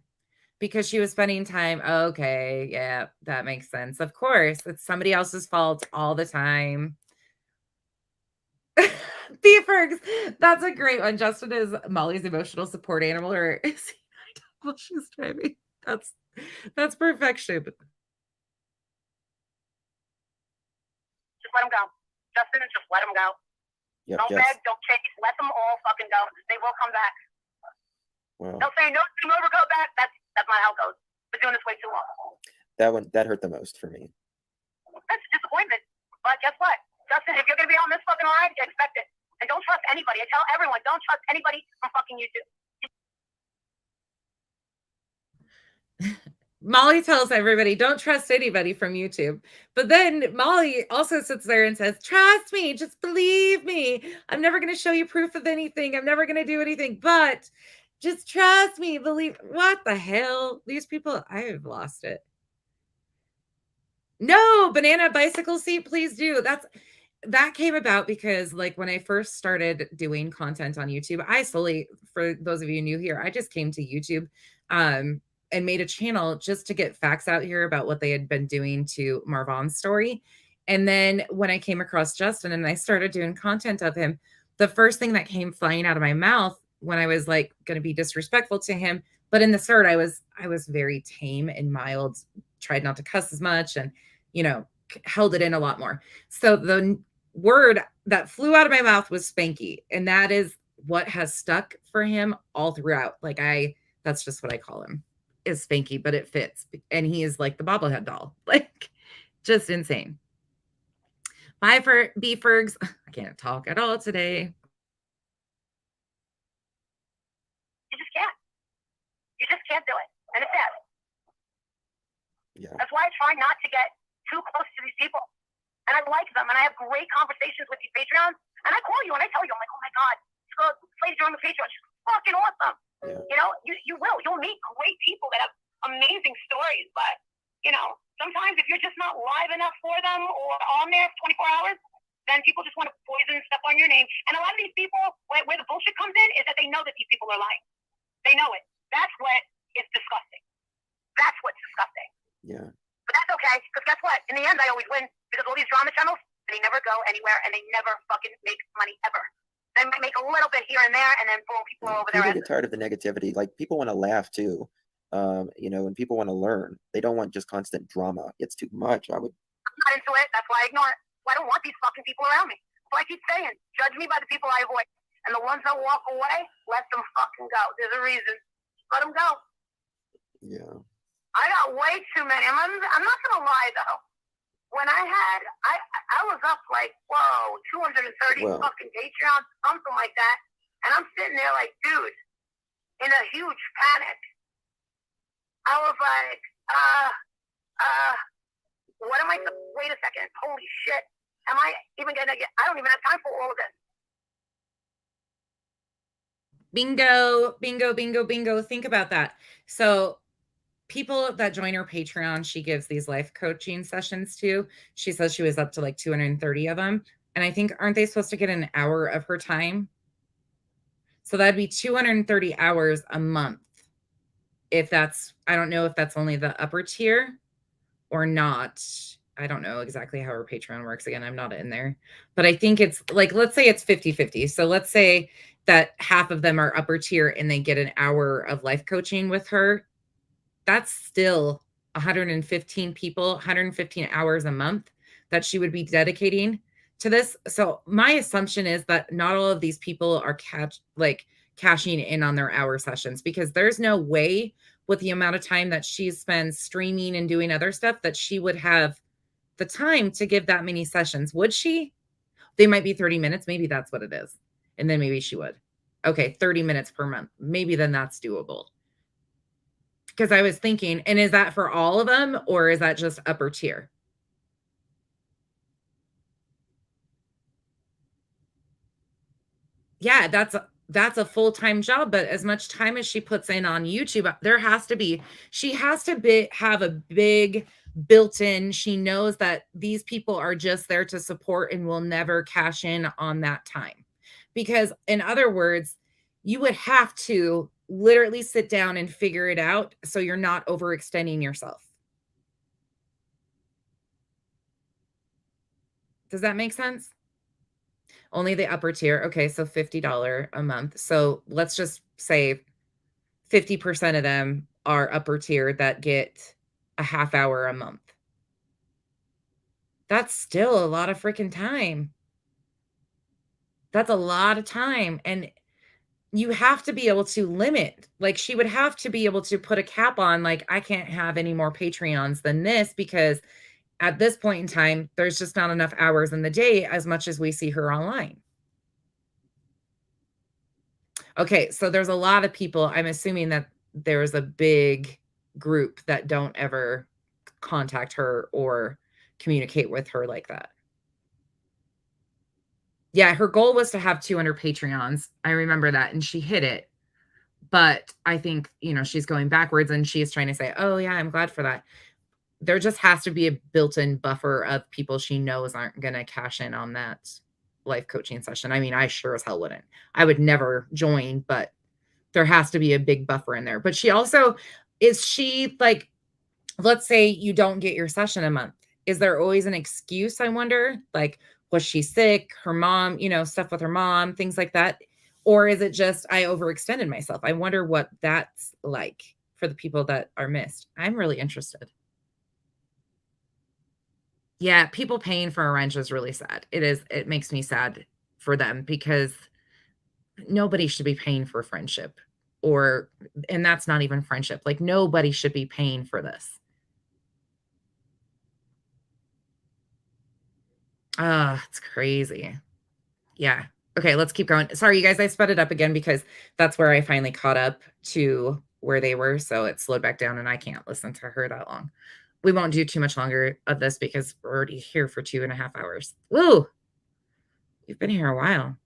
Because she was spending time. Okay. Yeah, that makes sense. Of course, it's somebody else's fault all the time. Beefergs, that's a great one. Justin is Molly's emotional support animal, or is he while she's driving? That's perfection. Just let them go. Justin, just let them go. Yep, don't beg, don't chase. Let them all fucking go. They will come back. Well, They'll say, no, you never go back. That's not how it goes. We're doing this way too long. That hurt the most for me. That's disappointment. But guess what? Justin, if you're going to be on this fucking ride, expect it. And don't trust anybody. I tell everyone, don't trust anybody from fucking YouTube. Molly tells everybody, don't trust anybody from YouTube. But then Molly also sits there and says, trust me, just believe me. I'm never going to show you proof of anything. I'm never going to do anything, but just trust me, believe. What the hell? These people, I've lost it. No, banana bicycle seat, please do. That came about because, like, when I first started doing content on YouTube, I slowly, for those of you new here, I just came to YouTube and made a channel just to get facts out here about what they had been doing to Marvan's story. And then when I came across Justin and I started doing content of him, the first thing that came flying out of my mouth when I was like going to be disrespectful to him, but in the start, I was very tame and mild, tried not to cuss as much, and, you know, held it in a lot more. So the word that flew out of my mouth was Spanky. And that is what has stuck for him all throughout. Like, that's just what I call him, is Spanky, but it fits. And he is like the bobblehead doll, like, just insane. Bye for Beefergs. I can't talk at all today. You just can't. You just can't do it. And it's sad. Yeah. That's why I try not to get too close to these people. And I like them, and I have great conversations with these Patreons. And I call you and I tell you, I'm like, oh my God, please join the Patreon. She's fucking awesome. Yeah. You know, you will. You'll meet great people that have amazing stories. But, you know, sometimes if you're just not live enough for them or on there 24 hours, then people just want to poison stuff on your name. And a lot of these people, where the bullshit comes in, is that they know that these people are lying. They know it. That's what is disgusting. That's what's disgusting. Yeah. But that's okay, because guess what? In the end, I always win, because all these drama channels, they never go anywhere, and they never fucking make money ever. They might make a little bit here and there, and then boom, people are over there. People get tired of the negativity. Like, people want to laugh too, you know, and people want to learn. They don't want just constant drama. It's too much. I'm not into it. That's why I ignore it. I don't want these fucking people around me. So I keep saying, judge me by the people I avoid. And the ones that walk away, let them fucking go. There's a reason. Let them go. Yeah. I got way too many. I'm not going to lie, though. when I was up like, whoa, 230 Wow. fucking Patreons, something like that. And I'm sitting there like, dude, in a huge panic. I was like, what am I, wait a second, holy shit. Am I even gonna get, I don't even have time for all of this. Bingo, bingo, bingo, bingo. Think about that. So people that join her Patreon, she gives these life coaching sessions to. She says she was up to like 230 of them. And I think, aren't they supposed to get an hour of her time? So that'd be 230 hours a month. If that's, I don't know if that's only the upper tier or not. I don't know exactly how her Patreon works. Again, I'm not in there. But I think it's like, let's say it's 50-50. So let's say that half of them are upper tier and they get an hour of life coaching with her. That's still 115 people, 115 hours a month that she would be dedicating to this. So my assumption is that not all of these people are cashing in on their hour sessions, because there's no way with the amount of time that she spends streaming and doing other stuff that she would have the time to give that many sessions. Would she? They might be 30 minutes. Maybe that's what it is. And then maybe she would. Okay, 30 minutes per month. Maybe then that's doable. Because I was thinking, and is that for all of them or is that just upper tier? Yeah, that's a full-time job, but as much time as she puts in on YouTube, there has to be, she has to have a big built-in, she knows that these people are just there to support and will never cash in on that time. Because in other words, you would have to literally sit down and figure it out so you're not overextending yourself. Does that make sense? Only the upper tier. Okay, so $50 a month. So let's just say 50% of them are upper tier that get a half hour a month. That's still a lot of freaking time. That's a lot of time. And you have to be able to limit, like she would have to be able to put a cap on, like, I can't have any more Patreons than this, because at this point in time, there's just not enough hours in the day as much as we see her online. Okay, so there's a lot of people. I'm assuming that there's a big group that don't ever contact her or communicate with her like that. Yeah, her goal was to have 200 Patreons. I remember that, and she hit it. But I think, she's going backwards, and she's trying to say, oh, yeah, I'm glad for that. There just has to be a built-in buffer of people she knows aren't going to cash in on that life coaching session. I mean, I sure as hell wouldn't. I would never join, but there has to be a big buffer in there. But she also, is she like, let's say you don't get your session a month. Is there always an excuse, I wonder? Like, was she sick? Her mom, stuff with her mom, things like that. Or is it just, I overextended myself? I wonder what that's like for the people that are missed. I'm really interested. Yeah, people paying for a wrench is really sad. It is. It makes me sad for them, because nobody should be paying for friendship, and that's not even friendship. Like, nobody should be paying for this. It's crazy. Yeah. Okay, let's keep going. Sorry, you guys, I sped it up again because that's where I finally caught up to where they were. So it slowed back down and I can't listen to her that long. We won't do too much longer of this because we're already here for 2.5 hours. Woo! You've been here a while.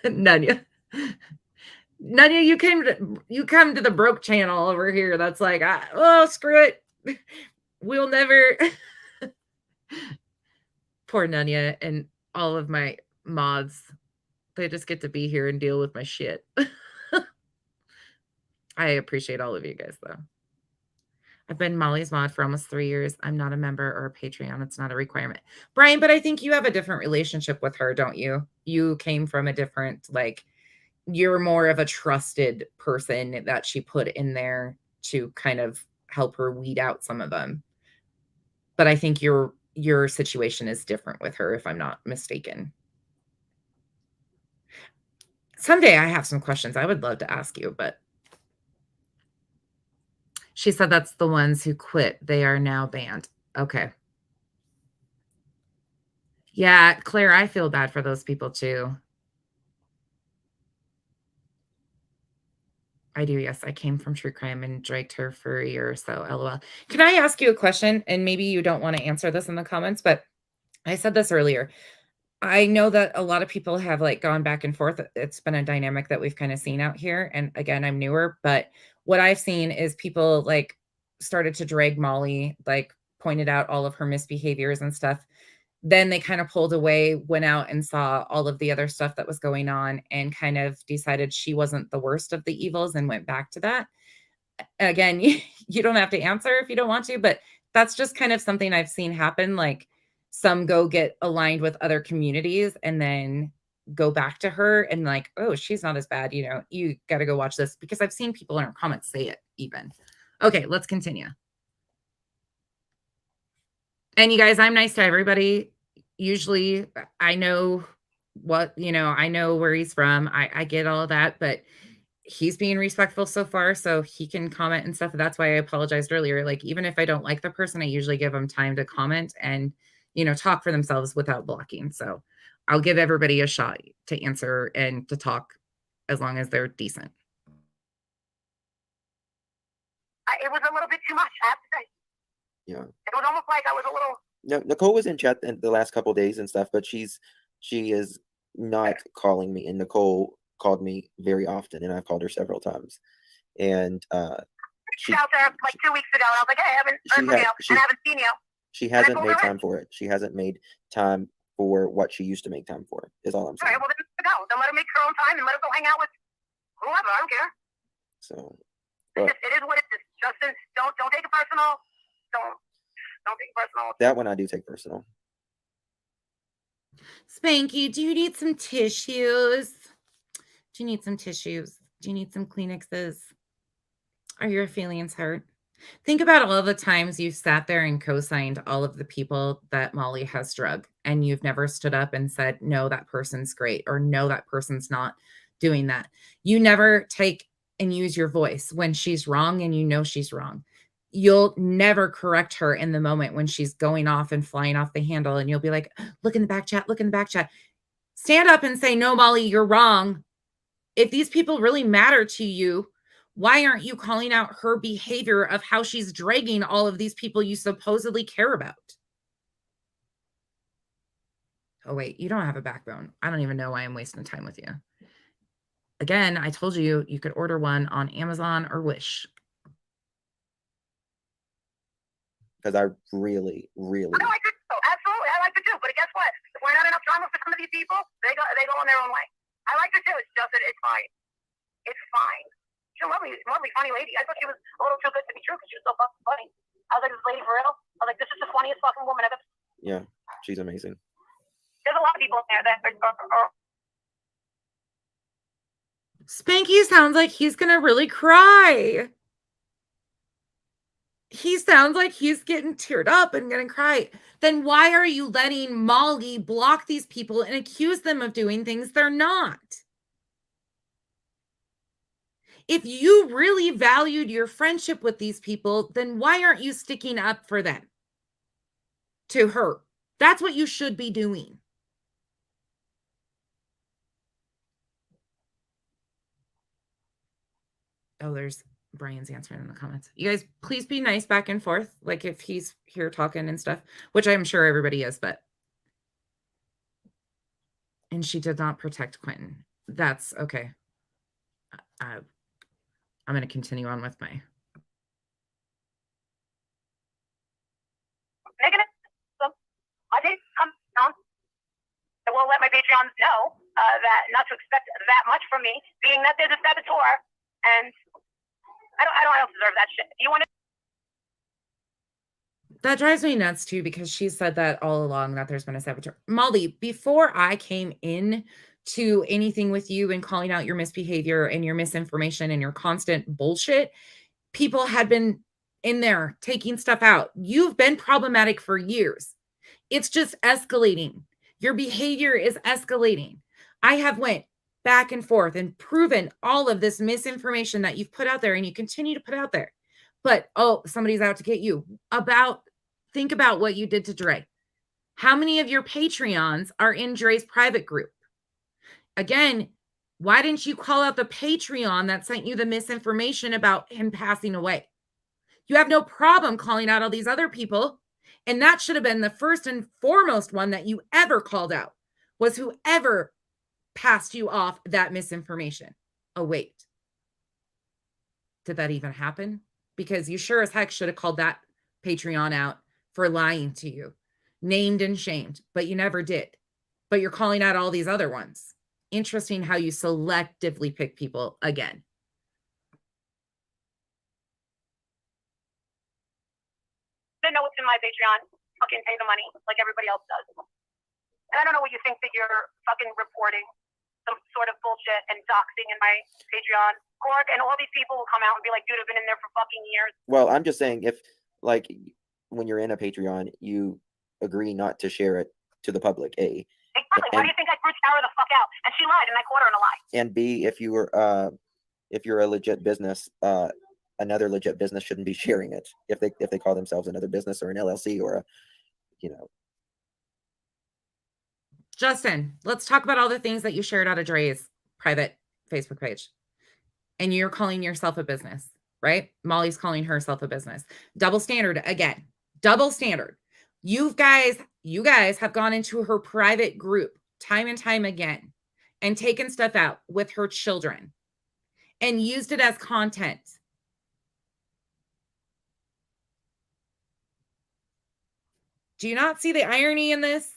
Nanya, you come to the broke channel over here. That's like, oh, screw it. We'll never. Poor Nanya and all of my mods. They just get to be here and deal with my shit. I appreciate all of you guys, though. I've been Molly's mod for almost 3 years. I'm not a member or a Patreon. It's not a requirement. Brian, but I think you have a different relationship with her, don't you? You came from a different, like, you're more of a trusted person that she put in there to kind of help her weed out some of them. But I think your situation is different with her, if I'm not mistaken. Someday I have some questions I would love to ask you, but she said that's the ones who quit. They are now banned. Okay. Yeah, Claire, I feel bad for those people too. I do, yes. I came from true crime and dragged her for a year or so, LOL. Can I ask you a question? And maybe you don't want to answer this in the comments, but I said this earlier. I know that a lot of people have like gone back and forth. It's been a dynamic that we've kind of seen out here. And again, I'm newer, but what I've seen is people like started to drag Molly, like pointed out all of her misbehaviors and stuff. Then they kind of pulled away, went out and saw all of the other stuff that was going on and kind of decided she wasn't the worst of the evils and went back to that. Again, you don't have to answer if you don't want to, but that's just kind of something I've seen happen. Like some go get aligned with other communities and then go back to her and like, oh, she's not as bad. You know, you got to go watch this, because I've seen people in our comments say it even. Okay, let's continue. And you guys, I'm nice to everybody. Usually I know what, you know, I know where he's from. I get all of that, but he's being respectful so far, so he can comment and stuff. That's why I apologized earlier. Like, even if I don't like the person, I usually give them time to comment and, you know, talk for themselves without blocking. So I'll give everybody a shot to answer and to talk as long as they're decent. It was a little bit too much, I have to say. Yeah. It was almost like I was a little... No, Nicole was in chat in the last couple days and stuff, but she is not calling me. And Nicole called me very often, and I've called her several times. And she out there like 2 weeks ago, and I was like, hey, I haven't heard from you, and I haven't seen you. She hasn't made time for it. She hasn't made time for what she used to make time for, is all I'm saying. All right, well, then go. Then let her make her own time and let her go hang out with whoever. I don't care. So it is what it is. Justin, don't take it personal. Don't take it personal. That one I do take personal. Spanky, do you need some tissues? Do you need some tissues? Do you need some Kleenexes? Are your feelings hurt? Think about all of the times you've sat there and co-signed all of the people that Molly has drugged, and you've never stood up and said, no, that person's great, or no, that person's not doing that. You never take and use your voice when she's wrong and you know she's wrong. You'll never correct her in the moment when she's going off and flying off the handle, and you'll be like, look in the back chat, look in the back chat. Stand up and say, no, Molly, you're wrong. If these people really matter to you, why aren't you calling out her behavior of how she's dragging all of these people you supposedly care about? Oh, wait, you don't have a backbone. I don't even know why I'm wasting time with you. Again, I told you, you could order one on Amazon or Wish. Because I really... I like it too. Absolutely, I like it too. But guess what? If we're not enough time for some of these people, they go on their own way. I like it too. It's just that it's fine. It's fine. She's a lovely, funny lady. I thought she was a little too good to be true because she was so fucking funny. I was like, this lady for real? I was like, this is the funniest fucking woman I've ever seen. Yeah, she's amazing. There's a lot of people in there that are... Spanky sounds like he's going to really cry. He sounds like he's getting teared up and going to cry. Then why are you letting Molly block these people and accuse them of doing things they're not? If you really valued your friendship with these people, then why aren't you sticking up for them? To her. That's what you should be doing. Oh, there's Brian's answering in the comments. You guys, please be nice back and forth. Like if he's here talking and stuff, which I'm sure everybody is, but. And she did not protect Quentin. That's okay. I'm going to continue on with my. I did come down. I will let my Patreons know that not to expect that much from me, being that there's a saboteur, and I don't deserve that shit. Do you want to? That drives me nuts too, because she said that all along, that there's been a saboteur. Molly, before I came in to anything with you and calling out your misbehavior and your misinformation and your constant bullshit, people had been in there taking stuff out. You've been problematic for years. It's just escalating. Your behavior is escalating. I have went back and forth and proven all of this misinformation that you've put out there and you continue to put out there. But, oh, somebody's out to get you about think about what you did to Dre. How many of your Patreons are in Dre's private group? Again, why didn't you call out the Patreon that sent you the misinformation about him passing away? You have no problem calling out all these other people. And that should have been the first and foremost one that you ever called out, was whoever passed you off that misinformation. Oh, wait. Did that even happen? Because you sure as heck should have called that Patreon out for lying to you, named and shamed, but you never did. But you're calling out all these other ones. Interesting how you selectively pick people again. I know what's in my Patreon. Fucking pay the money like everybody else does. And I don't know what you think that you're fucking reporting some sort of bullshit and doxing in my Patreon. Cork and all these people will come out and be like, dude, I've been in there for fucking years. Well, I'm just saying, if like when you're in a Patreon, you agree not to share it to the public, A. Exactly. Why do you think I threw Tara the fuck out? And she lied, and I caught her in a lie. And B, if you're a legit business, another legit business shouldn't be sharing it if they call themselves another business or an LLC or a, you know. Justin, let's talk about all the things that you shared out of Dre's private Facebook page. And you're calling yourself a business, right? Molly's calling herself a business. Double standard again. Double standard. You guys have gone into her private group time and time again and taken stuff out with her children and used it as content. Do you not see the irony in this?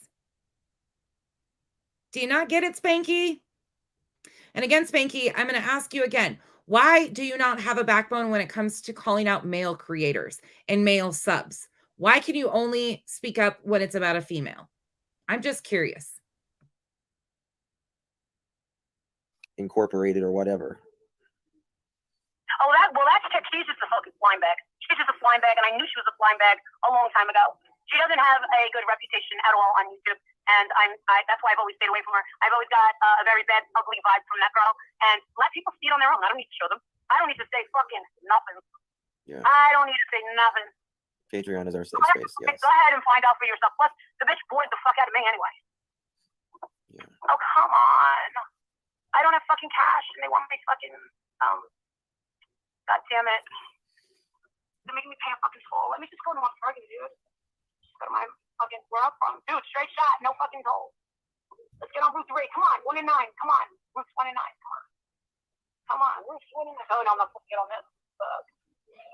Do you not get it, Spanky? And again, Spanky, I'm going to ask you again. Why do you not have a backbone when it comes to calling out male creators and male subs? Why can you only speak up when it's about a female? I'm just curious. Incorporated or whatever. Oh, she's just a fucking flying bag. She's just a flying bag, and I knew she was a flying bag a long time ago. She doesn't have a good reputation at all on YouTube, and that's why I've always stayed away from her. I've always got a very bad, ugly vibe from that girl, and let people see it on their own. I don't need to show them. I don't need to say fucking nothing. Yeah. I don't need to say nothing. Patreon is our safe space, yes. Go ahead and find out for yourself. Plus, the bitch bored the fuck out of me anyway. Yeah. Oh, come on. I don't have fucking cash, and they want me fucking, God damn it. They're making me pay a fucking toll. Let me just go to one fucking, dude. Just go to my fucking, where I'm from. Dude, straight shot, no fucking toll. Let's get on Route 3. Come on, 1 and 9. Come on. Route 1 and 9. Come on. Come on. Route 1 and 9. Oh, no, I'm not supposed to get on this.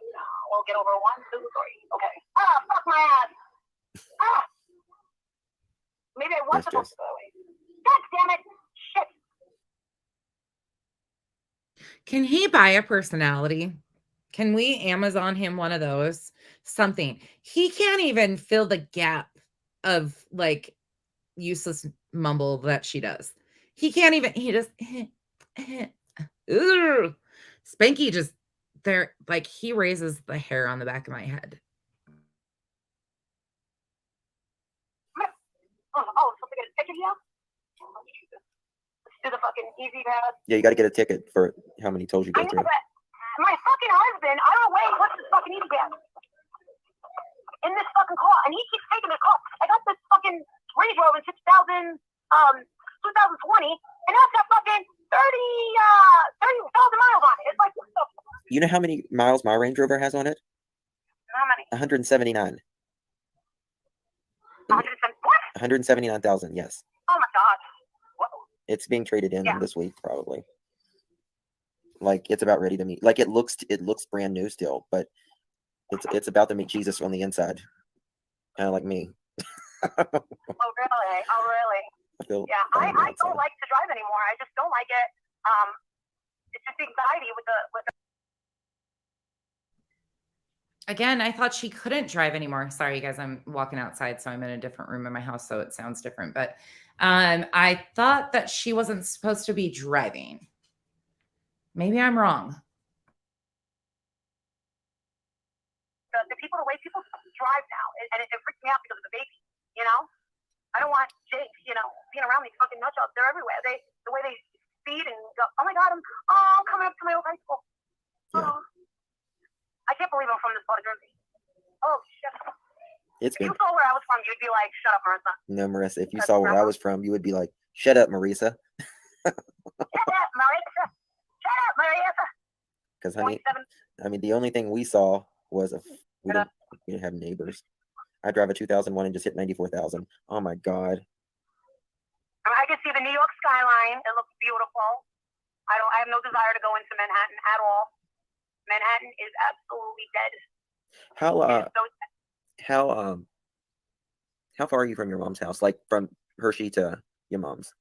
No, we'll get over 1, 2, 3. Okay. Ah, fuck my ass. Ah. Maybe I was supposed to go away. God damn it. Shit. Can he buy a personality? Can we Amazon him one of those? Something. He can't even fill the gap of like useless mumble that she does. He can't even, he just, Spanky just, there, like he raises the hair on the back of my head. Oh, so they get a ticket here? Let's do the fucking easy pass. Yeah, you got to get a ticket for how many tolls you go through. My fucking husband, I don't know what's this fucking easy pass in this fucking car, and he keeps taking this car. I got this fucking Range Rover in 2020, and that's got fucking 30,000 miles on it. It's like, what the fuck? You know how many miles my Range Rover has on it? How many? 179. 179,000, yes. Oh my god. Whoa. It's being traded in this week, probably. Like it's about ready to meet. Like it looks brand new still, but it's about to meet Jesus on the inside. Kind of like me. Oh really? Oh really? I don't like to drive anymore. I just don't like it. It's just anxiety with the. Again, I thought she couldn't drive anymore. Sorry, you guys, I'm walking outside, so I'm in a different room in my house, so it sounds different. But I thought that she wasn't supposed to be driving. Maybe I'm wrong. The way people drive now, and it freaks me out because of the baby, you know? I don't want Jake, being around these fucking nutjobs. They're everywhere. The way they speed and go, oh my God, I'm coming up to my old high school. Yeah. I can't believe I'm from this part of Jersey. Oh, shit. It's If you been saw where I was from, you'd be like, "Shut up, Marissa." no, Marissa. If you That's saw where I proper. was from, you would be like, "Shut up, Marissa." Shut up, Marissa. Shut up, Marissa. Because honey, 27. I mean, the only thing we saw was we didn't have neighbors. I drive a 2001 and just hit 94,000. Oh my god. I can see the New York skyline. It looks beautiful. I have no desire to go into Manhattan at all. Manhattan is absolutely dead. It is so dead. How far are you from your mom's house? Like from Hershey to your mom's?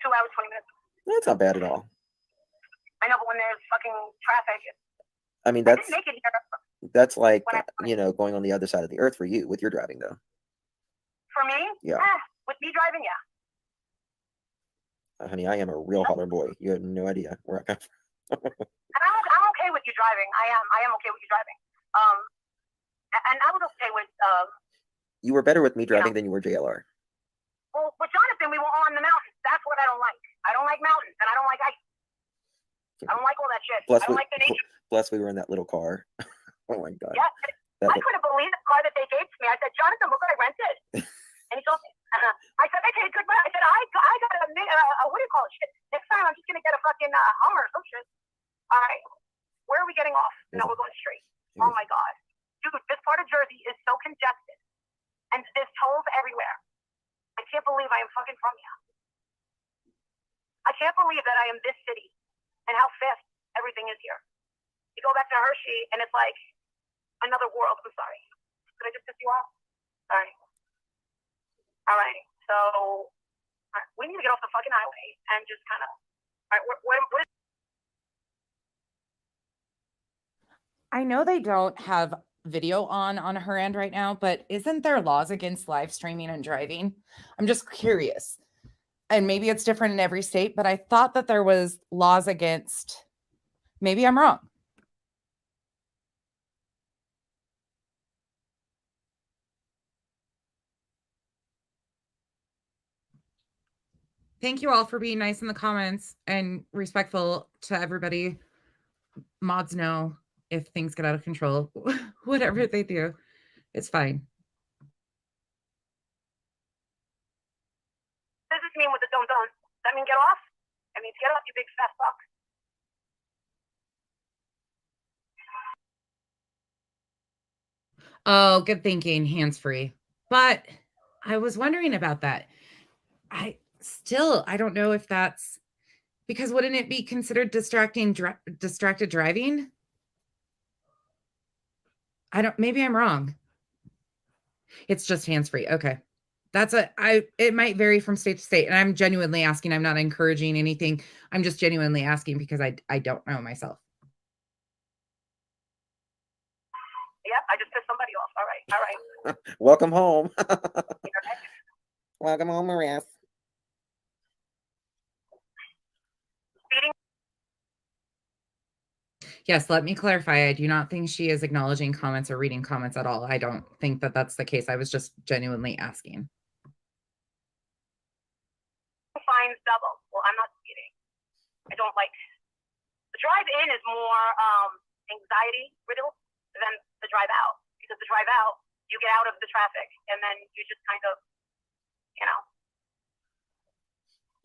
2 hours, 20 minutes. That's not bad at all. I know, but when there's fucking traffic, I mean, I didn't make it here. that's like, when I- going on the other side of the earth for you with your driving, though. For me? Yeah. With me driving, yeah. Honey, I am a real holler boy. You have no idea where I come from. And I'm okay with you driving. I am okay with you driving. And I was okay with You were better with me driving than you were JLR. Well, with Jonathan, we were on the mountains. That's what I don't like. I don't like mountains, and I don't like ice. I don't like all that shit. I don't like the nature. Plus, we were in that little car. Oh my god. Yeah, I couldn't believe the car that they gave to me. I said, Jonathan, look what I rented. And he told me, I said, they paid good money. I said, I got a what do you call it? Shit. Next time, I'm just going to get a fucking Hummer or some shit. All right. Where are we getting off? No, we're going straight. Oh my God. Dude, this part of Jersey is so congested. And there's tolls everywhere. I can't believe I am fucking from here. I can't believe that I am this city and how fast everything is here. You go back to Hershey and it's like another world. I'm sorry. Did I just piss you off? Sorry. All right. So we need to get off the fucking highway and just kind of. All right. What is I know they don't have video on her end right now, but isn't there laws against live streaming and driving? I'm just curious. And maybe it's different in every state, but I thought that there was laws against, maybe I'm wrong. Thank you all for being nice in the comments and respectful to everybody. Mods know if things get out of control, whatever they do, it's fine. What does this mean with the don't? Does that mean get off? I mean, get off, you big fat fuck. Oh, good thinking, hands-free. But I was wondering about that. I don't know if that's because wouldn't it be considered distracted driving? Maybe I'm wrong. It's just hands-free. Okay. It might vary from state to state. And I'm genuinely asking, I'm not encouraging anything. I'm just genuinely asking because I don't know myself. Yep, I just pissed somebody off. All right. Welcome home. Welcome home, Maria. Yes, let me clarify. I do not think she is acknowledging comments or reading comments at all. I don't think that that's the case. I was just genuinely asking. Fines double. Well, I'm not speeding. I don't like the drive in is more anxiety riddled than the drive out, because the drive out you get out of the traffic and then you just kind of,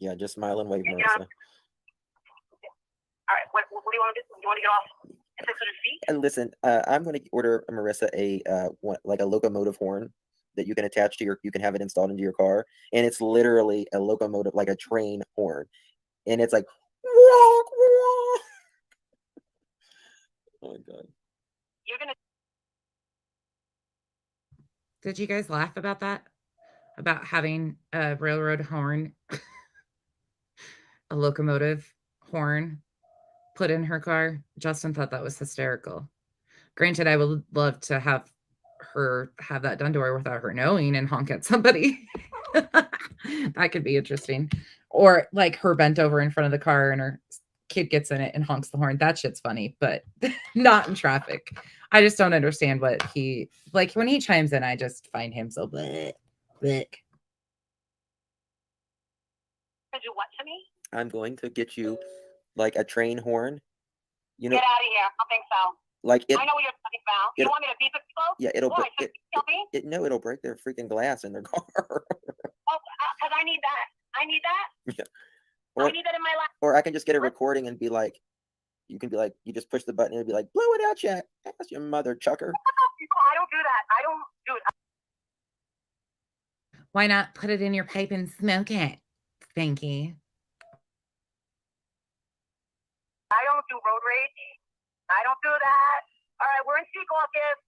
Yeah, just smile and wave, Marissa. All right, what do you want to do? You want to get off at 600 feet? And listen, I'm going to order Marissa a locomotive horn that you can attach to you can have it installed into your car, and it's literally a locomotive, like a train horn, and it's like, walk, walk. Oh my god! You're gonna. Did you guys laugh about that? About having a railroad horn, a locomotive horn put in her car? Justin thought that was hysterical. Granted, I would love to have her have that done to her without her knowing and honk at somebody. That could be interesting. Or like her bent over in front of the car and her kid gets in it and honks the horn. That shit's funny, but not in traffic. I just don't understand what he, like when he chimes in, I just find him so bleh, bleh. Do what to me? I'm going to get you like a train horn. Get out of here. I don't think so. Like it. I know what you're talking about. You want me to beep it slow? Yeah, it'll. Why? So me? No, it'll break their freaking glass in their car. Oh, because I need that. I need that. Yeah. I need that in my life. Or I can just get a recording and be like, you can be like, you just push the button and it'll be like, blow it out, chat. That's your mother, chucker. I don't do that. I don't do it. Why not put it in your pipe and smoke it, Spanky? I don't do road rage. I don't do that. All right, we're in Secaucus.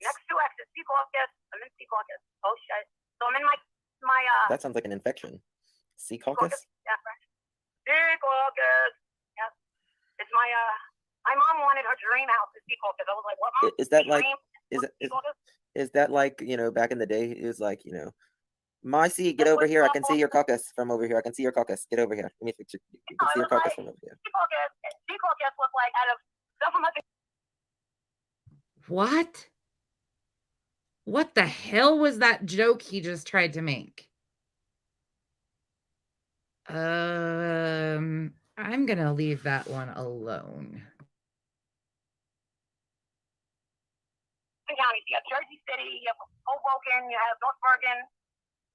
Next two exits, Secaucus. I'm in Secaucus. Oh shit. So I'm in my That sounds like an infection. Secaucus? Yeah, right. Secaucus. Yeah. It's my mom wanted her dream house in Secaucus. I was like, what, Mom? Is that like Dream? is that like, back in the day, it was like, Marcy, get over here. I can see your caucus from over here. I can see your caucus. Get over here. Let me fix you. You can see your caucus from over here. Secaucus was like out of some. What? What the hell was that joke he just tried to make? I'm gonna leave that one alone. Counties. You have Jersey City, you have Hoboken, you have North Bergen,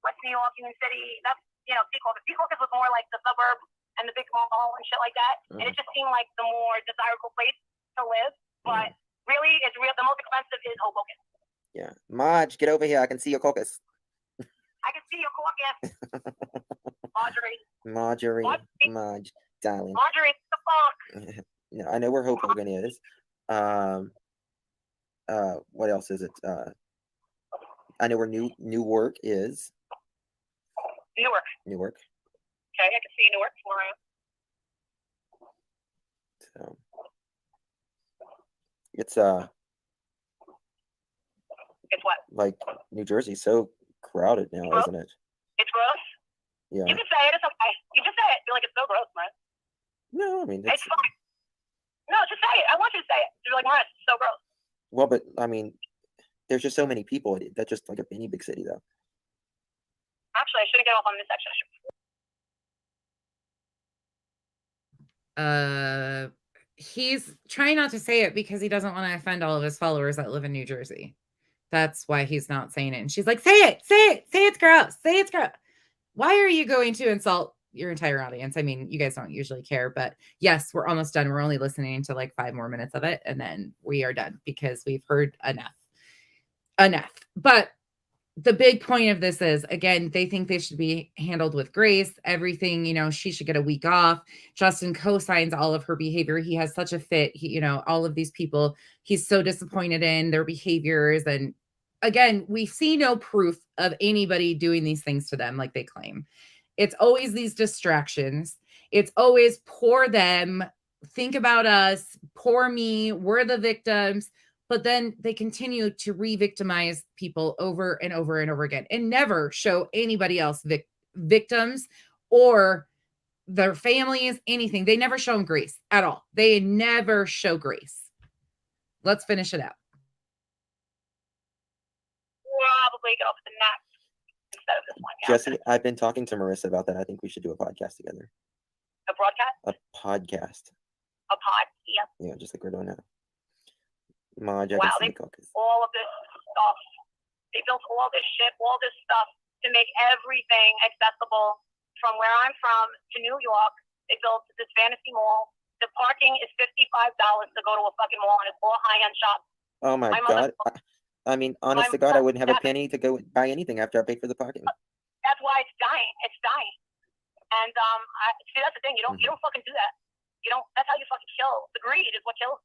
West New York, Union City. That's, Secaucus. Secaucus was more like the suburbs and the big mall and shit like that. And it just seemed like the more desirable place to live. But really, it's real. The most expensive is Hoboken. Yeah. Marge, get over here. I can see your caucus. I can see your caucus. Marjorie. Marge, darling. Marjorie, what the fuck? No, I know where Hoboken is. What else is it? I know where Newark is. Newark. Okay, I can see Newark tomorrow. So it's It's what? like New Jersey's so crowded now, isn't it? It's gross. Yeah. You can say it. It's okay. You just say it. You're like, it's so gross, man. No, I mean It's fine. No, just say it. I want you to say it. You're like, man, it's so gross. well, but I mean, there's just so many people. That's just like any big city, though. Actually, I shouldn't get off on this section. He's trying not to say it because he doesn't want to offend all of his followers that live in New Jersey. That's why he's not saying it. And she's like, say it, say it's gross, say it's gross. Why are you going to insult your entire audience? I mean, you guys don't usually care, but yes, we're almost done. We're only listening to like 5 more minutes of it, and then we are done because we've heard enough. But the big point of this is, again, they think they should be handled with grace. Everything, she should get a week off. Justin co-signs all of her behavior. He has such a fit. All of these people, he's so disappointed in their behaviors. And again, we see no proof of anybody doing these things to them like they claim. It's always these distractions. It's always poor them, think about us, poor me, we're the victims. But then they continue to re-victimize people over and over and over again and never show anybody else victims or their families, anything. They never show them grace at all. They never show grace. Let's finish it out. Probably go for the next instead of this one. Yeah. Jesse, I've been talking to Marissa about that. I think we should do a podcast together. A broadcast? A podcast. A pod, yep. Yeah, just like we're doing now. Marge, wow, they all of this stuff. They built all this shit, all this stuff to make everything accessible from where I'm from to New York. They built this fantasy mall. The parking is $55 to go to a fucking mall, and it's all high-end shops. Oh my God. I mean, honest to God, I wouldn't have a penny to go buy anything after I paid for the parking. That's why it's dying. It's dying. And see, that's the thing. You don't fucking do that. You don't. That's how you fucking kill. The greed is what kills.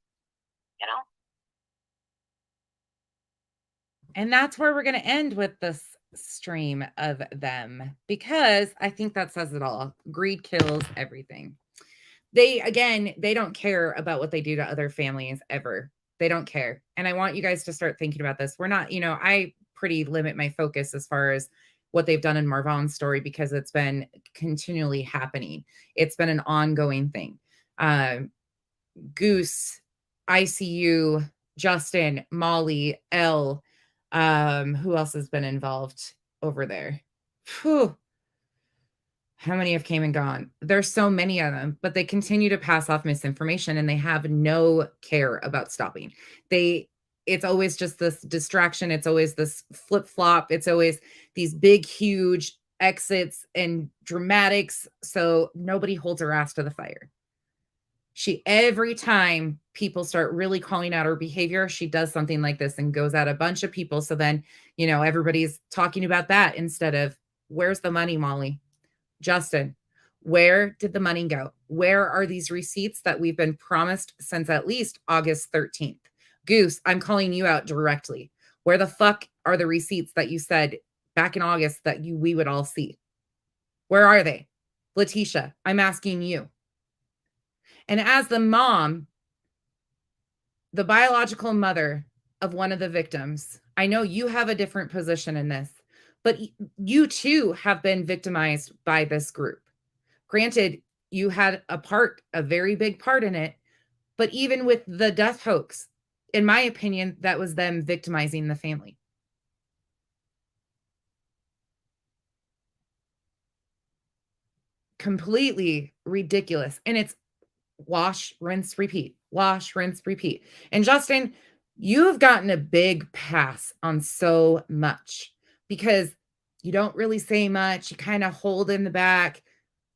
And that's where we're going to end with this stream of them, because I think that says it all. Greed kills everything. They don't care about what they do to other families ever. They don't care. And I want you guys to start thinking about this. We're not, I pretty limit my focus as far as what they've done in Marvon's story because it's been continually happening. It's been an ongoing thing. Goose, ICU, Justin, Molly, Elle, who else has been involved over there? Whew. How many have came and gone? There's so many of them, but they continue to pass off misinformation and they have no care about stopping. They it's always just this distraction. It's always this flip flop. It's always these big, huge exits and dramatics. So nobody holds her ass to the fire. Every time people start really calling out her behavior, she does something like this and goes at a bunch of people. So then, everybody's talking about that instead of, where's the money, Molly? Justin, where did the money go? Where are these receipts that we've been promised since at least August 13th? Goose, I'm calling you out directly. Where the fuck are the receipts that you said back in August that we would all see? Where are they? Letitia, I'm asking you. And as the mom, the biological mother of one of the victims, I know you have a different position in this, but you too have been victimized by this group. Granted, you had a very big part in it, but even with the death hoax, in my opinion, that was them victimizing the family. Completely ridiculous. And it's wash, rinse, repeat, wash, rinse, repeat. And Justin, you've gotten a big pass on so much because you don't really say much. You kind of hold in the back,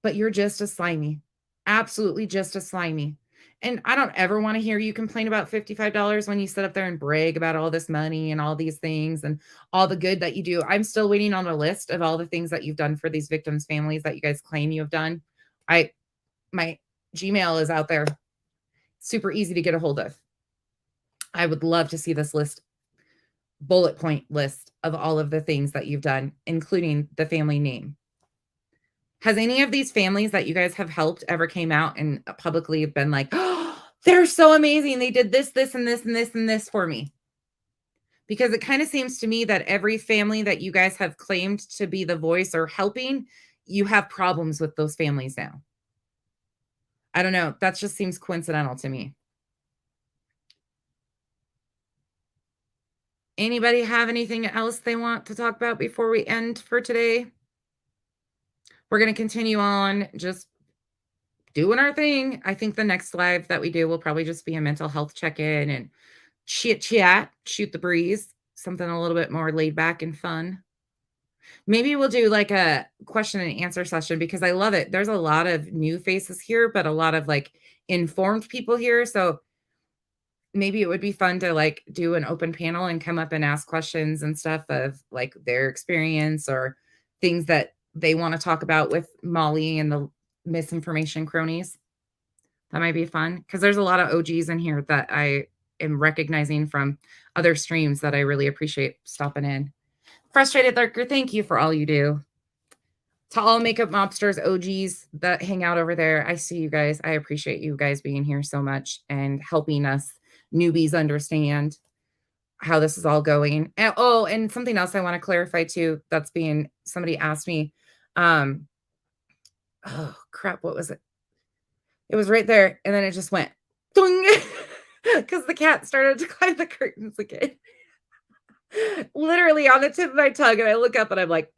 but you're just as slimy. Absolutely just as slimy. And I don't ever want to hear you complain about $55 when you sit up there and brag about all this money and all these things and all the good that you do. I'm still waiting on a list of all the things that you've done for these victims' families that you guys claim you have done. My Gmail is out there. Super easy to get a hold of. I would love to see this list, bullet point list of all of the things that you've done, including the family name. Has any of these families that you guys have helped ever came out and publicly been like, oh, they're so amazing. They did this, this, and this, and this, and this for me? Because it kind of seems to me that every family that you guys have claimed to be the voice or helping, you have problems with those families now. I don't know. That just seems coincidental to me. Anybody have anything else they want to talk about before we end for today? We're going to continue on just doing our thing. I think the next live that we do will probably just be a mental health check-in and chit chat, shoot the breeze, something a little bit more laid back and fun. Maybe we'll do like a question and answer session because I love it. There's a lot of new faces here, but a lot of like informed people here. So maybe it would be fun to like do an open panel and come up and ask questions and stuff of like their experience or things that they want to talk about with Molly and the Misinformation Cronies. That might be fun because there's a lot of OGs in here that I am recognizing from other streams that I really appreciate stopping in. Frustrated Lurker, thank you for all you do. To all makeup mobsters, OGs that hang out over there, I see you guys. I appreciate you guys being here so much and helping us newbies understand how this is all going. And, and something else I want to clarify too, somebody asked me, oh crap, what was it? It was right there. And then it just went because the cat started to climb the curtains again. Literally on the tip of my tongue. And I look up and I'm like,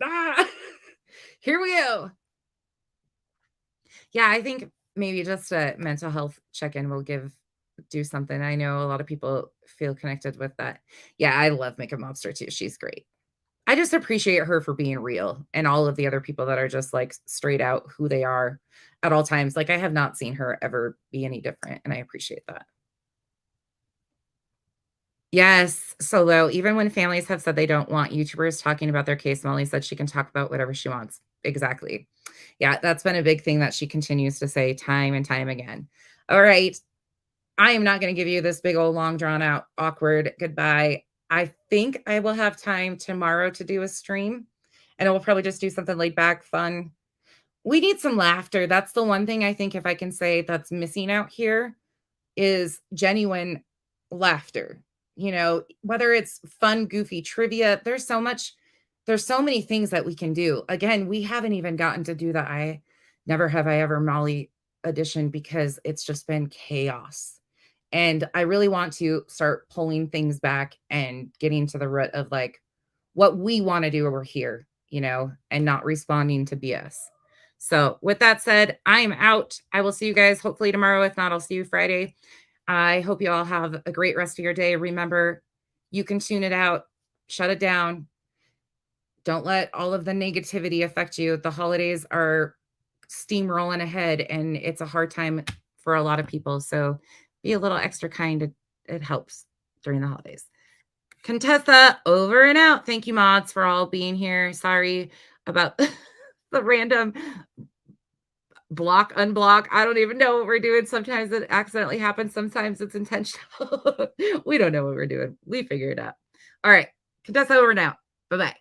here we go. Yeah, I think maybe just a mental health check-in will do something. I know a lot of people feel connected with that. Yeah, I love Makeup Mobster too. She's great. I just appreciate her for being real and all of the other people that are just like straight out who they are at all times. Like I have not seen her ever be any different. And I appreciate that. Yes, Solo. Even when families have said they don't want YouTubers talking about their case, Molly said she can talk about whatever she wants. Exactly. Yeah, that's been a big thing that she continues to say time and time again. All right. I am not going to give you this big old long drawn out awkward goodbye. I think I will have time tomorrow to do a stream and I will probably just do something laid back, fun. We need some laughter. That's the one thing I think if I can say that's missing out here is genuine laughter. You know, whether it's fun, goofy trivia, there's so many things that we can do. Again, we haven't even gotten to do the I Never Have I Ever Molly edition because it's just been chaos. And I really want to start pulling things back and getting to the root of like what we want to do over here, you know, and not responding to BS. So with that said, I'm out. I will see you guys hopefully tomorrow. If not, I'll see you Friday. I hope you all have a great rest of your day. Remember, You can tune it out, shut it down. Don't let all of the negativity affect you. The holidays are steamrolling ahead, and it's a hard time for a lot of people. So be a little extra kind. It helps during the holidays. Contessa, over and out. Thank you, mods, for all being here. Sorry about the random block, unblock. I don't even know what we're doing. Sometimes it accidentally happens. Sometimes it's intentional. We don't know what we're doing. We figure it out. All right. Contessa, over and out. Bye-bye.